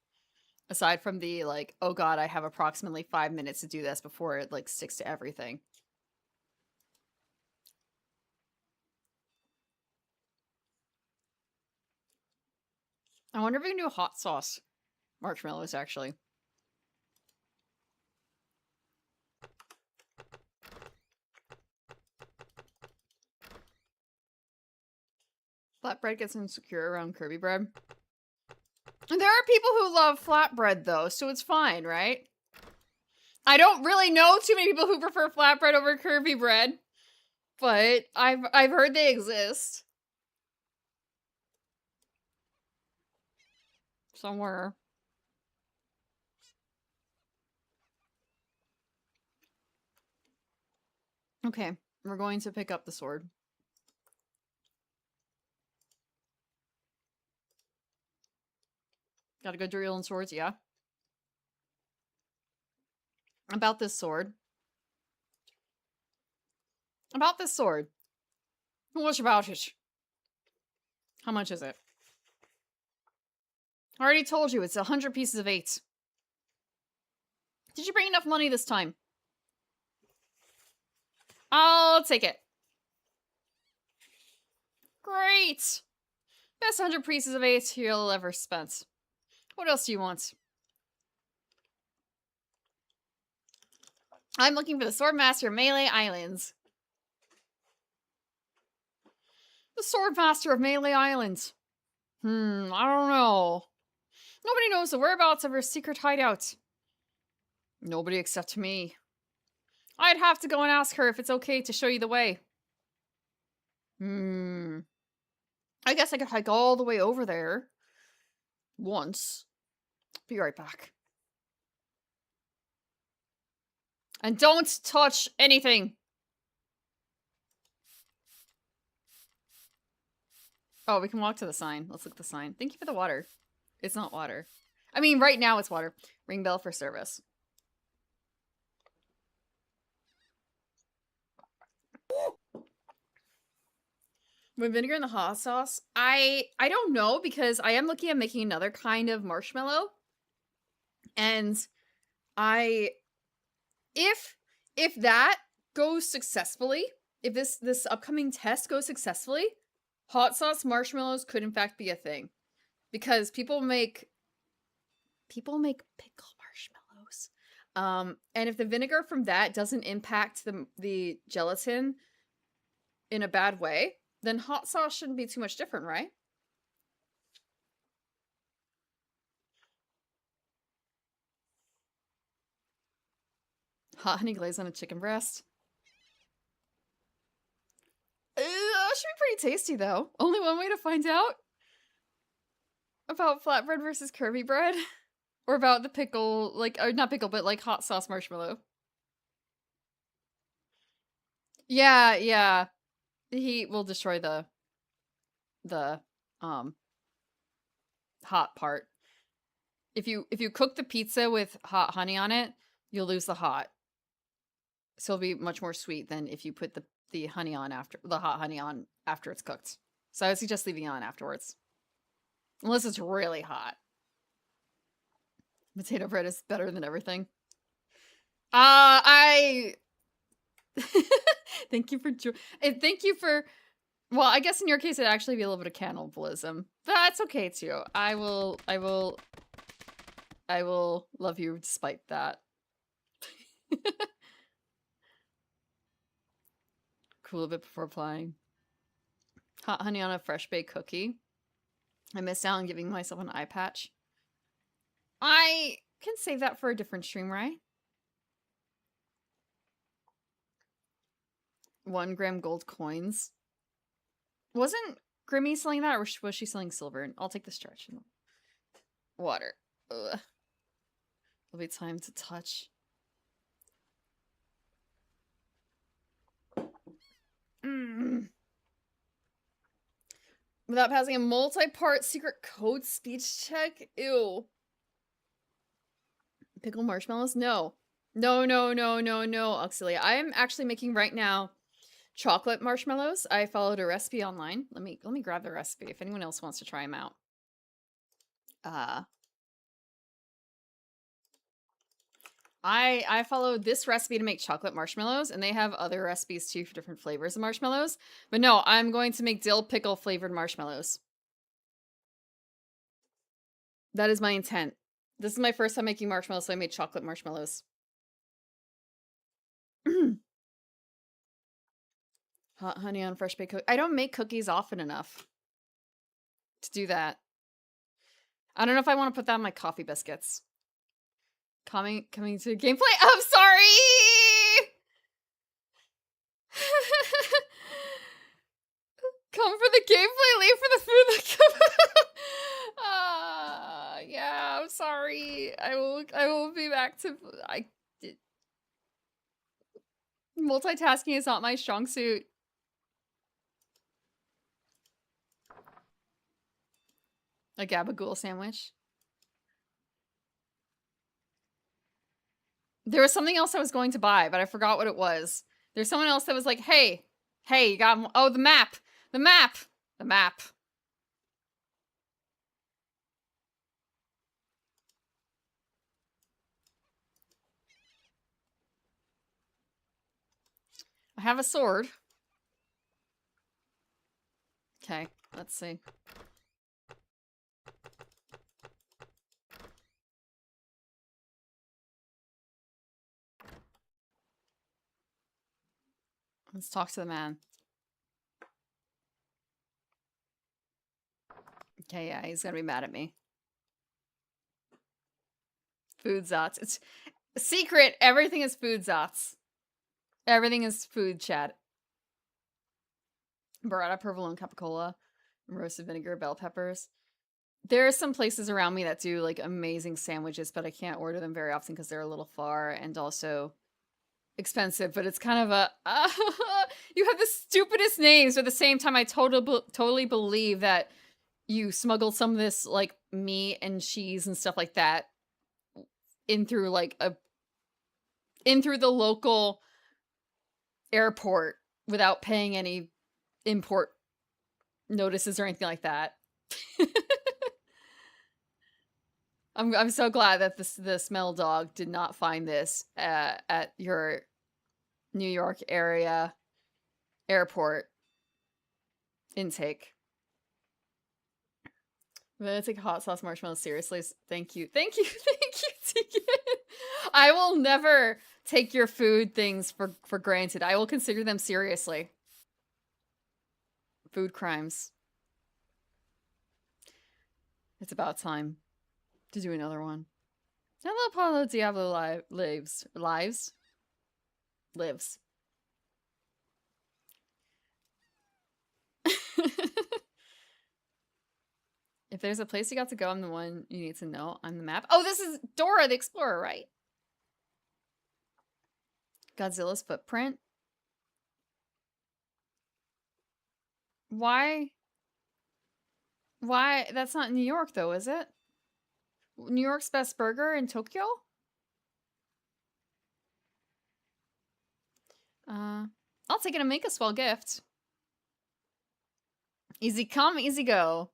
Aside from the, like, oh god, I have approximately 5 minutes to do this before it, like, sticks to everything. I wonder if we can do a hot sauce marshmallows, actually. Flatbread gets insecure around Kirby bread. And there are people who love flatbread, though, so it's fine, right? I don't really know too many people who prefer flatbread over Kirby bread, but I've heard they exist. Somewhere. Okay, we're going to pick up the sword. Got a good drill in swords, yeah. About this sword. About this sword. What about it? How much is it? I already told you, it's 100 pieces of 8. Did you bring enough money this time? I'll take it. Great! Best 100 pieces of 8 you'll ever spent. What else do you want? I'm looking for the Swordmaster of Melee Islands. The Swordmaster of Melee Islands. I don't know. Nobody knows the whereabouts of her secret hideout. Nobody except me. I'd have to go and ask her if it's okay to show you the way. I guess I could hike all the way over there. Once. Be right back. And don't touch anything! Oh, we can walk to the sign. Let's look at the sign. Thank you for the water. It's not water. I mean, right now it's water. Ring bell for service. With vinegar in the hot sauce, I don't know, because I am looking at making another kind of marshmallow. And if that goes successfully, if this upcoming test goes successfully, hot sauce marshmallows could in fact be a thing. Because people make pickle marshmallows. And if the vinegar from that doesn't impact the gelatin in a bad way, then hot sauce shouldn't be too much different, right? Hot honey glaze on a chicken breast. Should be pretty tasty, though. Only one way to find out about flatbread versus Kirby bread. Or about the pickle, like, or not pickle, but like hot sauce marshmallow. Yeah, yeah. The heat will destroy the hot part. If you cook the pizza with hot honey on it, you'll lose the hot. So it'll be much more sweet than if you put the honey on after the hot honey on after it's cooked. So I would suggest leaving it on afterwards. Unless it's really hot. Potato bread is better than everything. Thank you for thank you for, well, I guess in your case it'd actually be a little bit of cannibalism. But that's okay too. I will love you despite that. Cool a bit before applying. Hot honey on a fresh baked cookie. I missed out on giving myself an eye patch. I can save that for a different stream, right? 1 gram gold coins. Wasn't Grimmy selling that, or was she selling silver? I'll take the stretch. Water. Ugh. It'll be time to touch. Without passing a multi-part secret code speech check? Ew. Pickle marshmallows? No. No, Auxilia. I'm actually making right now chocolate marshmallows. I followed a recipe online. Let me grab the recipe if anyone else wants to try them out. I followed this recipe to make chocolate marshmallows, and they have other recipes too for different flavors of marshmallows. But no, I'm going to make dill pickle flavored marshmallows. That is my intent. This is my first time making marshmallows, so I made chocolate marshmallows. Hot honey on fresh baked cookies. I don't make cookies often enough to do that. I don't know if I want to put that on my coffee biscuits. Coming to gameplay. I'm sorry. Come for the gameplay, leave for the food. Yeah, I'm sorry. I will be back to. Multitasking is not my strong suit. A gabagool sandwich. There was something else I was going to buy, but I forgot what it was. There's someone else that was like, hey, you got, oh, the map. I have a sword. Okay, let's see. Let's talk to the man. Okay, yeah, he's gonna be mad at me. Food zots. It's a secret. Everything is food zots. Everything is food, chat. Burrata, provolone, capicola, roasted vinegar, bell peppers. There are some places around me that do like amazing sandwiches, but I can't order them very often because they're a little far and also expensive. But it's kind of a you have the stupidest names, but at the same time I totally believe that you smuggled some of this like meat and cheese and stuff like that in through the local airport without paying any import notices or anything like that. I'm so glad that the smell dog did not find this at your New York area airport intake. I'm gonna take hot sauce marshmallows seriously. Thank you, Tegan. I will never take your food things for granted. I will consider them seriously. Food crimes. It's about time to do another one. Hello, Paulo Diablo lives. If there's a place you got to go, I'm the one you need to know. I'm the map. Oh, this is Dora the Explorer, right? Godzilla's footprint. Why? That's not New York, though, is it? New York's best burger in Tokyo? I'll take it and make a swell gift. Easy come, easy go.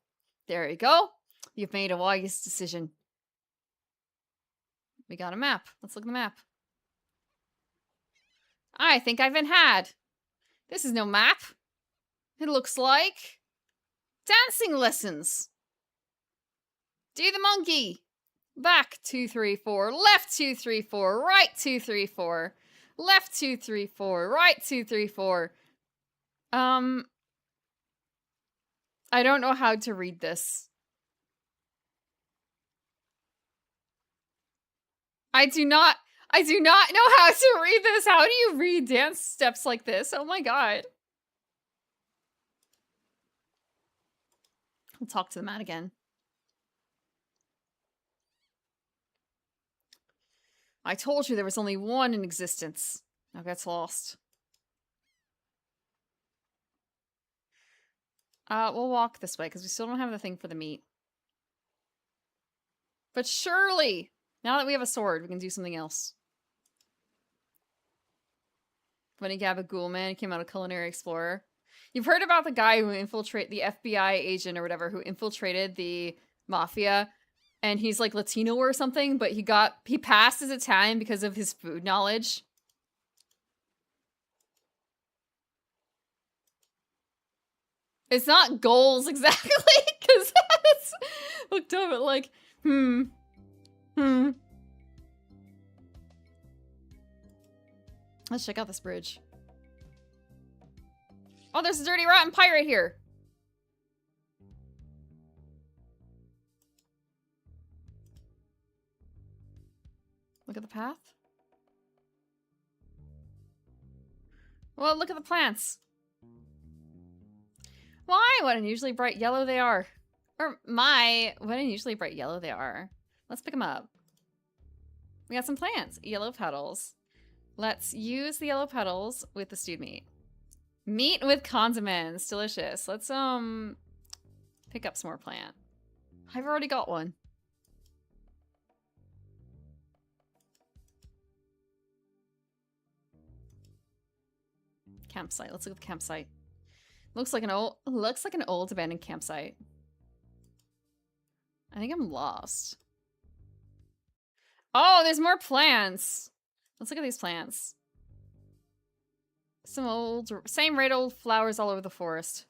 There you go. You've made a wise decision. We got a map. Let's look at the map. I think I've been had. This is no map. It looks like dancing lessons. Do the monkey. Back 2, 3, 4. Left 2, 3, 4. Right 2, 3, 4. Left 2, 3, 4. Right 2, 3, 4. I don't know how to read this. I do not know how to read this. How do you read dance steps like this? Oh my god. We'll talk to the man again. I told you there was only one in existence. Now gets lost. We'll walk this way because we still don't have the thing for the meat. But surely, now that we have a sword, we can do something else. Funny Gabagool man came out a culinary explorer. You've heard about the guy who infiltrated the FBI agent or whatever who infiltrated the mafia, and he's like Latino or something, but he passed as Italian because of his food knowledge. It's not goals exactly, because that's looked up at like, Let's check out this bridge. Oh, there's a dirty rotten pirate here. Look at the path. Well, look at the plants. Why? What unusually bright yellow they are. Or what unusually bright yellow they are. Let's pick them up. We got some plants. Yellow petals. Let's use the yellow petals with the stewed meat. Meat with condiments. Delicious. Let's, pick up some more plant. I've already got one. Campsite. Let's look at the campsite. Looks like an old abandoned campsite. I think I'm lost. Oh, there's more plants. Let's look at these plants. Same red old flowers all over the forest.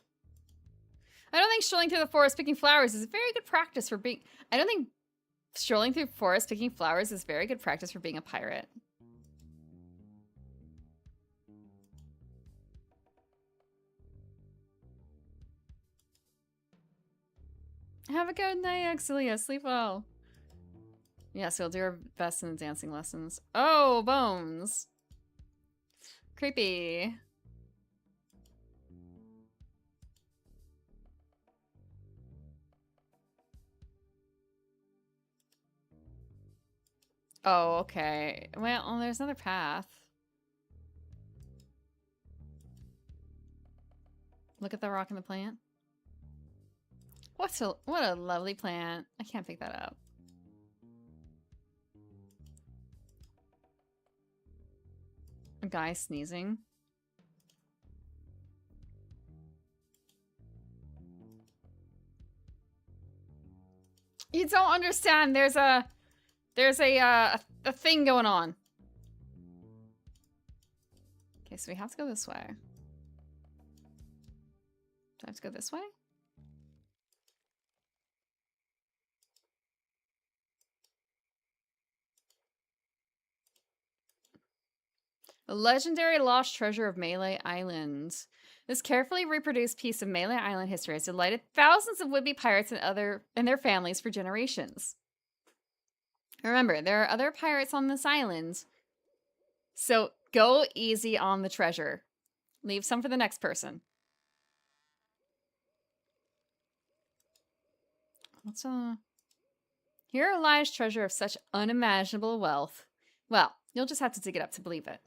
I don't think strolling through the forest picking flowers is a very good practice for being... I don't think strolling through forest picking flowers is very good practice for being a pirate. Have a good night, Exilia. Sleep well. Yes, we'll do our best in the dancing lessons. Oh, bones. Creepy. Oh, okay. Well, there's another path. Look at the rock and the plant. What a lovely plant. I can't pick that up. A guy sneezing. You don't understand. There's a thing going on. Okay, so we have to go this way. Do I have to go this way? The legendary lost treasure of Melee Island. This carefully reproduced piece of Melee Island history has delighted thousands of would-be pirates and their families for generations. Remember, there are other pirates on this island, so go easy on the treasure. Leave some for the next person. Here lies treasure of such unimaginable wealth. Well, you'll just have to dig it up to believe it.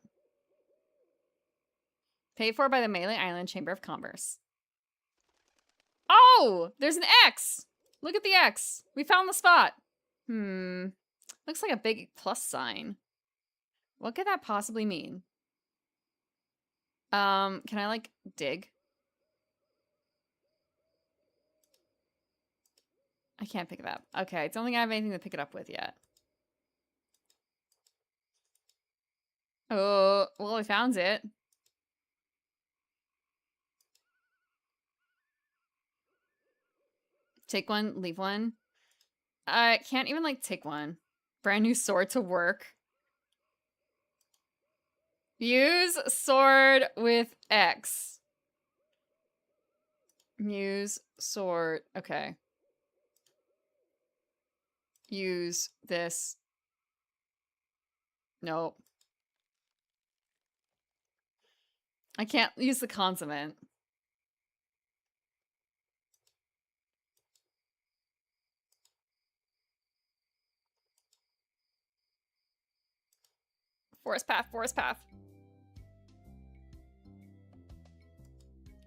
Paid for by the Melee Island Chamber of Commerce. Oh! There's an X! Look at the X. We found the spot. Looks like a big plus sign. What could that possibly mean? Can I, like, dig? I can't pick it up. Okay, I don't think I have anything to pick it up with yet. Oh, well, we found it. Take one, leave one. I can't even, like, take one. Brand new sword to work. Use sword with X. Use sword. Okay. Use this. Nope. I can't use the consummate. Forest path, forest path.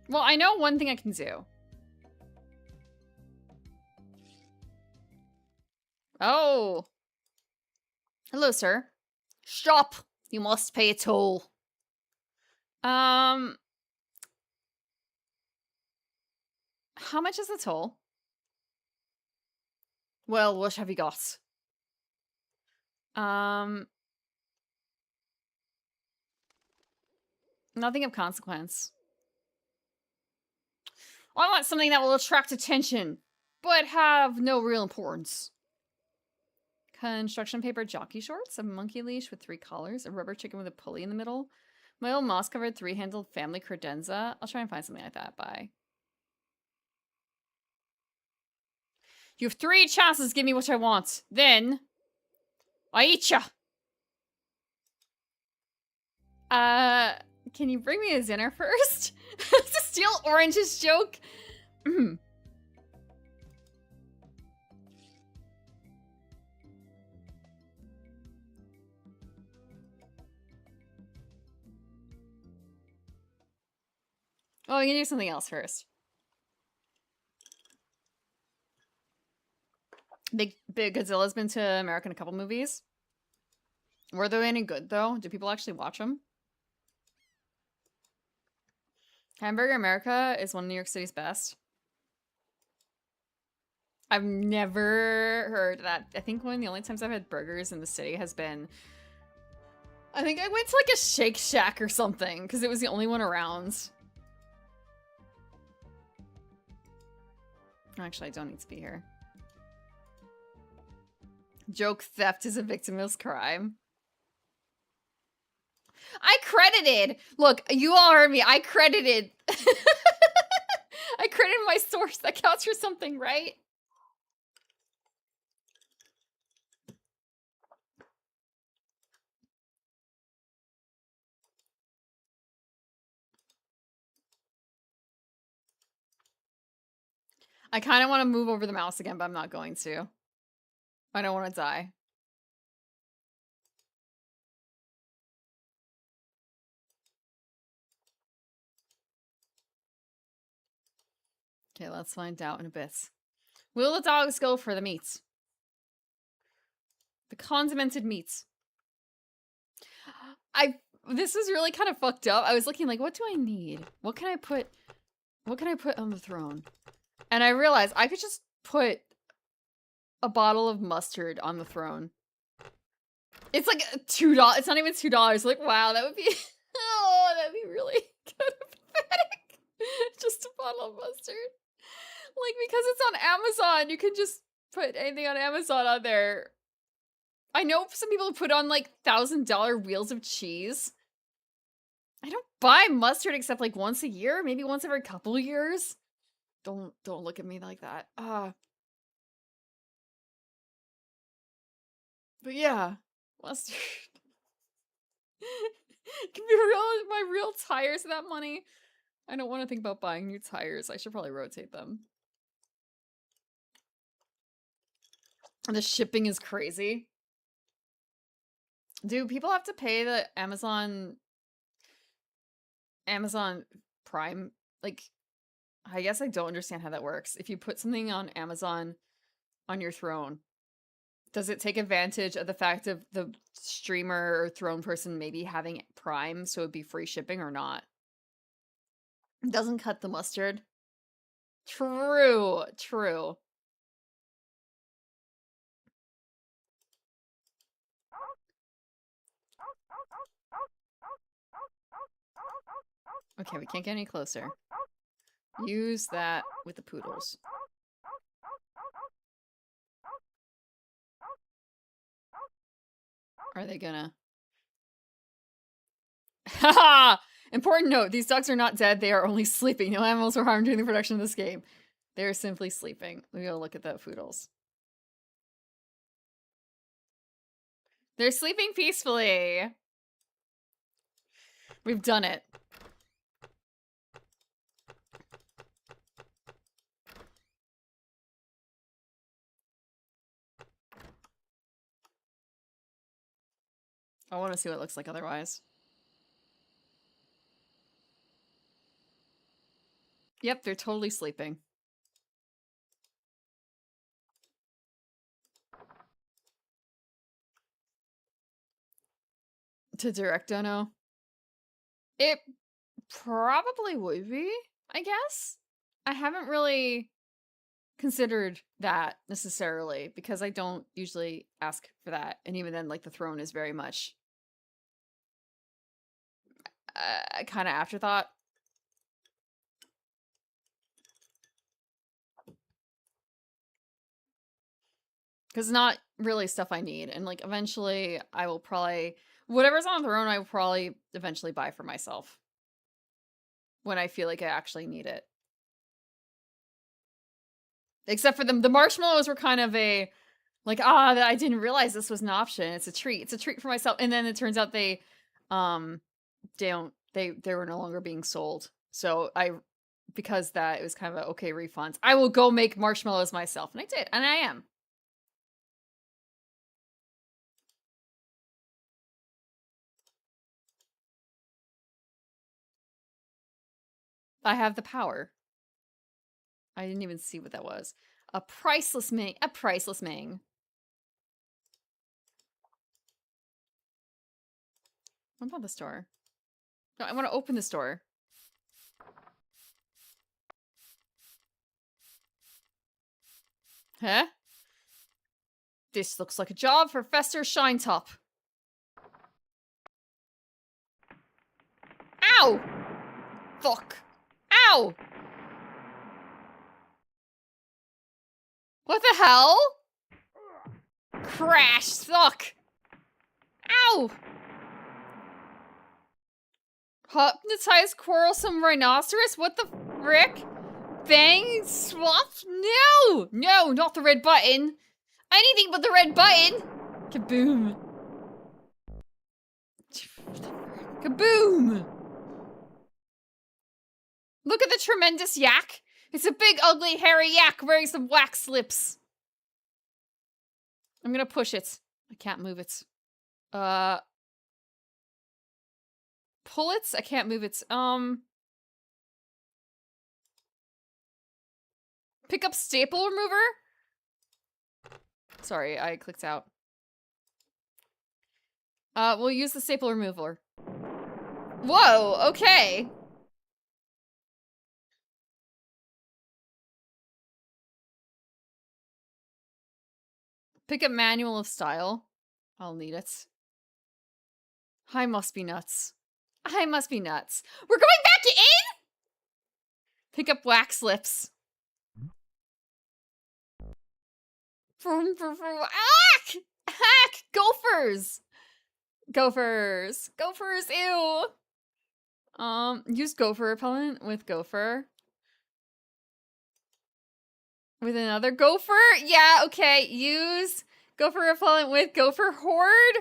Well, I know one thing I can do. Oh. Hello, sir. Stop. You must pay a toll. How much is the toll? Well, what have you got? Nothing of consequence. I want something that will attract attention, but have no real importance. Construction paper jockey shorts, a monkey leash with 3 collars, a rubber chicken with a pulley in the middle, my old moss-covered 3-handled family credenza. I'll try and find something like that. Bye. You have 3 chances to give me what I want. Then, I eat ya. Can you bring me a dinner first? To steal Orange's joke? Oh, we can do something else first. Big Godzilla's been to America in a couple movies. Were they any good, though? Do people actually watch them? Hamburger America is one of New York City's best. I've never heard that. I think one of the only times I've had burgers in the city has been... I think I went to like a Shake Shack or something, because it was the only one around. Actually, I don't need to be here. Joke theft is a victimless crime. I credited! Look, you all heard me. I credited. I credited my source. That counts for something, right? I kind of want to move over the mouse again, but I'm not going to. I don't want to die. Okay, let's find out in a bit. Will the dogs go for the meats? The condimented meats. This is really kind of fucked up. I was looking like, what do I need? What can I put on the throne? And I realized I could just put a bottle of mustard on the throne. It's like $2. It's not even $2. Like, wow, that would be... oh, that'd be really kind of pathetic. Just a bottle of mustard. Like, because it's on Amazon, you can just put anything on Amazon on there. I know some people put on, like, $1,000 wheels of cheese. I don't buy mustard except, like, once a year. Maybe once every couple of years. Don't look at me like that. But yeah, mustard. Can be my real tires that money. I don't want to think about buying new tires. I should probably rotate them. And the shipping is crazy. Do people have to pay the Amazon Prime? Like, I guess I don't understand how that works. If you put something on Amazon on your throne, does it take advantage of the fact of the streamer or throne person maybe having Prime, so it'd be free shipping or not? It doesn't cut the mustard. True, true. Okay, we can't get any closer. Use that with the poodles. Are they gonna... Haha! Important note, these dogs are not dead, they are only sleeping. No animals were harmed during the production of this game. They're simply sleeping. We gotta look at the poodles. They're sleeping peacefully. We've done it. I want to see what it looks like otherwise. Yep, they're totally sleeping. To direct dono? It probably would be, I guess. I haven't really considered that necessarily because I don't usually ask for that. And even then, like, the throne is very much kind of afterthought. Because it's not really stuff I need. And, like, eventually I will probably... Whatever's on the throne, I will probably eventually buy for myself. When I feel like I actually need it. Except for the marshmallows were kind of a... Like, I didn't realize this was an option. It's a treat. It's a treat for myself. And then it turns out they were no longer being sold. So because that, it was kind of a, okay, refunds. I will go make marshmallows myself. And I did. And I am. I have the power. I didn't even see what that was. A priceless Ming. A priceless Ming. What about the store? No, I want to open the store. Huh? This looks like a job for Fester Shinetop. Ow! Fuck. Ow! What the hell? Crash! Fuck! Ow! Hypnotized quarrelsome rhinoceros? What the frick? Bang! Swap? No! No, not the red button! Anything but the red button! Kaboom! Kaboom! Look at the tremendous yak! It's a big, ugly, hairy yak wearing some wax slips. I'm gonna push it. I can't move it. Pull it? I can't move it. Pick up staple remover? Sorry, I clicked out. We'll use the staple remover. Whoa, okay. Pick up manual of style. I'll need it. I must be nuts. I must be nuts. We're going back in? Pick up wax lips. Ack! Ack! Gophers! Gophers! Gophers, ew! Use gopher repellent with gopher. With another gopher? Yeah, okay. Use gopher repellent with gopher horde.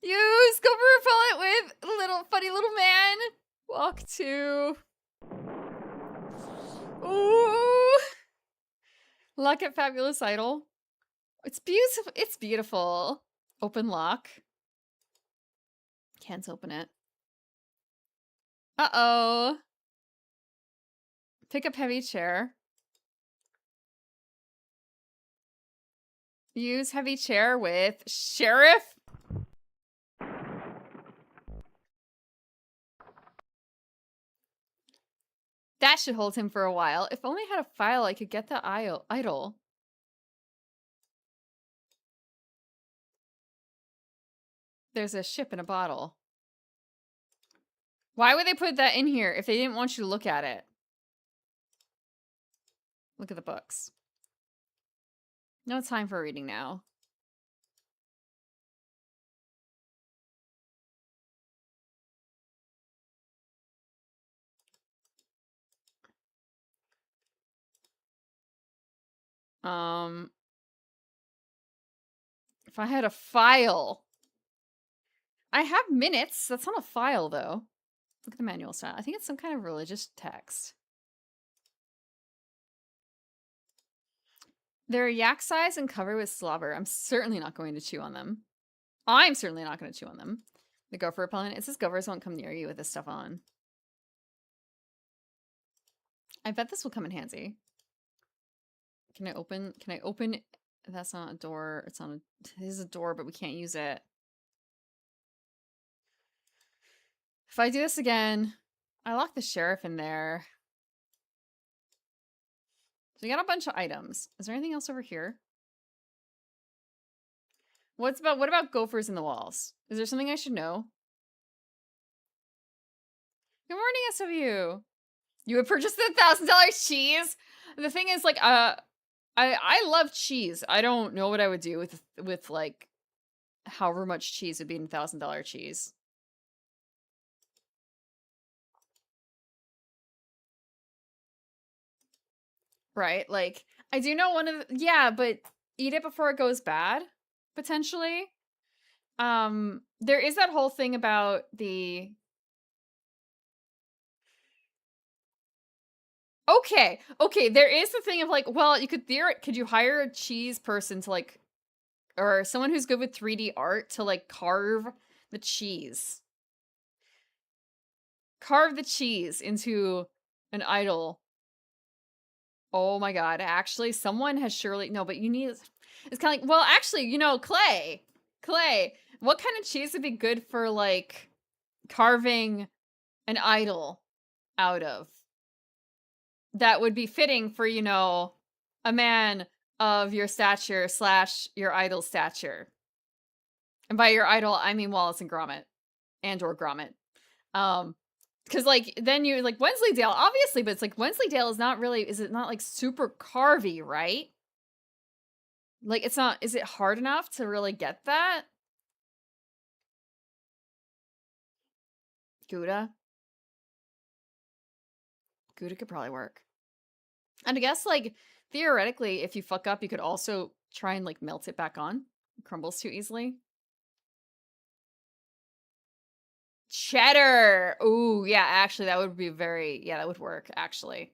Use gopher repellent with little funny little man. Walk to... Ooh! Lock at Fabulous Idol. It's beautiful. It's beautiful. Open lock. Can't open it. Uh-oh. Pick up heavy chair. Use heavy chair with sheriff. That should hold him for a while. If only I had a file, I could get the idol. There's a ship in a bottle. Why would they put that in here if they didn't want you to look at it? Look at the books. No time for reading now. If I had a file. I have minutes. That's not a file, though. Look at the manual style. I think it's some kind of religious text. They're yak size and covered with slobber. I'm certainly not going to chew on them. I'm certainly not going to chew on them. The gopher repellent. It says gophers won't come near you with this stuff on. I bet this will come in handy. Can I open? That's not a door. It's not a... It is a door, but we can't use it. If I do this again... I locked the sheriff in there. So we got a bunch of items. Is there anything else over here? What about gophers in the walls? Is there something I should know? Good morning, SW. You would purchase the $1,000 cheese? The thing is, like, I love cheese. I don't know what I would do with like however much cheese would be in $1,000 cheese. Right? Like, I do know one of yeah, but eat it before it goes bad, potentially. There is that whole thing about the Okay, there is the thing of like, well, you could could you hire a cheese person to like, or someone who's good with 3D art to like carve the cheese. Carve the cheese into an idol. Oh my god, actually, someone has surely, no, but you need, it's kind of like, well, actually, you know, Clay, what kind of cheese would be good for like carving an idol out of? That would be fitting for, you know, a man of your stature / your idol stature. And by your idol, I mean Wallace and Gromit. And/or Gromit. Because, like, then you, like, Wensleydale, obviously, but it's like, Wensleydale is not really, is it not, like, super carvy, right? Like, it's not, is it hard enough to really get that? Gouda? Gouda could probably work. And I guess, like, theoretically, if you fuck up, you could also try and, like, melt it back on. It crumbles too easily. Cheddar! Ooh, yeah, actually, that would be very... Yeah, that would work, actually.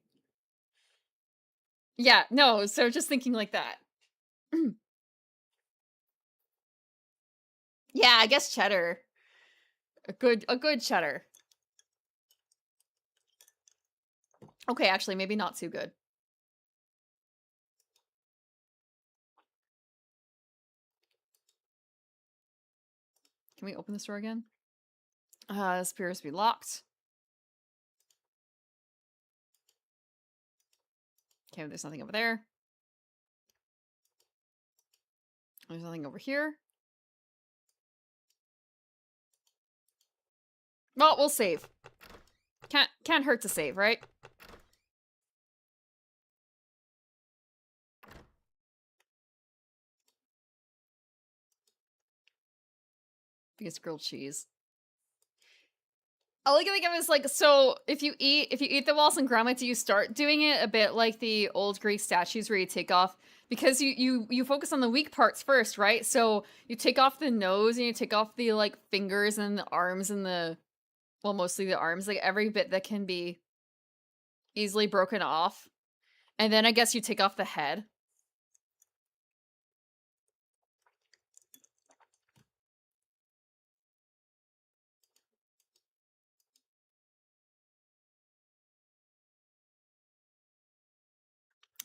Yeah, no, so just thinking like that. Yeah, I guess cheddar. A good cheddar. Okay, actually, maybe not too good. Can we open this door again? This appears to be locked. Okay, there's nothing over there. There's nothing over here. Well, we'll save. Can't hurt to save, right? Because grilled cheese. All I can think of is like, so if you eat the Wallace and Gromit, do you start doing it a bit like the old Greek statues where you take off, because you focus on the weak parts first, right? So you take off the nose and you take off the like fingers and the arms and the, well, mostly the arms, like every bit that can be easily broken off. And then I guess you take off the head.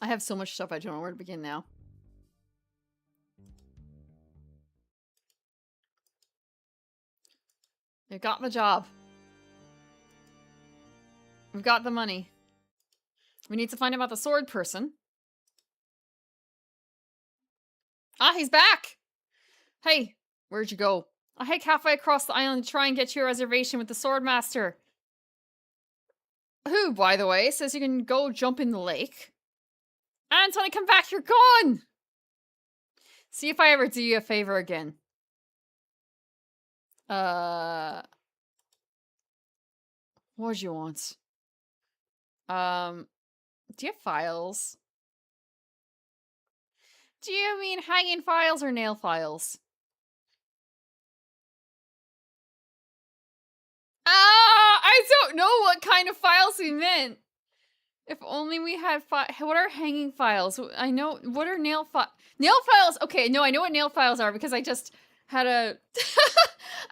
I have so much stuff I don't know where to begin now. You got the job. We've got the money. We need to find out about the sword person. Ah, he's back! Hey, where'd you go? I hike halfway across the island to try and get you a reservation with the sword master. Who, by the way, says you can go jump in the lake. And when I come back, you're gone! See if I ever do you a favor again. What do you want? Do you have files? Do you mean hanging files or nail files? I don't know what kind of files he meant. If only we had what are hanging files? I know, what are nail files? Okay, no, I know what nail files are because I just had a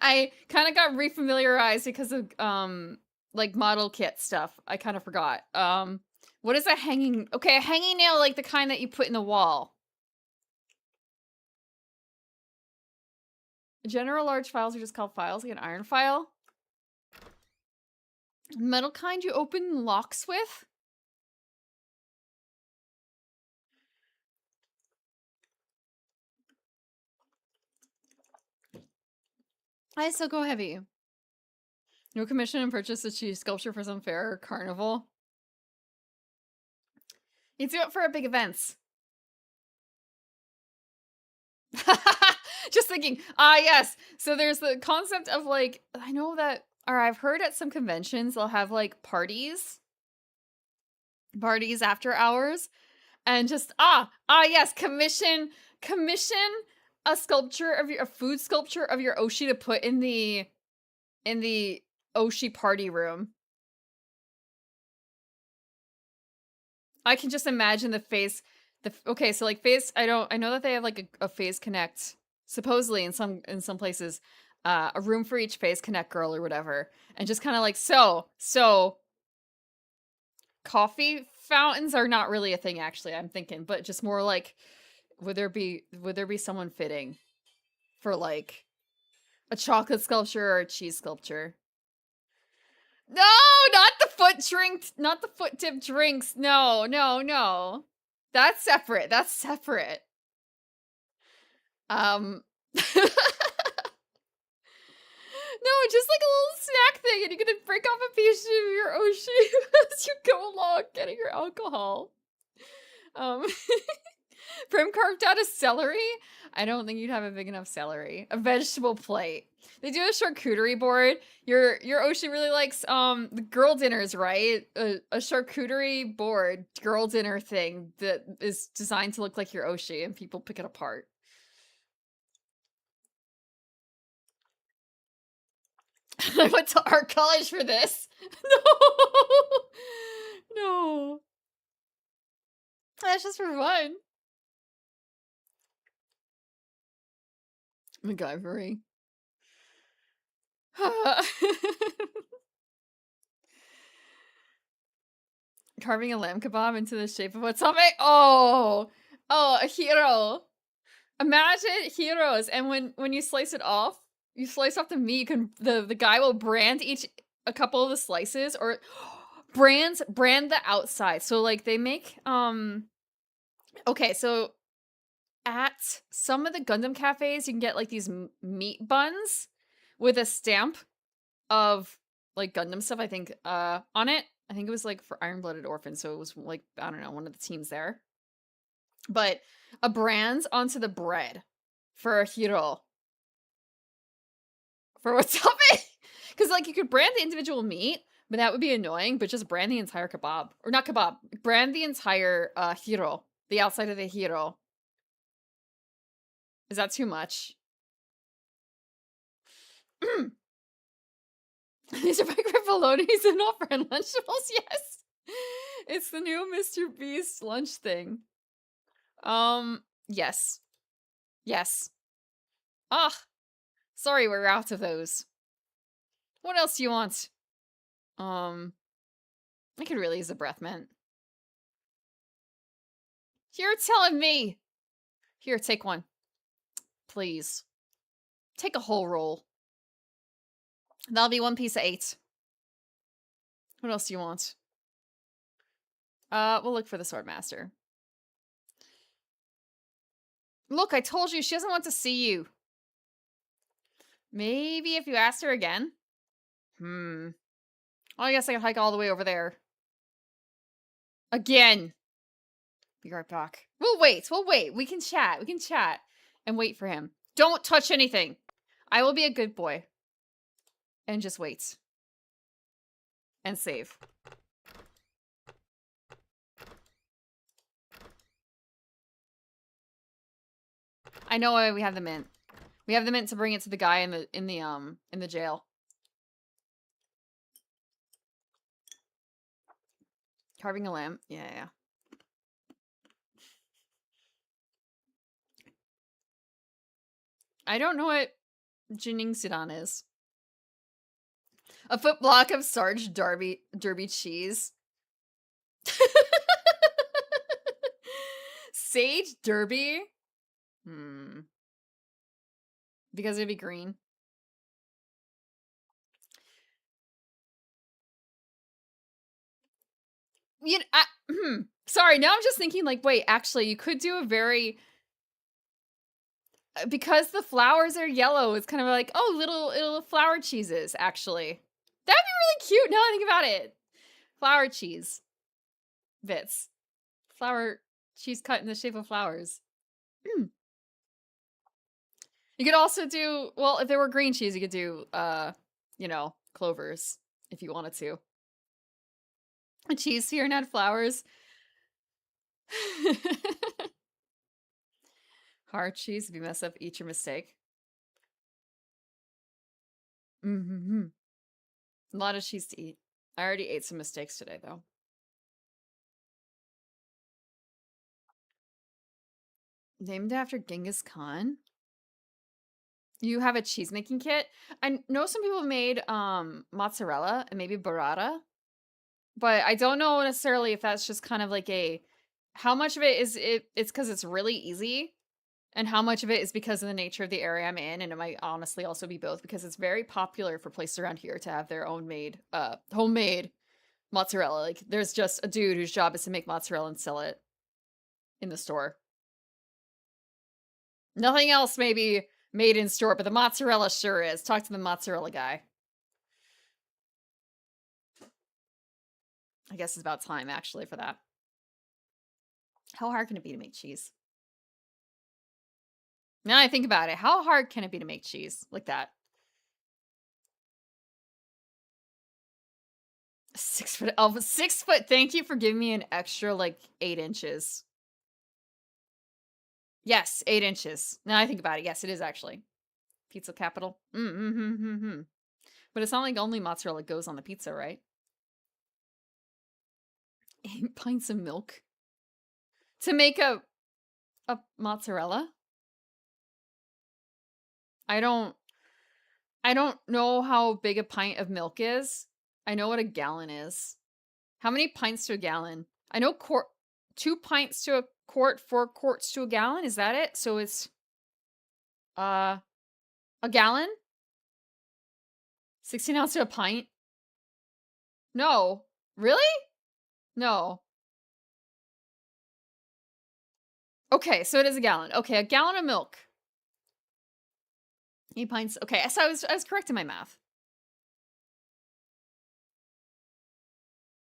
I kind of got refamiliarized because of like model kit stuff. I kind of forgot. What is a hanging? Okay, a hanging nail, like the kind that you put in the wall. General large files are just called files, like an iron file. Metal kind you open locks with. I still go heavy. No commission and purchase a cheese sculpture for some fair or carnival. You do it for big events. Just thinking, yes. So there's the concept of like, I know that, or I've heard at some conventions they'll have like parties after hours, and just yes, commission a sculpture of a food sculpture of your Oshi to put in the Oshi party room. I can just imagine the face. Okay, so like Phase, I know that they have like a Phase Connect, supposedly in some places, a room for each Phase Connect girl or whatever, and just kind of like so coffee fountains are not really a thing actually, I'm thinking, but just more like would there be someone fitting for like a chocolate sculpture or a cheese sculpture? No, not the foot tip drinks. No. That's separate. No, just like a little snack thing, and you're gonna break off a piece of your Oshi as you go along getting your alcohol. Prim carved out a celery. I don't think you'd have a big enough celery. A vegetable plate. They do a charcuterie board. Your Oshi really likes the girl dinners, right? A charcuterie board girl dinner thing that is designed to look like your Oshi, and people pick it apart. I went to art college for this. No. That's just for fun. MacGyvery. Carving a lamb kebab into the shape of what's on my— Oh, a hero. Imagine heroes, and when you slice it off, you slice off the meat, you can the guy will brand a couple of the slices, or brand the outside. So like they make okay, so at some of the Gundam cafes, you can get like these meat buns with a stamp of like Gundam stuff, I think, on it. I think it was like for Iron-Blooded Orphan, so it was like, I don't know, one of the teams there. But a brand onto the bread for a hero. For what's up? Because like you could brand the individual meat, but that would be annoying, but just brand the entire kebab. Or not kebab, brand the entire hero. The outside of the hero. Is that too much? These are my griffelonis and all friend Lunchables, yes! It's the new Mr. Beast lunch thing. Yes. Yes. Sorry, we're out of those. What else do you want? I could really use a breath mint. You're telling me! Here, take one. Please. Take a whole roll. That'll be 1 piece of 8. What else do you want? We'll look for the Swordmaster. Look, I told you, she doesn't want to see you. Maybe if you asked her again? Oh, I guess I can hike all the way over there. Again! Be right back. We'll wait. We can chat. And wait for him. Don't touch anything. I will be a good boy. And just wait. And save. I know why we have the mint. We have the mint to bring it to the guy in the jail. Carving a lamb. Yeah. I don't know what Jining Sidan is. A foot block of Sarge Derby cheese. Sage Derby? Because it'd be green. You know, sorry, now I'm just thinking like, wait, actually, you could do a very... Because the flowers are yellow, it's kind of like, oh, little flower cheeses, actually. That'd be really cute now I think about it. Flower cheese. Bits. Flower cheese cut in the shape of flowers. You could also do, well, if there were green cheese, you could do, you know, clovers, if you wanted to. A cheese here and add flowers. Hard cheese if you mess up, eat your mistake. A lot of cheese to eat. I already ate some mistakes today, though. Named after Genghis Khan? You have a cheese making kit? I know some people made mozzarella and maybe burrata, but I don't know necessarily if that's just kind of like a... How much of it is it's because it's really easy, and how much of it is because of the nature of the area I'm in, and it might honestly also be both, because it's very popular for places around here to have their own homemade mozzarella. Like, there's just a dude whose job is to make mozzarella and sell it in the store. Nothing else may be made in store, but the mozzarella sure is. Talk to the mozzarella guy. I guess it's about time, actually, for that. How hard can it be to make cheese? Now I think about it, how hard can it be to make cheese like that? 6 foot, 6 foot, thank you for giving me an extra, like, 8 inches. Yes, 8 inches. Now I think about it, yes, it is actually. Pizza capital. But it's not like only mozzarella goes on the pizza, right? 8 pints of milk. To make a mozzarella? I don't know how big a pint of milk is. I know what a gallon is. How many pints to a gallon? I know 2 pints to a quart, 4 quarts to a gallon. Is that it? So it's a gallon? 16 ounces to a pint? No. Really? No. Okay, so it is a gallon. Okay, a gallon of milk. 8 pints. Okay, so I was correct in my math.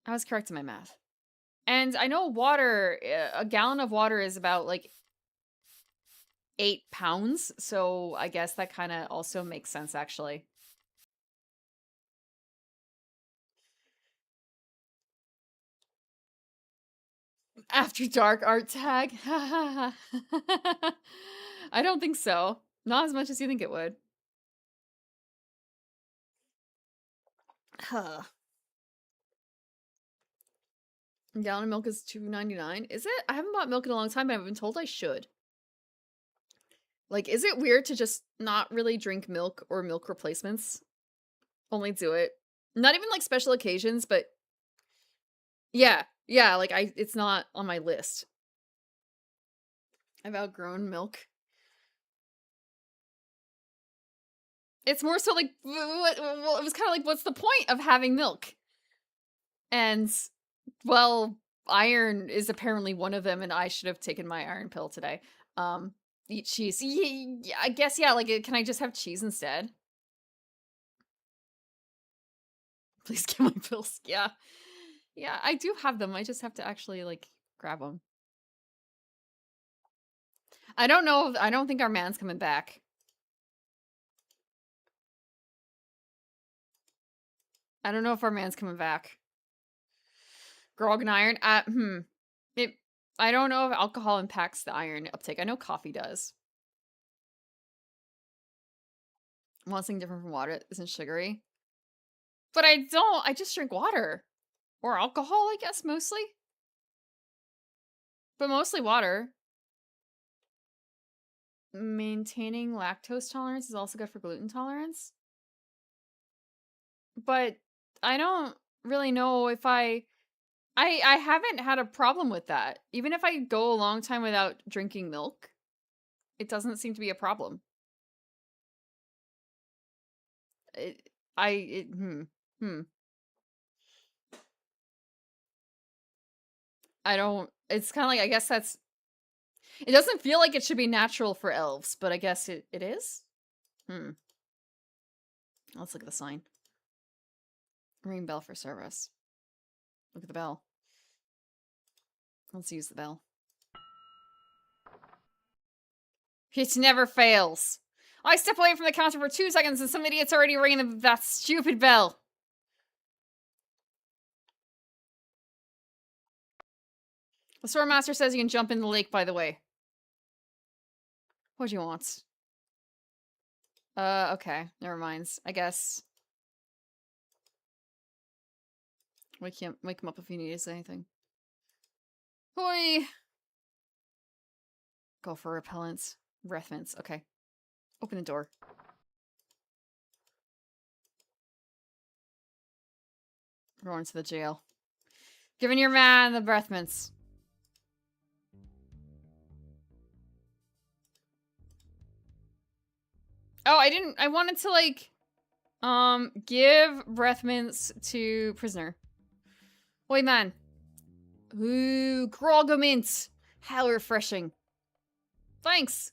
I was correct in my math. And I know water, a gallon of water is about like 8 pounds. So I guess that kind of also makes sense, actually. After Dark art tag? I don't think so. Not as much as you think it would. Huh. A gallon of milk is $2.99. Is it? I haven't bought milk in a long time, but I've been told I should. Like, is it weird to just not really drink milk or milk replacements? Only do it. Not even like special occasions, but yeah, like it's not on my list. I've outgrown milk. It's more so like, it was kind of like, what's the point of having milk? And, well, iron is apparently one of them, and I should have taken my iron pill today. Eat cheese. Yeah, I guess, yeah, like, can I just have cheese instead? Please get my pills. Yeah. Yeah, I do have them. I just have to actually, like, grab them. I don't know. I don't think our man's coming back. I don't know if our man's coming back. Grog and iron. I don't know if alcohol impacts the iron uptake. I know coffee does. Want something different from water that isn't sugary. But I just drink water. Or alcohol, I guess, mostly. But mostly water. maintaining lactose tolerance is also good for gluten tolerance. But I don't really know if I haven't had a problem with that. Even if I go a long time without drinking milk, it doesn't seem to be a problem. I don't, it's kind of like, I guess that's, it doesn't feel like it should be natural for elves, but I guess it is? Let's look at the sign. Ring bell for service. Look at the bell. Let's use the bell. It never fails. I step away from the counter for 2 seconds and some idiot's already ringing that stupid bell. The store master says you can jump in the lake, by the way. What do you want? Okay. Never mind. I guess. Wake him up if he needs anything. Hoi! Go for repellents. Breath mints. Okay. Open the door. We're going to the jail. Giving your man the breath mints. Oh, I wanted to, like, give breath mints to prisoner. Oi, man. Ooh, Grogomint. How refreshing. Thanks.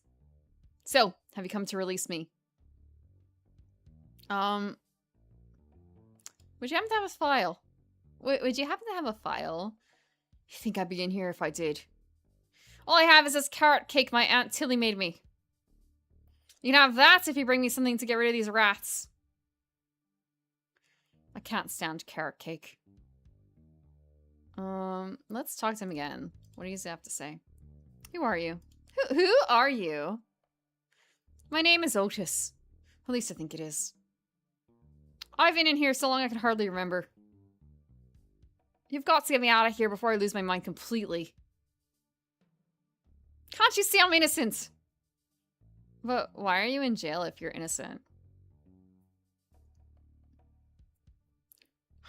So, have you come to release me? Would you happen to have a file? Would you happen to have a file? You think I'd be in here if I did? All I have is this carrot cake my Aunt Tilly made me. You can have that if you bring me something to get rid of these rats. I can't stand carrot cake. Let's talk to him again. What do you have to say? Who are you? Who are you? My name is Otis. At least I think it is. I've been in here so long I can hardly remember. You've got to get me out of here before I lose my mind completely. Can't you see I'm innocent? But why are you in jail if you're innocent?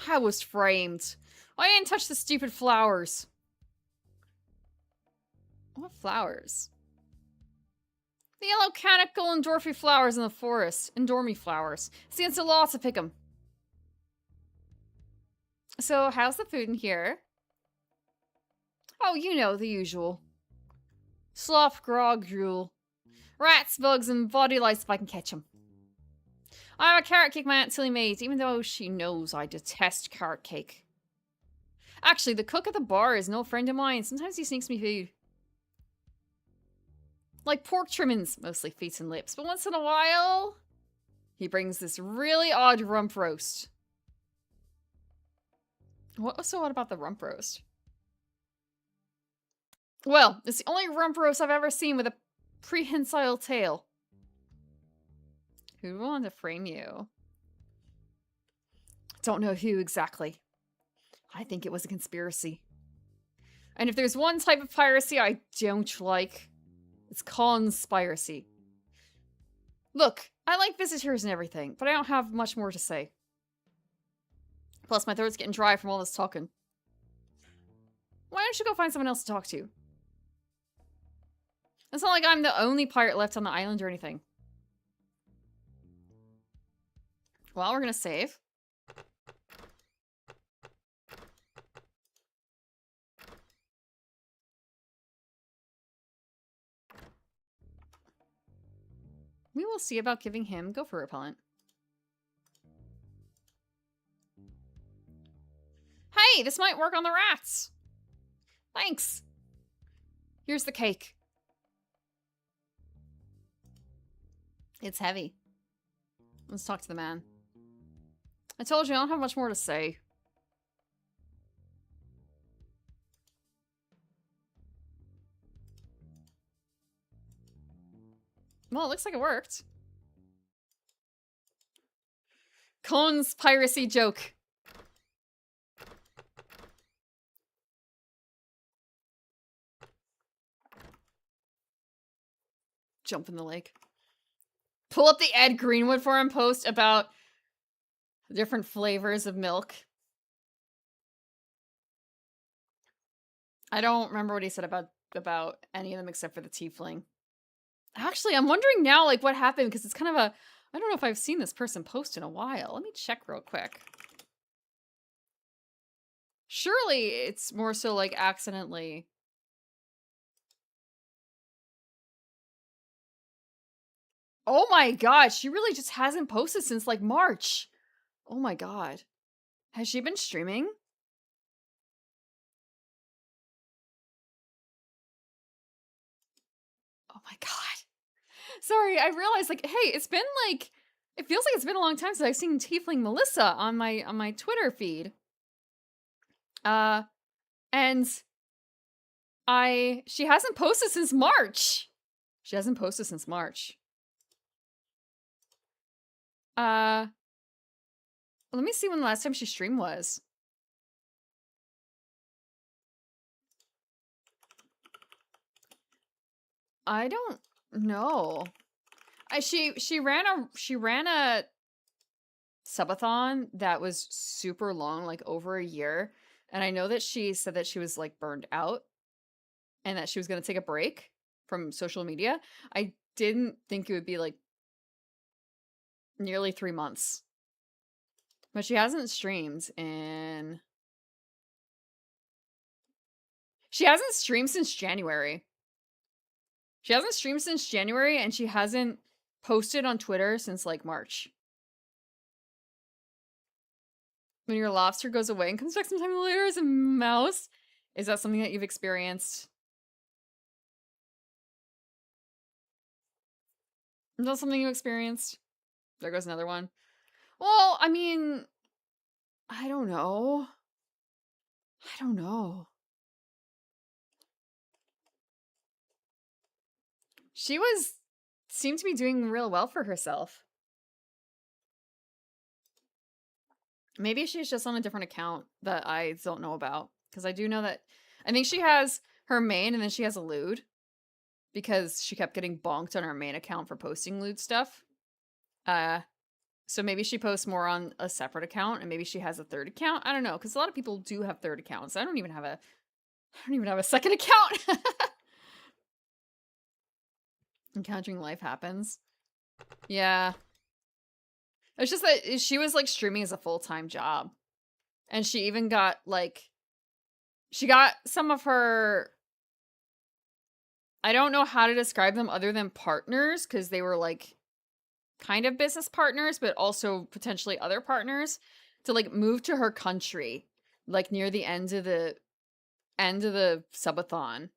I was framed. I didn't touch the stupid flowers. What flowers? The yellow canicle and dwarfy flowers in the forest. And dormy flowers. It's against the law to pick them. So, how's the food in here? Oh, you know, the usual. Slop, grog, drool. Rats, bugs, and body lice if I can catch them. I have a carrot cake my Aunt Tilly made, even though she knows I detest carrot cake. Actually, the cook at the bar is no friend of mine. Sometimes he sneaks me food. Like pork trimmings, mostly feet and lips, but once in a while, he brings this really odd rump roast. So what about the rump roast? Well, it's the only rump roast I've ever seen with a prehensile tail. Who wanted to frame you? Don't know who exactly. I think it was a conspiracy. And if there's one type of piracy I don't like, it's conspiracy. Look, I like visitors and everything, but I don't have much more to say. Plus, my throat's getting dry from all this talking. Why don't you go find someone else to talk to? It's not like I'm the only pirate left on the island or anything. Well, we're gonna save. We will see about giving him gopher repellent. Hey, this might work on the rats. Thanks. Here's the cake. It's heavy. Let's talk to the man. I told you I don't have much more to say. Well, it looks like it worked. Conspiracy joke. Jump in the lake. Pull up the Ed Greenwood forum post about different flavors of milk. I don't remember what he said about any of them except for the tiefling. Actually, I'm wondering now, like, what happened, because it's kind of a... I don't know if I've seen this person post in a while. Let me check real quick. Surely it's more so, like, accidentally... Oh my god, she really just hasn't posted since, like, March. Oh my god. Has she been streaming? Oh my god. Sorry, I realized, like, hey, it's been, like... It feels like it's been a long time since I've seen Tiefling Melissa on my Twitter feed. And... She hasn't posted since March. She hasn't posted since March. Let me see when the last time she streamed was. I don't know. She ran a subathon that was super long, like over a year, and I know that she said that she was like burned out and that she was going to take a break from social media. I didn't think it would be like nearly 3 months. But she hasn't streamed in... She hasn't streamed since January. She hasn't streamed since January, and she hasn't posted on Twitter since, like, March. When your lobster goes away and comes back sometime later as a mouse, is that something that you've experienced? Is that something you experienced? There goes another one. Well, I mean... I don't know. I don't know. She seemed to be doing real well for herself. Maybe she's just on a different account that I don't know about. Because I do know that... I think she has her main and then she has a lewd. Because she kept getting bonked on her main account for posting lewd stuff. So maybe she posts more on a separate account and maybe she has a third account. I don't know. Because a lot of people do have third accounts. I don't even have a second account. Encountering life happens. Yeah. It's just that she was, like, streaming as a full-time job. And she even got, like... She got some of her... I don't know how to describe them other than partners, because they were, like, kind of business partners, but also potentially other partners, to, like, move to her country, like, near the end of the subathon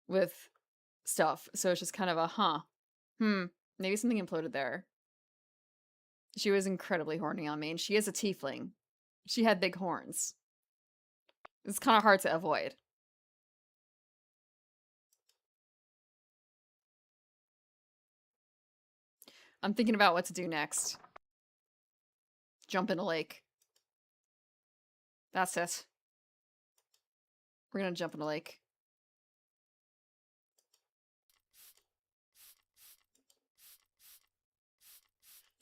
with stuff. So it's just kind of a, maybe something imploded there. She was incredibly horny on me, and she is a tiefling. She had big horns. It's kind of hard to avoid. I'm thinking about what to do next. Jump in a lake. That's it. We're gonna jump in a lake.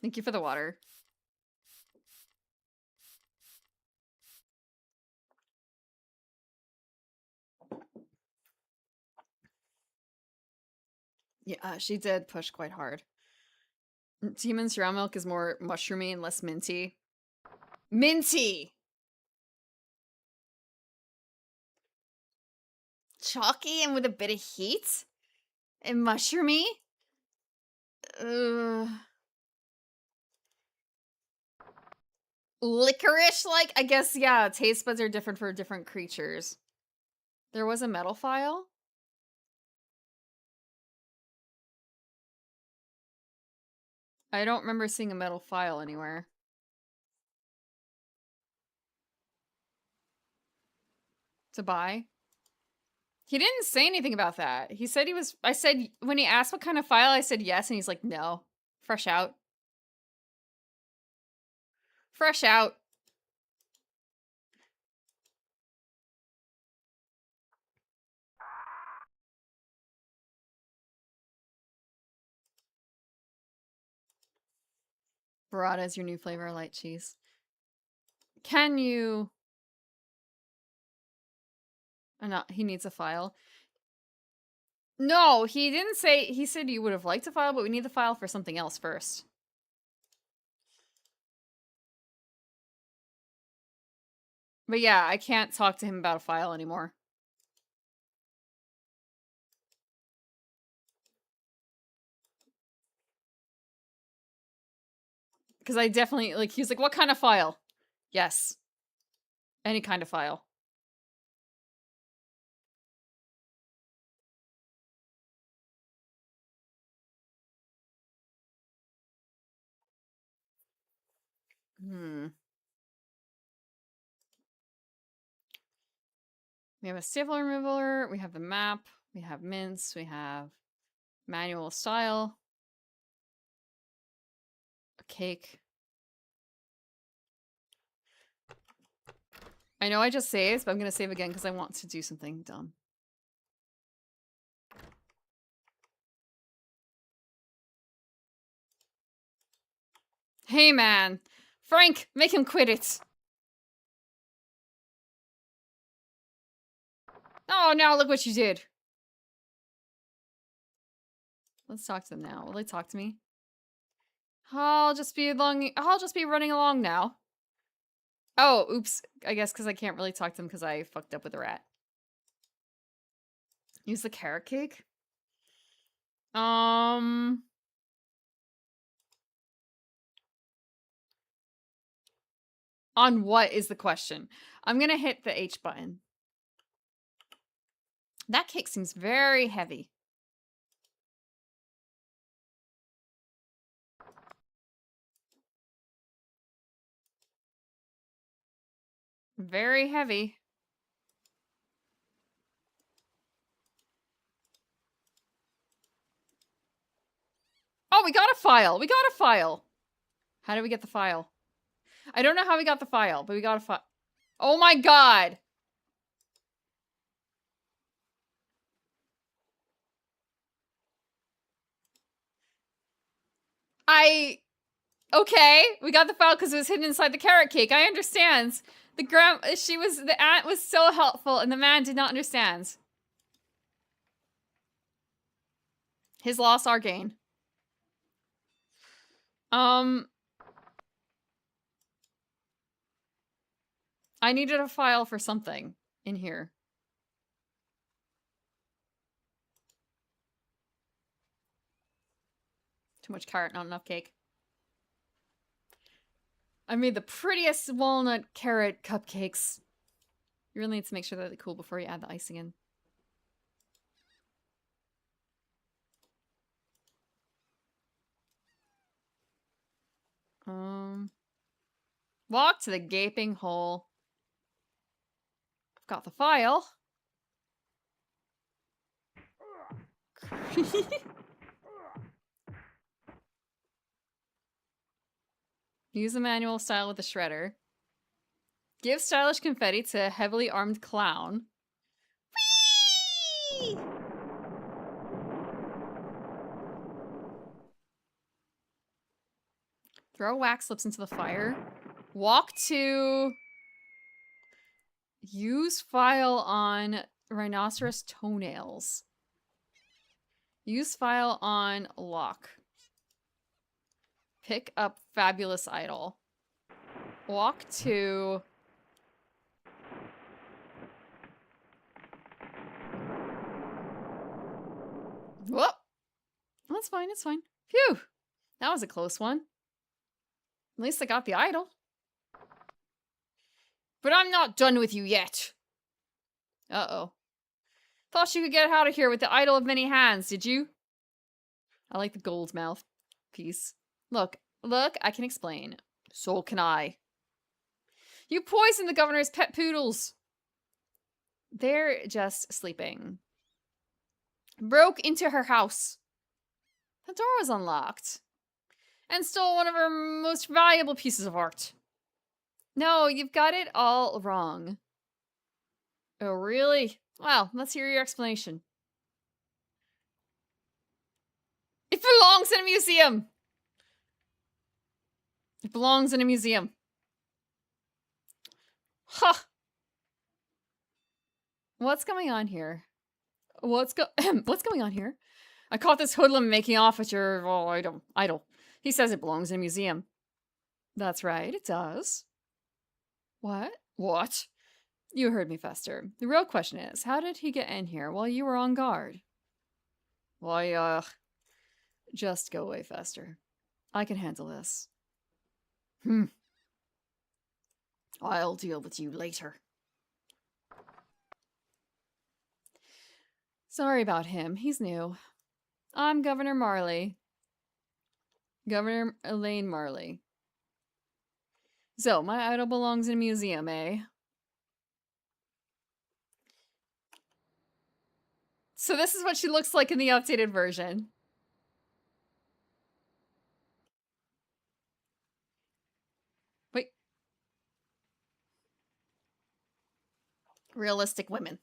Thank you for the water. Yeah, she did push quite hard. Demon's Raw Milk is more mushroomy and less minty. Minty! Chalky and with a bit of heat? And mushroomy? Licorice-like? I guess, yeah, taste buds are different for different creatures. There was a metal file? I don't remember seeing a metal file anywhere. To buy? He didn't say anything about that. He said he was... I said... When he asked what kind of file, I said yes, and he's like, no. Fresh out. Fresh out. Burrata is your new flavor of light cheese. Can you... Not, he needs a file. No, he didn't say... He said you would have liked a file, but we need the file for something else first. But yeah, I can't talk to him about a file anymore. Because I definitely... Like, he was like, what kind of file? Yes. Any kind of file. We have a staple remover, we have the map, we have mints, we have manual style, a cake. I know I just saved, but I'm going to save again because I want to do something dumb. Hey man! Frank, make him quit it! Oh, now look what you did! Let's talk to them now. Will they talk to me? I'll just be running along now. Oh, oops. I guess because I can't really talk to them because I fucked up with the rat. Use the carrot cake? On what is the question? I'm gonna hit the H button. That cake seems very heavy. Very heavy. Oh, we got a file. We got a file. How did we get the file? I don't know how we got the file, but we got a file. Oh my god. Okay, we got the file because it was hidden inside the carrot cake. I understand. The aunt was so helpful and the man did not understand. His loss, our gain. I needed a file for something in here. Too much carrot, not enough cake. I made the prettiest walnut carrot cupcakes. You really need to make sure that they're cool before you add the icing in. Walk to the gaping hole. I've got the file. Use the manual style with the shredder. Give stylish confetti to a heavily armed clown. Whee! Throw wax slips into the fire. Walk to... Use file on rhinoceros toenails. Use file on lock. Pick up fabulous idol. Walk to... Whoa! That's fine, it's fine. Phew! That was a close one. At least I got the idol. But I'm not done with you yet. Uh-oh. Thought you could get out of here with the idol of many hands, did you? I like the gold mouth piece. Look, I can explain. So can I. You poisoned the governor's pet poodles. They're just sleeping. Broke into her house. The door was unlocked. And stole one of her most valuable pieces of art. No, you've got it all wrong. Oh, really? Well, let's hear your explanation. It belongs in a museum! It belongs in a museum. Huh. What's going on here? What's going on here? I caught this hoodlum making off with your idol. He says it belongs in a museum. That's right, it does. What? What? You heard me, Fester. The real question is, how did he get in here while you were on guard? Why, just go away, Fester. I can handle this. I'll deal with you later. Sorry about him. He's new. I'm Governor Marley. Governor Elaine Marley. So, my idol belongs in a museum, eh? So this is what she looks like in the updated version. Wait. Realistic women.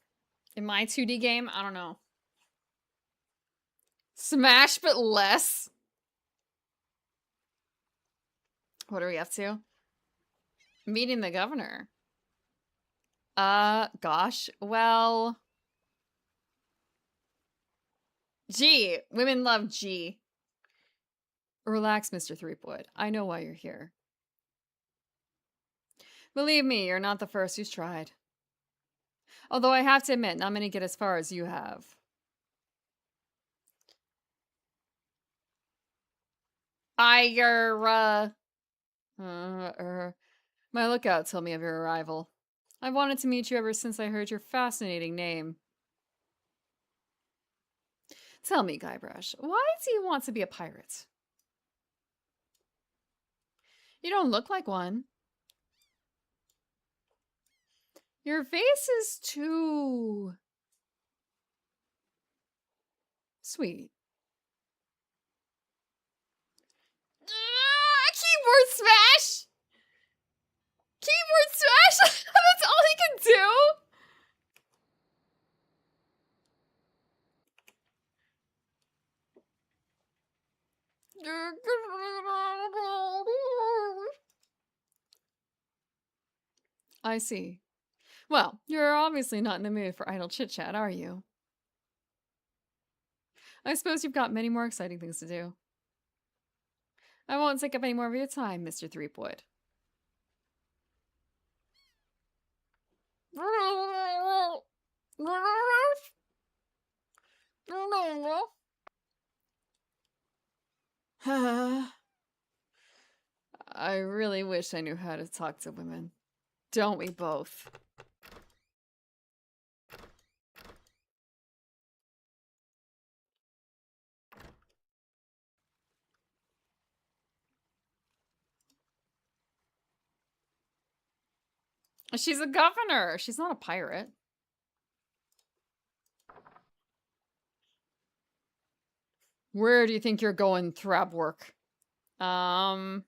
In my 2D game, I don't know. Smash, but less. What are we up to? Meeting the governor. Gosh. Well... G. Women love G. Relax, Mr. Threepwood. I know why you're here. Believe me, you're not the first who's tried. Although I have to admit, not many get as far as you have. My lookout told me of your arrival. I've wanted to meet you ever since I heard your fascinating name. Tell me, Guybrush, why do you want to be a pirate? You don't look like one. Your face is too... sweet. Keyboard smash! Keyboard smash! That's all he can do? I see. Well, you're obviously not in the mood for idle chit-chat, are you? I suppose you've got many more exciting things to do. I won't take up any more of your time, Mr. Threepwood. I really wish I knew how to talk to women. Don't we both? She's a governor. She's not a pirate. Where do you think you're going, Thrabwork? You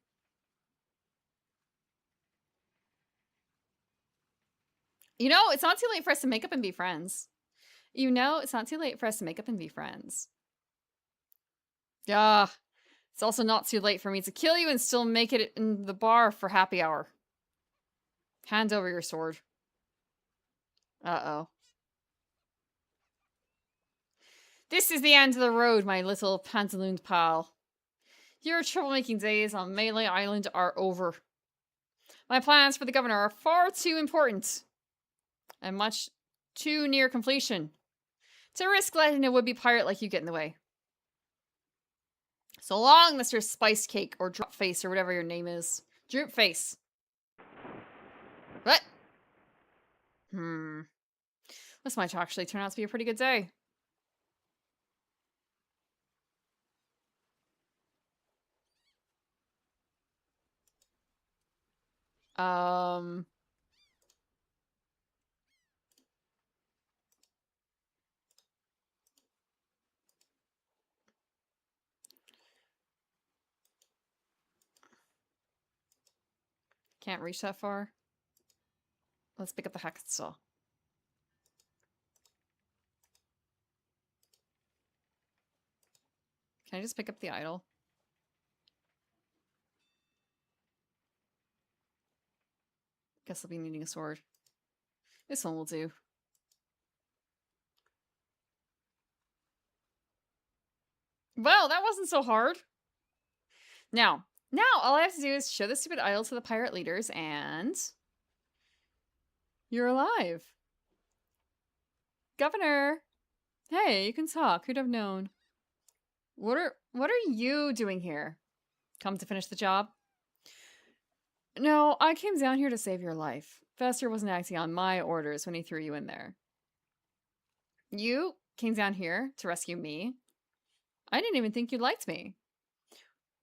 know, it's not too late for us to make up and be friends. You know, it's not too late for us to make up and be friends. Yeah. It's also not too late for me to kill you and still make it in the bar for happy hour. Hand over your sword. Uh-oh. This is the end of the road, my little pantalooned pal. Your troublemaking days on Melee Island are over. My plans for the governor are far too important and much too near completion to risk letting a would-be pirate like you get in the way. So long, Mr. Spice Cake or Drop Face or whatever your name is. Droop Face. What? This might actually turn out to be a pretty good day. Can't reach that far. Let's pick up the hacksaw. Can I just pick up the idol? Guess I'll be needing a sword. This one will do. Well, that wasn't so hard. Now all I have to do is show the stupid idol to the pirate leaders and... You're alive. Governor! Hey, you can talk. Who'd have known? What are you doing here? Come to finish the job? No, I came down here to save your life. Fester wasn't acting on my orders when he threw you in there. You came down here to rescue me? I didn't even think you liked me.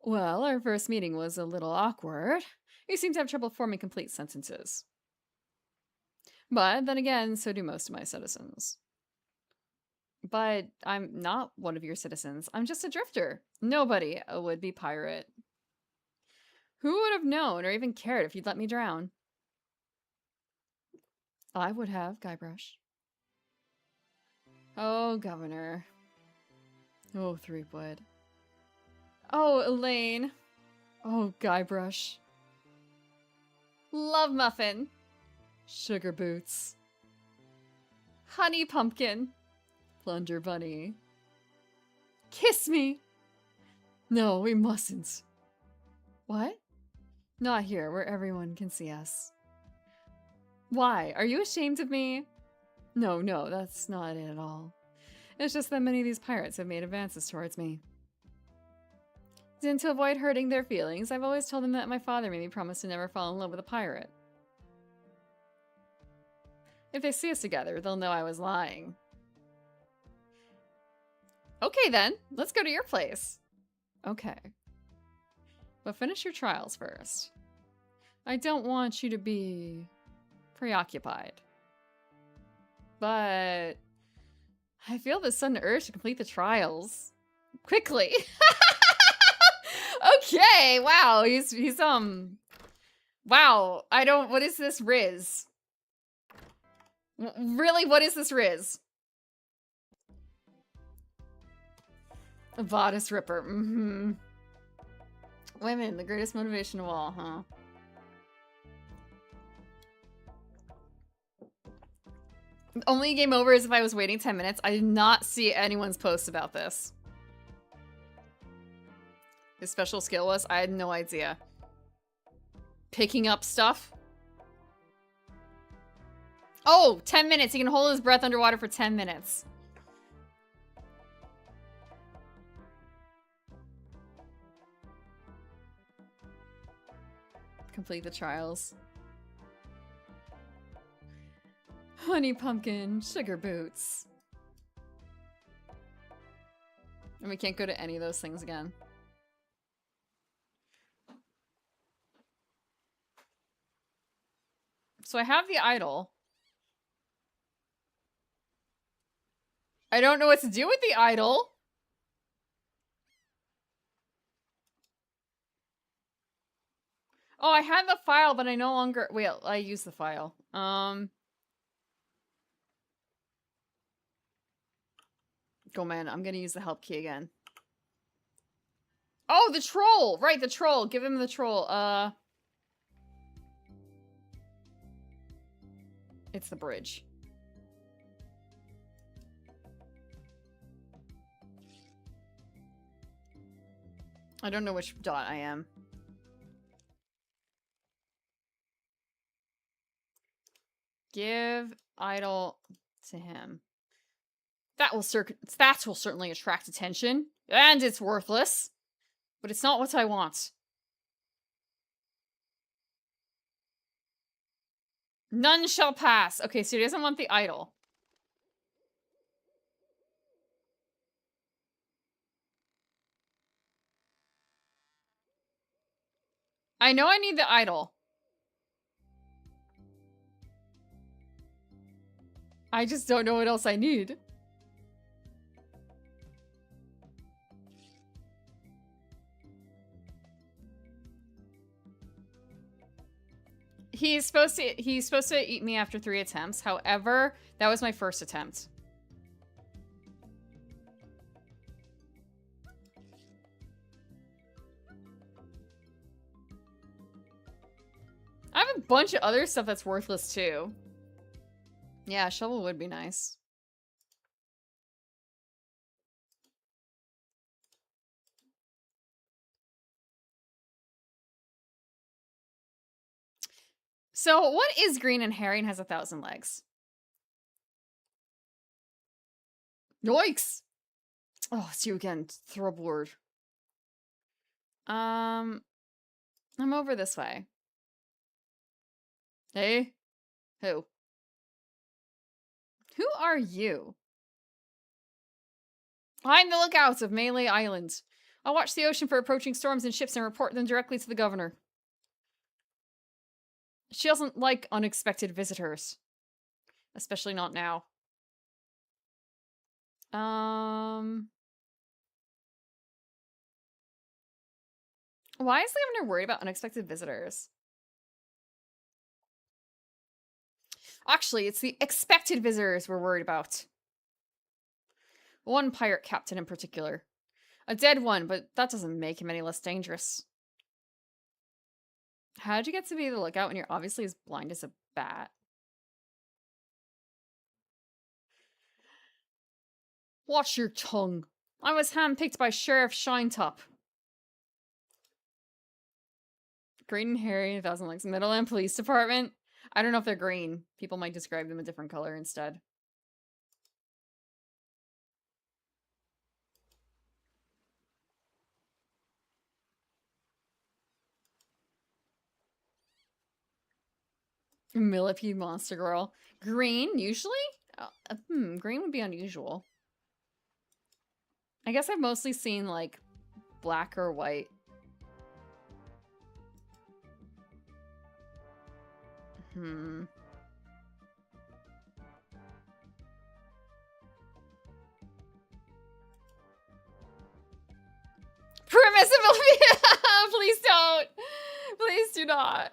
Well, our first meeting was a little awkward. You seem to have trouble forming complete sentences. But then again, so do most of my citizens. But I'm not one of your citizens. I'm just a drifter. Nobody a would-be pirate. Who would have known or even cared if you'd let me drown? I would have, Guybrush. Oh, Governor. Oh, Threepwood. Oh, Elaine. Oh, Guybrush. Love Muffin. Sugar Boots. Honey Pumpkin. Plunger Bunny. Kiss me! No, we mustn't. What? Not here, where everyone can see us. Why? Are you ashamed of me? No, that's not it at all. It's just that many of these pirates have made advances towards me. And to avoid hurting their feelings, I've always told them that my father made me promise to never fall in love with a pirate. If they see us together, they'll know I was lying. Okay then, let's go to your place. Okay. But finish your trials first. I don't want you to be preoccupied. But I feel this sudden urge to complete the trials. Quickly. Okay, wow, he's wow, what is this Riz? Really, what is this Riz? A bodice ripper, Women, the greatest motivation of all, huh? Only game over is if I was waiting 10 minutes. I did not see anyone's post about this. His special skill was? I had no idea. Picking up stuff? Oh, 10 minutes. He can hold his breath underwater for 10 minutes. Complete the trials. Honey Pumpkin, Sugar Boots. And we can't go to any of those things again. So I have the idol. I don't know what to do with the idol. Oh, I had the file, but I no longer... Wait, I used the file. Go, man. I'm gonna use the help key again. Oh, the troll! Right, the troll. Give him the troll. It's the bridge. I don't know which dot I am. Give idol to him. That will certainly attract attention. And it's worthless. But it's not what I want. None shall pass. Okay, so he doesn't want the idol. I know I need the idol. I just don't know what else I need. He's supposed to eat me after 3 attempts. However, that was my first attempt. I have a bunch of other stuff that's worthless too. Yeah, shovel would be nice. So what is green and hairy and has 1,000 legs? Yikes! Oh, it's you again, Thrublord. I'm over this way. Hey? Who? Who are you? I'm the lookouts of Melee Island. I'll watch the ocean for approaching storms and ships and report them directly to the governor. She doesn't like unexpected visitors. Especially not now. Why is the governor worried about unexpected visitors? Actually, it's the expected visitors we're worried about. One pirate captain in particular. A dead one, but that doesn't make him any less dangerous. How'd you get to be the lookout when you're obviously as blind as a bat? Watch your tongue. I was handpicked by Sheriff Shinetop. Green and hairy, 1,000 legs. Middleland Police Department. I don't know if they're green. People might describe them a different color instead. Millipede Monster Girl. Green, usually? Green would be unusual. I guess I've mostly seen, like, black or white. Permissive Olivia! Please don't! Please do not.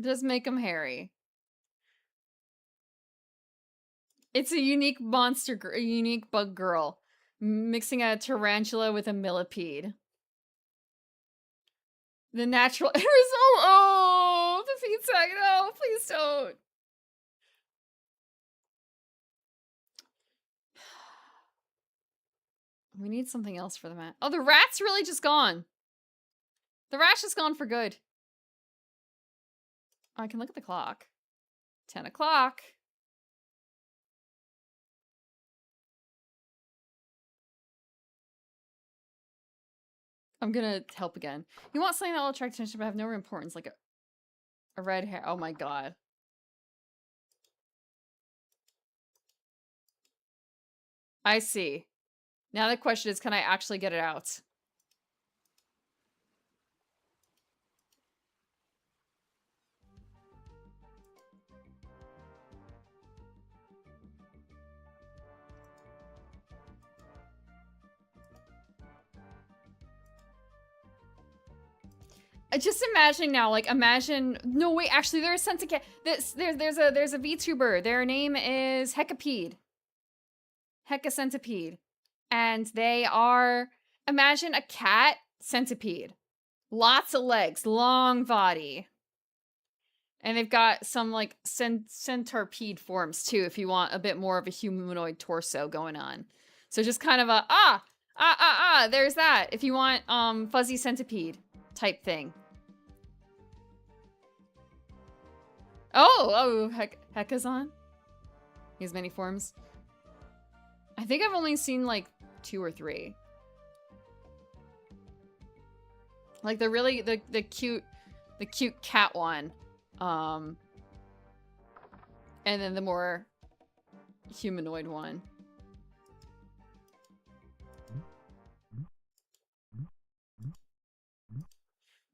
Just make him hairy. It's a unique monster, a unique bug girl. Mixing a tarantula with a millipede. The natural result. Oh, the feet sag. No, please don't. We need something else for the mat. Oh, the rat's really just gone. The rat's just gone for good. Oh, I can look at the clock. 10 o'clock. I'm gonna help again. You want something that will attract attention but have no importance, like a red hair. Oh my god. I see. Now the question is, can I actually get it out? Just imagining now, like imagine. No, wait. Actually, there's there's a VTuber. Their name is Hecapede. Hecacentipede, and they are. Imagine a cat centipede, lots of legs, long body, and they've got some like centipede forms too. If you want a bit more of a humanoid torso going on, so just kind of a there's that. If you want fuzzy centipede type thing. Oh, Hekazon. He has many forms. I think I've only seen like 2 or 3. Like the really the cute cat one. And then the more humanoid one.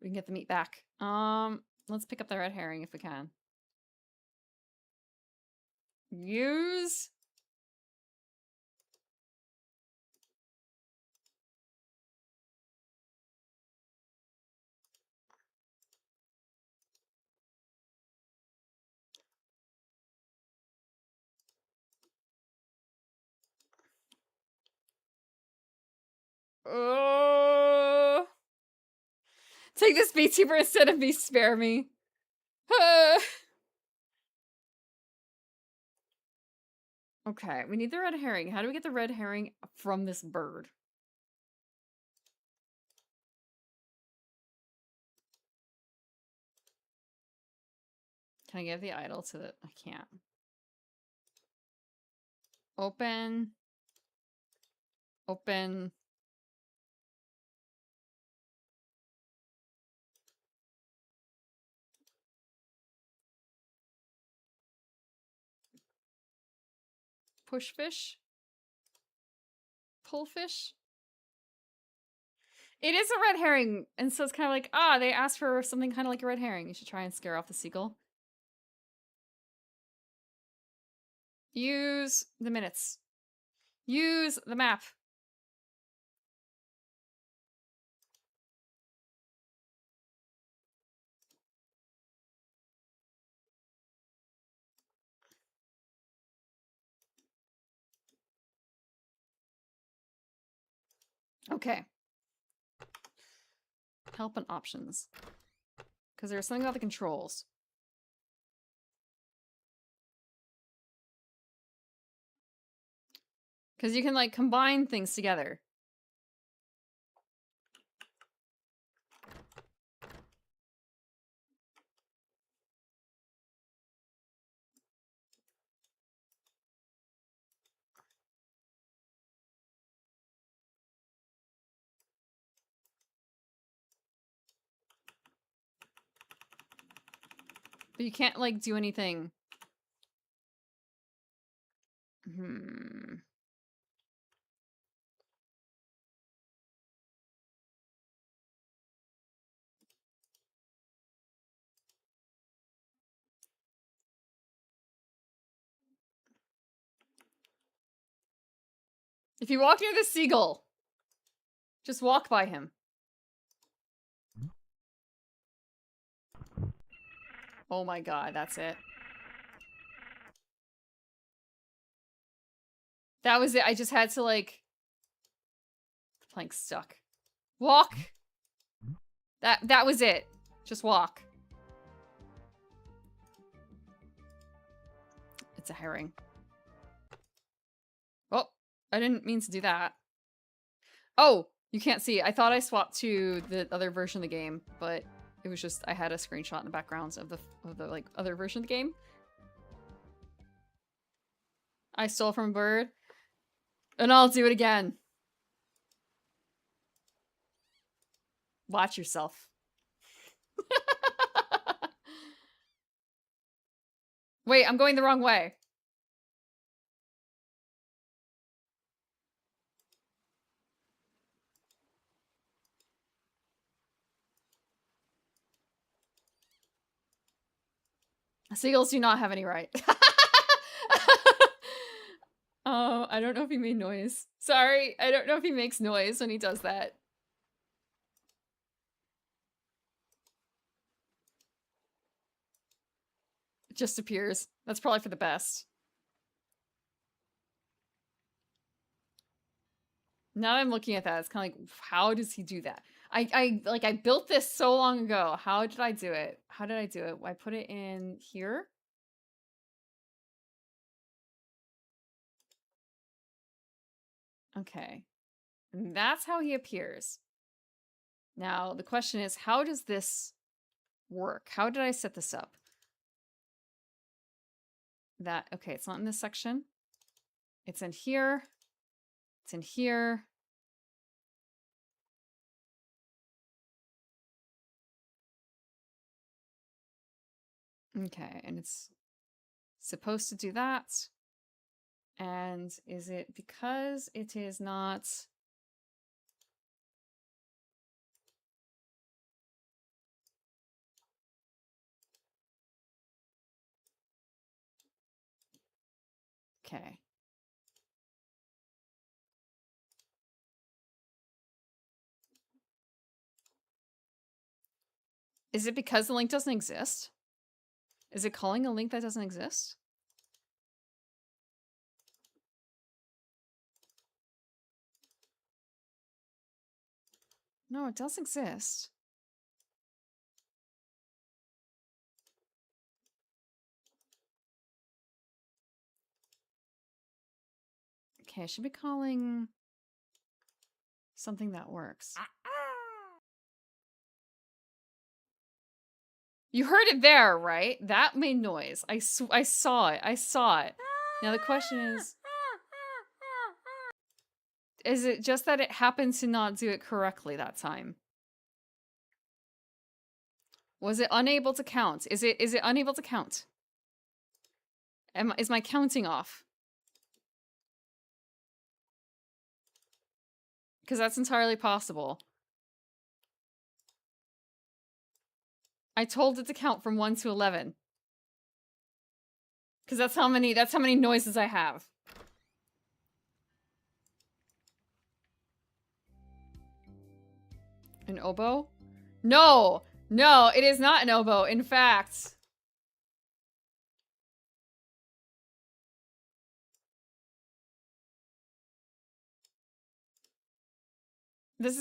We can get the meat back. Let's pick up the red herring if we can. Use. Take this beekeeper instead of me, spare me. Okay, we need the red herring. How do we get the red herring from this bird? Can I give the idol to the... I can't. Open. Open. Push fish? Pull fish? It is a red herring, and so it's kind of like, ah, they asked for something kind of like a red herring. You should try and scare off the seagull. Use the minutes. Use the map. Okay. Help and options. Because there's something about the controls. Because you can, like, combine things together. But you can't, like, do anything. If you walk near the seagull, just walk by him. Oh my god, that's it. That was it. I just had to, like... The plank's stuck. Walk! That was it. Just walk. It's a herring. Oh, I didn't mean to do that. Oh, you can't see. I thought I swapped to the other version of the game, but it was just I had a screenshot in the backgrounds of the like other version of the game. I stole from a bird, and I'll do it again. Watch yourself. Wait, I'm going the wrong way. Seagulls do not have any right. Oh, I don't know if he made noise. Sorry, I don't know if he makes noise when he does that. It just appears. That's probably for the best. Now that I'm looking at that, it's kind of like, how does he do that? I built this so long ago. How did I do it? How did I do it? I put it in here. Okay. And that's how he appears. Now, the question is, how does this work? How did I set this up? Okay, it's not in this section. It's in here. It's in here. Okay, and it's supposed to do that. And is it because it is not... Okay. Is it because the link doesn't exist? Is it calling a link that doesn't exist? No, it does exist. Okay, I should be calling something that works. You heard it there, right? That made noise. I saw it. I saw it. Now the question is it just that it happened to not do it correctly that time? Was it unable to count? Is it unable to count? Is my counting off? Because that's entirely possible. I told it to count from 1 to 11. Because that's how many noises I have. An oboe? No! No, it is not an oboe. In fact... This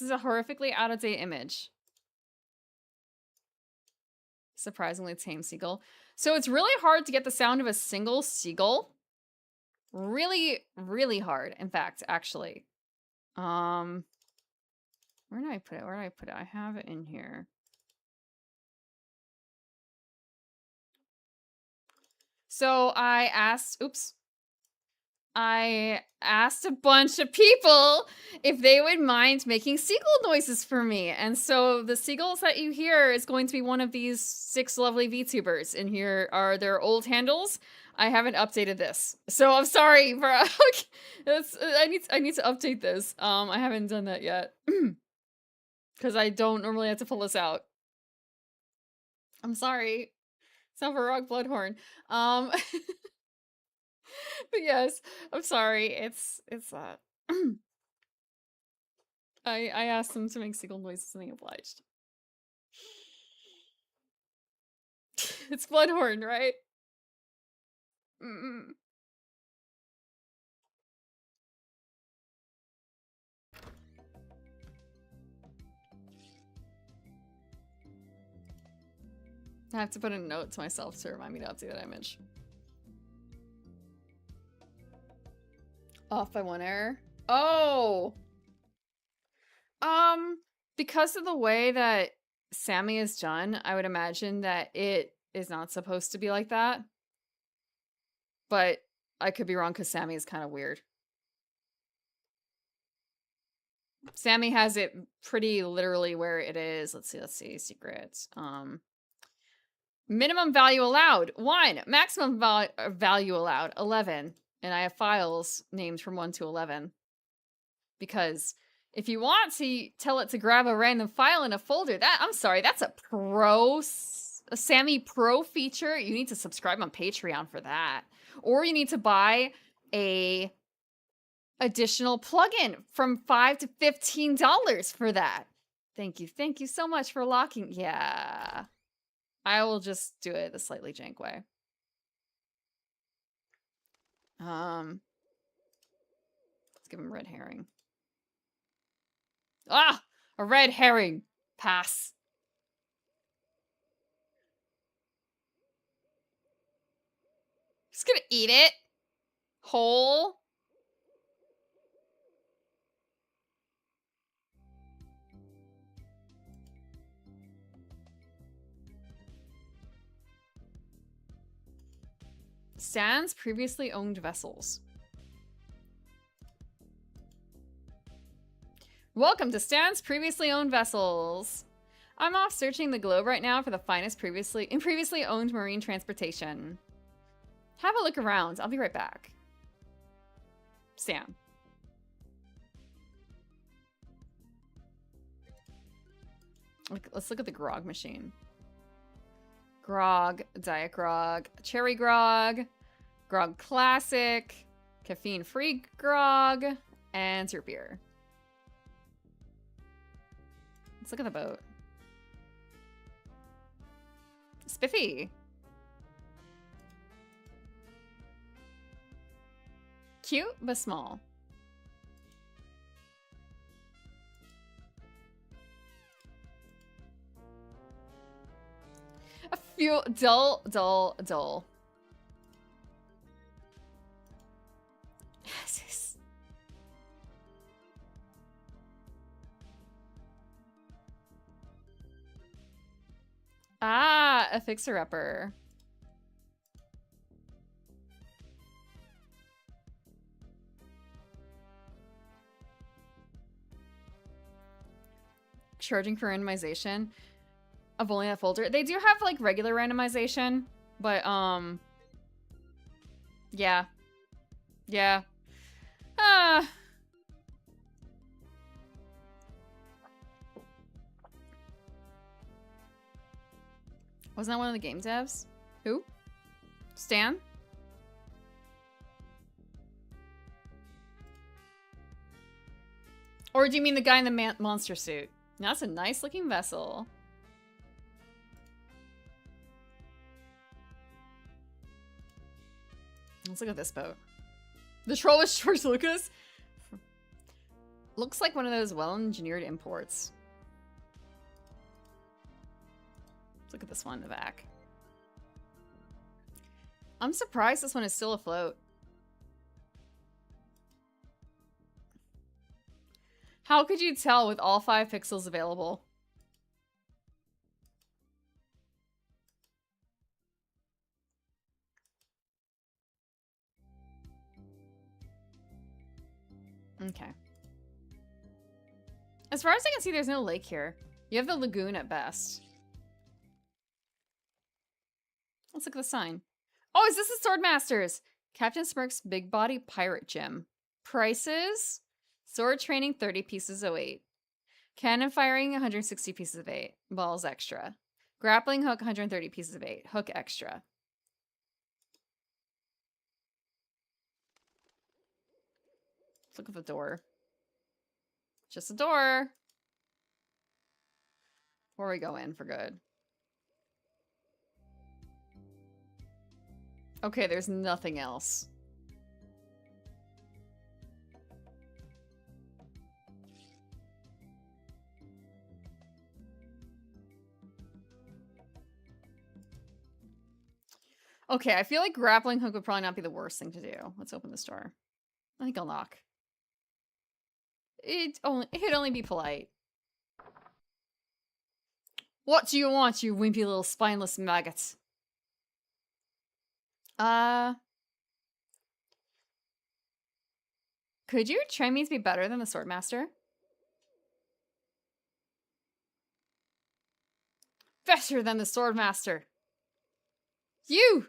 is a horrifically out-of-date image. Surprisingly tame seagull. So it's really hard to get the sound of a single seagull. Really, really hard, in fact, actually. Where did I put it? Where did I put it? I have it in here. So I asked a bunch of people if they would mind making seagull noises for me. And so the seagulls that you hear is going to be one of these 6 lovely VTubers. And here are their old handles. I haven't updated this. So I'm sorry, bro. I need to update this. I haven't done that yet. Because I don't normally have to pull this out. I'm sorry. It's not for Rock Bloodhorn. But yes, I'm sorry. It's that. I asked them to make seagull noises and they obliged. It's Bloodhorn, right? I have to put a note to myself to remind me to update that image. Off by 1 error. Oh! Because of the way that Sammy is done, I would imagine that it is not supposed to be like that. But I could be wrong because Sammy is kind of weird. Sammy has it pretty literally where it is. Let's see, secrets. Minimum value allowed, 1. Maximum value allowed, 11. And I have files named from 1 to 11. Because if you want to tell it to grab a random file in a folder, I'm sorry, that's a Sammy Pro feature. You need to subscribe on Patreon for that. Or you need to buy a additional plugin from $5 to $15 for that. Thank you so much for locking. Yeah. I will just do it the slightly jank way. Let's give him red herring. Ah! A red herring! Pass. Just gonna eat it. Whole. Sans previously owned vessels. Welcome to Stan's previously owned vessels. I'm off searching the globe right now for the finest previously owned marine transportation. Have a look around. I'll be right back. Stan. Let's look at the grog machine. Grog, Diet Grog, Cherry Grog, Grog Classic, Caffeine-Free Grog, and Root Beer. Let's look at the boat. Spiffy. Cute, but small. A few dull. Ah, a fixer-upper. Charging for randomization of only that folder. They do have like regular randomization, but yeah. Yeah. Ah. Wasn't that one of the game devs? Who? Stan? Or do you mean the guy in the monster suit? That's a nice looking vessel. Let's look at this boat. The troll is George Lucas? Looks like one of those well-engineered imports. Let's look at this one in the back. I'm surprised this one is still afloat. How could you tell with all 5 pixels available? Okay. As far as I can see, there's no lake here. You have the lagoon at best. Let's look at the sign. Oh, is this the Swordmasters? Captain Smirk's Big Body Pirate Gym. Prices? Sword training, 30 pieces of 8. Cannon firing, 160 pieces of 8. Balls extra. Grappling hook, 130 pieces of 8. Hook extra. Let's look at the door. Just a door. Before we go in for good. Okay, there's nothing else. Okay, I feel like grappling hook would probably not be the worst thing to do. Let's open this door. I think I'll knock. It'd only be polite. What do you want, you wimpy little spineless maggots? Could you train me to be better than the Swordmaster? Better than the Swordmaster. You!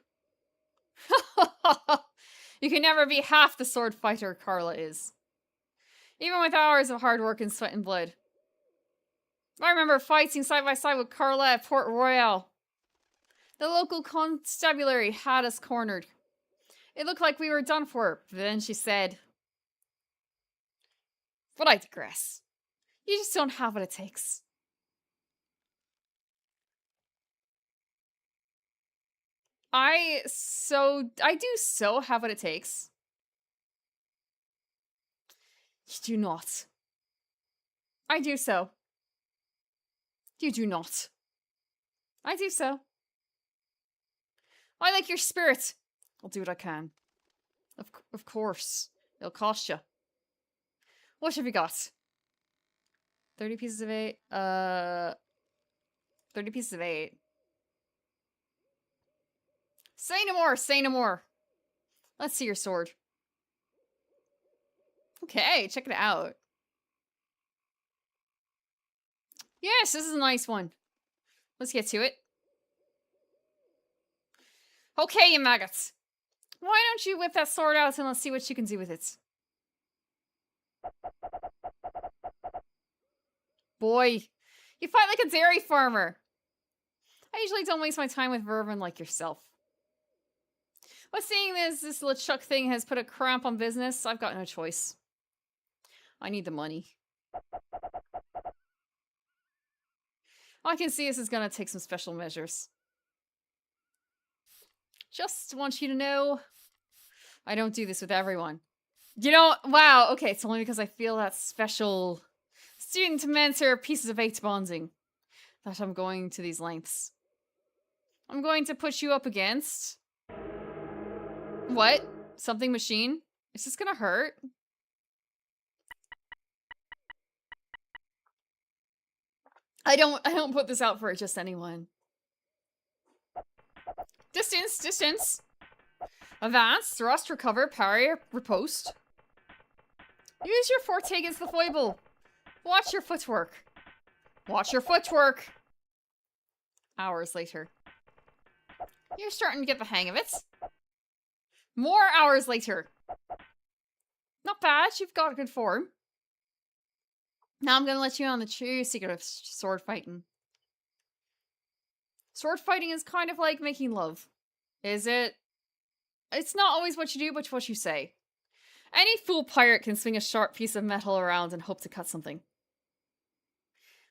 You can never be half the sword fighter Carla is. Even with hours of hard work and sweat and blood. I remember fighting side by side with Carla at Port Royal. The local constabulary had us cornered. It looked like we were done for, but then she said... But I digress. You just don't have what it takes. I do so have what it takes. You do not. I do so. You do not. I do so. I like your spirit. I'll do what I can. Of course. It'll cost you. What have you got? 30 pieces of 8. 30 pieces of 8. Say no more, say no more. Let's see your sword. Okay, check it out. Yes, this is a nice one. Let's get to it. Okay, you maggots. Why don't you whip that sword out and let's see what you can do with it. Boy, you fight like a dairy farmer. I usually don't waste my time with vermin like yourself. But seeing this LeChuck thing has put a cramp on business, I've got no choice. I need the money. I can see this is gonna take some special measures. Just want you to know, I don't do this with everyone. You know, wow, okay, it's only because I feel that special student to mentor pieces of 8 bonding that I'm going to these lengths. I'm going to put you up against... What? Something machine? Is this gonna hurt? I don't put this out for just anyone. Distance, distance. Advance, thrust, recover, parry, riposte. Use your forte against the foible. Watch your footwork. Watch your footwork. Hours later. You're starting to get the hang of it. More hours later. Not bad, you've got good form. Now I'm gonna let you in on the true secret of sword fighting. Sword fighting is kind of like making love. Is it? It's not always what you do, but what you say. Any fool pirate can swing a sharp piece of metal around and hope to cut something.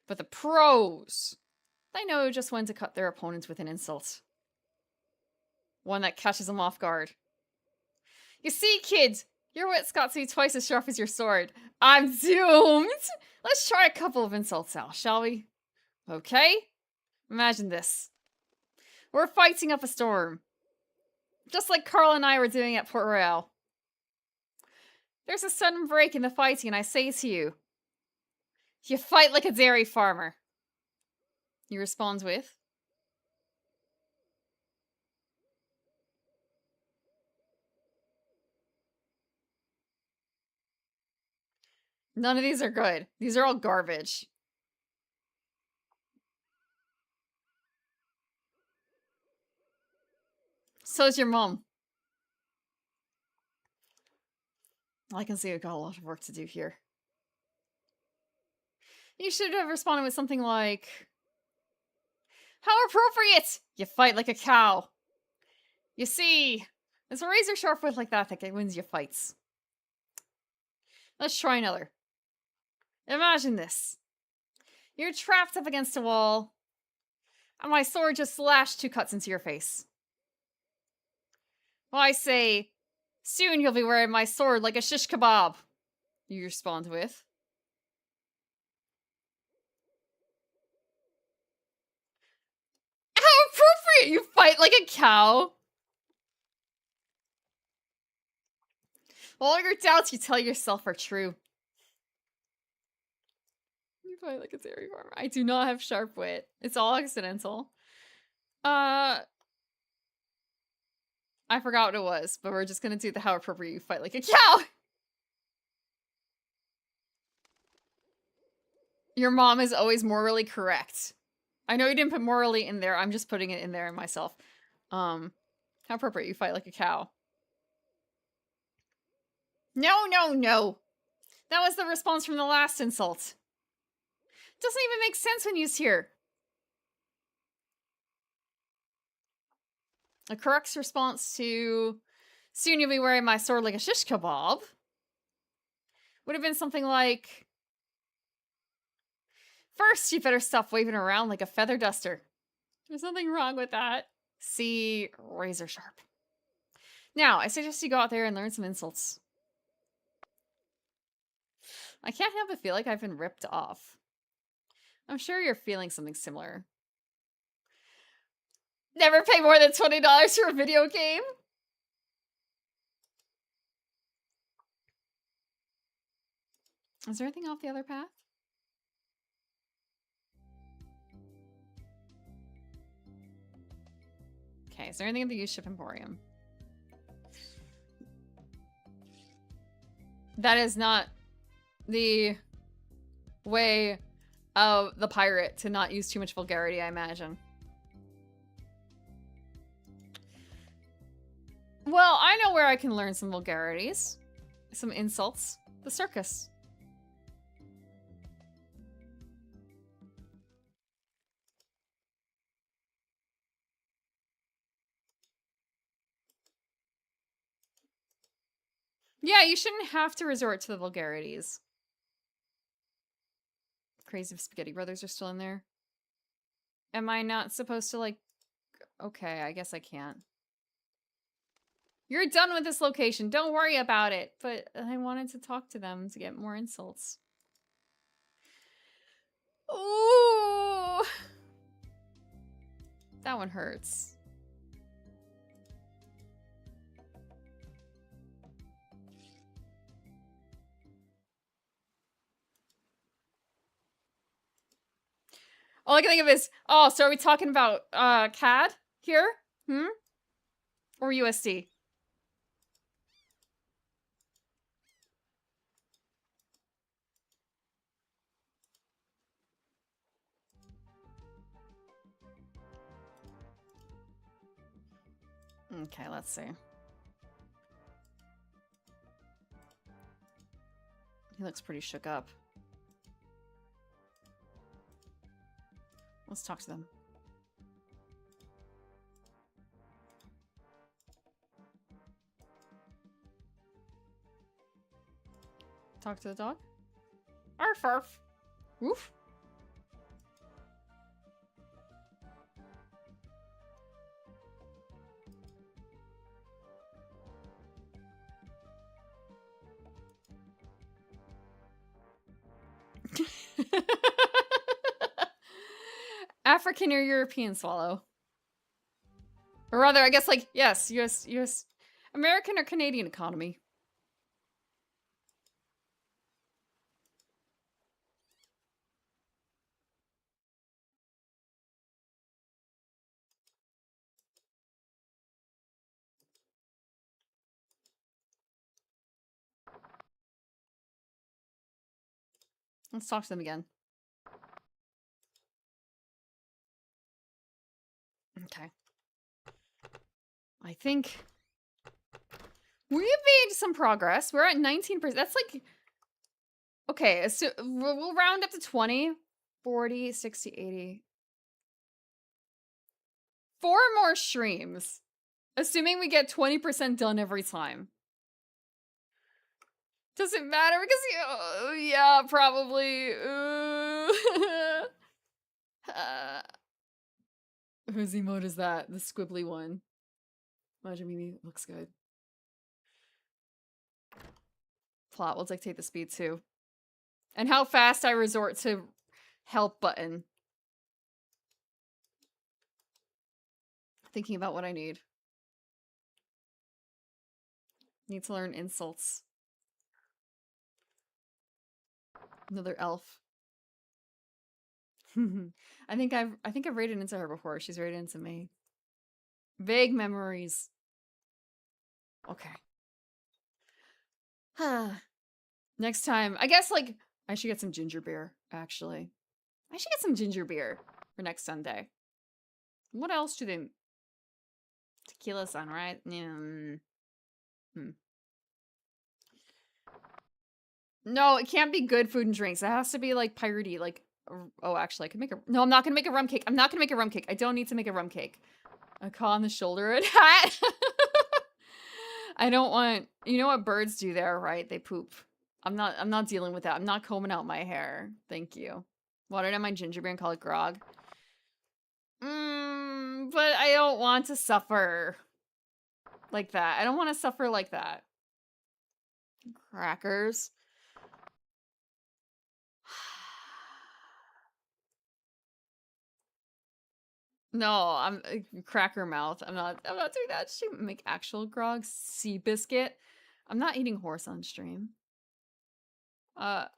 But the pros, they know just when to cut their opponents with an insult. One that catches them off guard. You see, kid, your wit's got to be twice as sharp as your sword. I'm doomed! Let's try a couple of insults out, shall we? Okay? Imagine this. We're fighting up a storm. Just like Carl and I were doing at Port Royale. There's a sudden break in the fighting and I say to you, you fight like a dairy farmer. You respond with, none of these are good. These are all garbage. So's your mom. I can see we've got a lot of work to do here. You should have responded with something like, how appropriate! You fight like a cow. You see, it's a razor sharp wit like that wins you fights. Let's try another. Imagine this. You're trapped up against a wall, and my sword just slashed 2 cuts into your face. Well, I say, soon you'll be wearing my sword like a shish kebab. You respond with, how appropriate! You fight like a cow. All your doubts you tell yourself are true. You fight like a dairy farmer. I do not have sharp wit. It's all accidental. I forgot what it was, but we're just gonna do the how appropriate you fight like a cow! Your mom is always morally correct. I know you didn't put morally in there, I'm just putting it in there myself. How appropriate you fight like a cow. No, no, no! That was the response from the last insult. Doesn't even make sense when used here. A correct response to soon you'll be wearing my sword like a shish kebab would have been something like, first, you better stop waving around like a feather duster. There's nothing wrong with that. See, razor sharp. Now, I suggest you go out there and learn some insults. I can't help but feel like I've been ripped off. I'm sure you're feeling something similar. Never pay more than $20 for a video game? Is there anything off the other path? Okay, is there anything at the used ship emporium? That is not the way of the pirate to not use too much vulgarity, I imagine. Well, I know where I can learn some vulgarities. Some insults. The circus. Yeah, you shouldn't have to resort to the vulgarities. Crazy if Spaghetti Brothers are still in there. Am I not supposed to, like... Okay, I guess I can't. You're done with this location. Don't worry about it. But I wanted to talk to them to get more insults. Ooh! That one hurts. All I can think of is, oh, so are we talking about, CAD here? Hmm? Or USD. Okay, let's see. He looks pretty shook up. Let's talk to them. Talk to the dog? Arf arf. Woof. African or European swallow? Or rather, I guess, like, yes, US, American or Canadian economy? Let's talk to them again. Okay. I think we've made some progress. We're at 19%. That's like... Okay, so we'll round up to 20. 40, 60, 80. 4 more streams. Assuming we get 20% done every time. Does it matter? Because, yeah, probably. Whose emote is that? The squibbly one. Majimimi looks good. Plot will dictate the speed too. And how fast I resort to help button. Thinking about what I need. Need to learn insults. Another elf. I think I've raided into her before. She's raided into me. Vague memories. Okay. Next time, I guess, like, I should get some ginger beer, actually. I should get some ginger beer for next Sunday. What else do they... Tequila sunrise? No, it can't be good food and drinks. It has to be, like, piratey, like... Oh, actually, I could make a... No, I'm not gonna make a rum cake. I'm not gonna make a rum cake. I don't need to make a rum cake. A caw on the shoulder and hat. I don't want... You know what birds do there, right? They poop. I'm not dealing with that. I'm not combing out my hair. Thank you. Watered down my ginger beer and call it grog. But I don't want to suffer like that. I don't want to suffer like that. Crackers. No, I'm cracker mouth. I'm not doing that. She make actual grog. Sea biscuit. I'm not eating horse on stream. I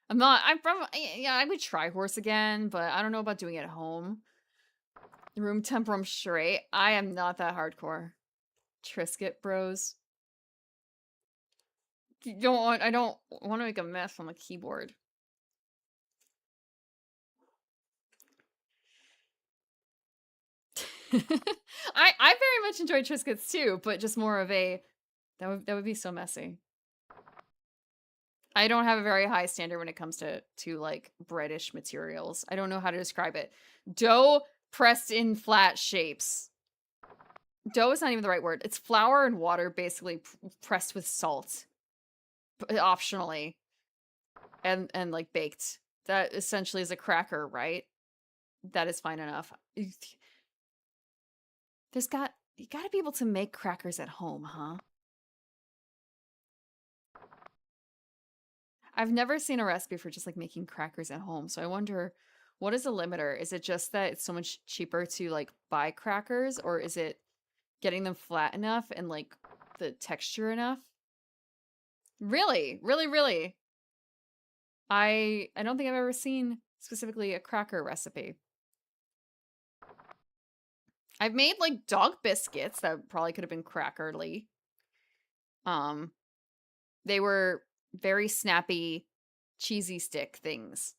would try horse again, but I don't know about doing it at home. Room temp, I'm straight. I am not that hardcore. Triscuit bros. I don't want to make a mess on the keyboard. I very much enjoy Triscuits too, but just more of a that would be so messy. I don't have a very high standard when it comes to like breadish materials. I don't know how to describe it. Dough pressed in flat shapes. Dough is not even the right word. It's flour and water basically pressed with salt. Optionally. And like baked. That essentially is a cracker, right? That is fine enough. You gotta be able to make crackers at home, huh? I've never seen a recipe for just like making crackers at home, so I wonder, what is the limiter? Is it just that it's so much cheaper to like buy crackers, or is it getting them flat enough and like the texture enough? Really? Really, really? I don't think I've ever seen specifically a cracker recipe. I've made like dog biscuits that probably could have been crackerly. They were very snappy, cheesy stick things.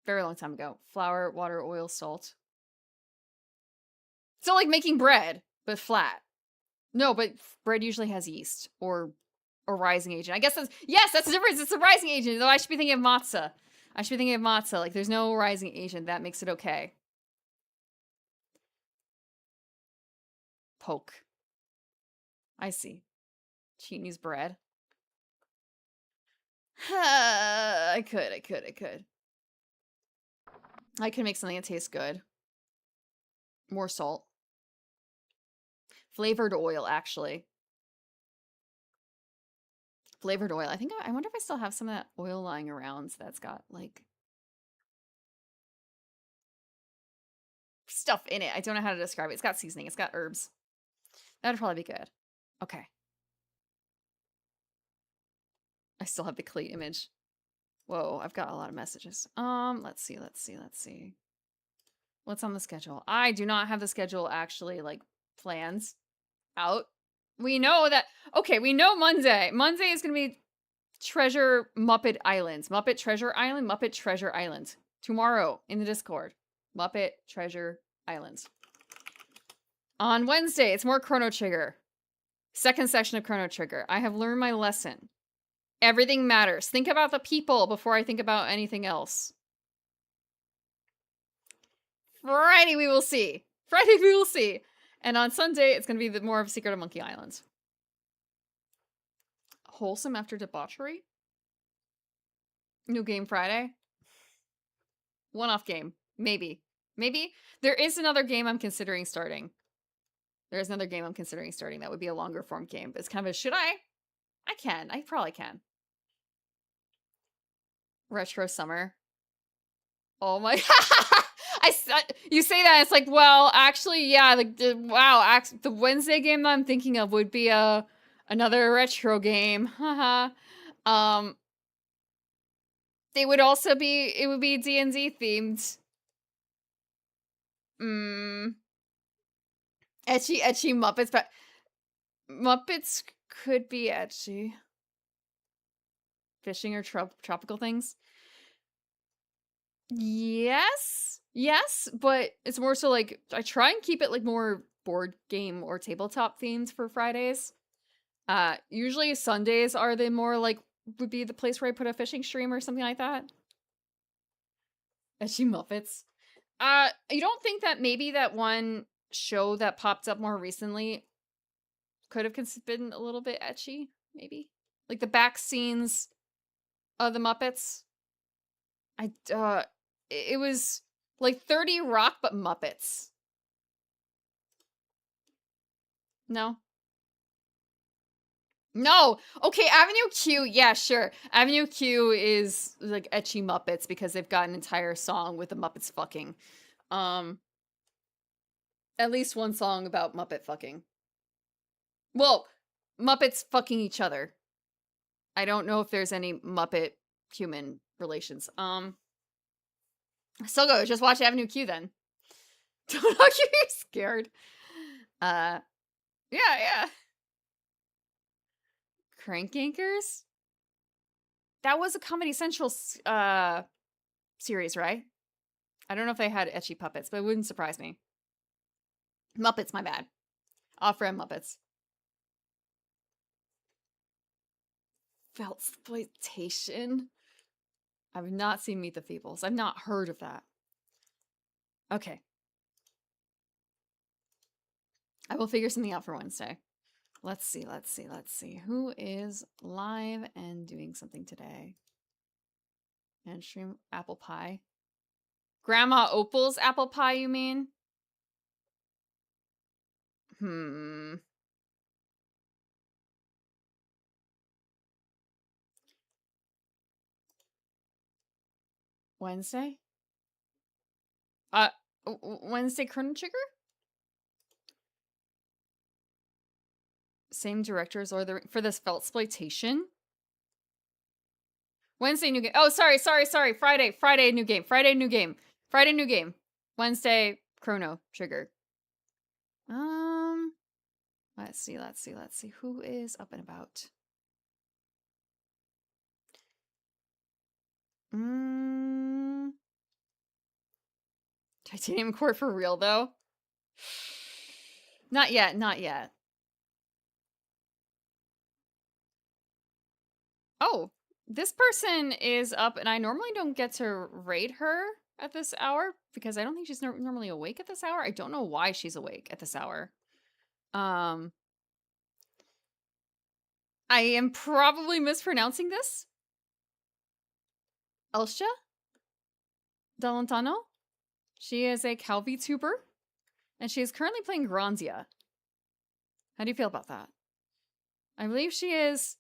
Very long time ago. Flour, water, oil, salt. So like making bread, but flat. No, but bread usually has yeast or a rising agent. I guess that's the difference. It's a rising agent. Though I should be thinking of matzah. Like there's no rising agent that makes it okay. Poke. I see. Chinese bread. I could. I could make something that tastes good. More salt. Flavored oil, actually. Flavored oil. I wonder if I still have some of that oil lying around that's got, like, stuff in it. I don't know how to describe it. It's got seasoning. It's got herbs. That'd probably be good. Okay. I still have the Clee image. Whoa, I've got a lot of messages. Let's see. What's on the schedule? I do not have the schedule actually, like, plans out. We know that, okay, we know Monday. Monday is going to be Treasure Muppet Islands. Muppet Treasure Island. Tomorrow in the Discord. Muppet Treasure Island. On Wednesday, it's more Chrono Trigger. Second section of Chrono Trigger. I have learned my lesson. Everything matters. Think about the people before I think about anything else. Friday, we will see. And on Sunday, it's going to be more of Secret of Monkey Island. Wholesome after debauchery? New game Friday? One-off game. Maybe. There is another game I'm considering starting. That would be a longer form game. But it's kind of a, should I? I probably can. Retro Summer. Oh my... You say that, it's like, well, actually, yeah, the Wednesday game that I'm thinking of would be another retro game. Haha. It would be D&D themed. Etchy Muppets, but Muppets could be etchy. Fishing or tropical things. Yes, but it's more so like, I try and keep it like more board game or tabletop themed for Fridays. Usually Sundays are the more like, would be the place where I put a fishing stream or something like that. Etchy Muppets. You don't think that maybe that one show that popped up more recently could have been a little bit etchy? Maybe? Like the back scenes of the Muppets? It was like 30 Rock, but Muppets. No? Okay, Avenue Q, yeah, sure. Avenue Q is like etchy Muppets because they've got an entire song with the Muppets fucking. At least one song about Muppet fucking. Well, Muppets fucking each other. I don't know if there's any Muppet human relations. Still go, just watch Avenue Q then. Don't know if you're scared. Yeah. Crank Yankers? That was a Comedy Central series, right? I don't know if they had etchy puppets, but it wouldn't surprise me. Muppets, my bad. Off-brand Muppets. Feltsploitation? I've not seen Meet the Feebles. I've not heard of that. Okay. I will figure something out for Wednesday. Let's see. Who is live and doing something today? And stream apple pie. Grandma Opal's apple pie, you mean? Wednesday? Wednesday Chrono Trigger? Same directors or for this Feltsploitation? Wednesday, new game. Oh, sorry. Friday, new game. Friday, new game. Wednesday, Chrono Trigger. Let's see. Who is up and about? Titanium Core for real, though? Not yet. Oh, this person is up, and I normally don't get to raid her at this hour because I don't think she's normally awake at this hour. I don't know why she's awake at this hour. I am probably mispronouncing this. Elsha Dalantano. She is a CalVTuber, and she is currently playing Granzia. How do you feel about that? I believe she is,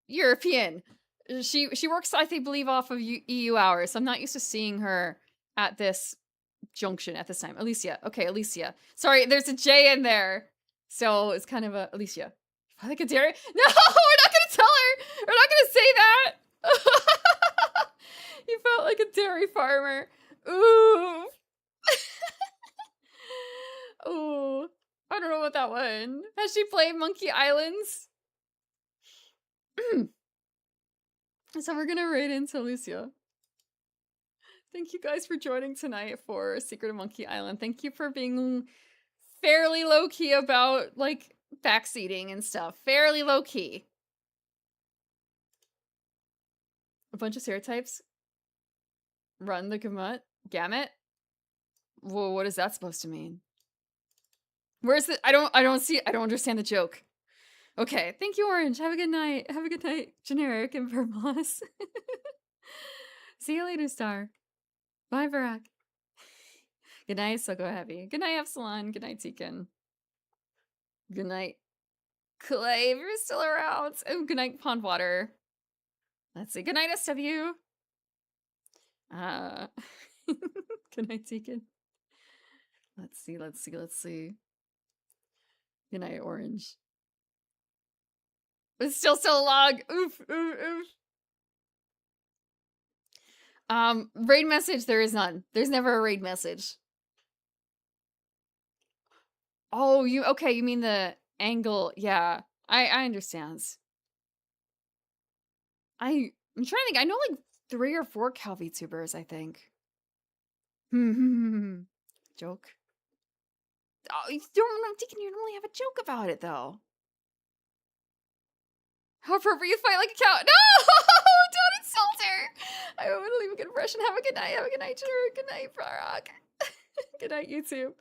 European. She works, I think, believe off of EU hours. So I'm not used to seeing her at this junction at this time. Alicia. Okay, Alicia. Sorry, there's a J in there. So it's kind of a Alicia. Like a dairy? No, we're not gonna tell her. We're not gonna say that. You felt like a dairy farmer. Ooh. Ooh. I don't know about that one. Has she played Monkey Islands? So we're gonna raid into Lucia. Thank you guys for joining tonight for Secret of Monkey Island. Thank you for being fairly low-key about, like, backseating and stuff. Fairly low-key. A bunch of stereotypes. Run the gamut? Whoa, what is that supposed to mean? Where's the- I don't understand the joke. Okay, thank you, Orange. Have a good night. Generic and Vermos. See you later, Star. Bye, Barack. Good night, Soko Heavy. Good night, Epsilon. Good night, Tekin. Good night, Clay, if you're still around. Oh, good night, Pondwater. Let's see. Good night, SW. Good night, Tekin. Let's see. Good night, Orange. It's still so long. Oof. Raid message, there is none. There's never a raid message. Oh, you mean the angle. Yeah. I understand. I'm trying to think. I know like 3 or 4 CalVTubers, I think. Joke. Oh, I'm thinking you normally have a joke about it though. How appropriate, you fight like a cow. No! Don't insult her! I want to leave a good impression. Have a good night. Drew. Good night, Barack. Good night, YouTube.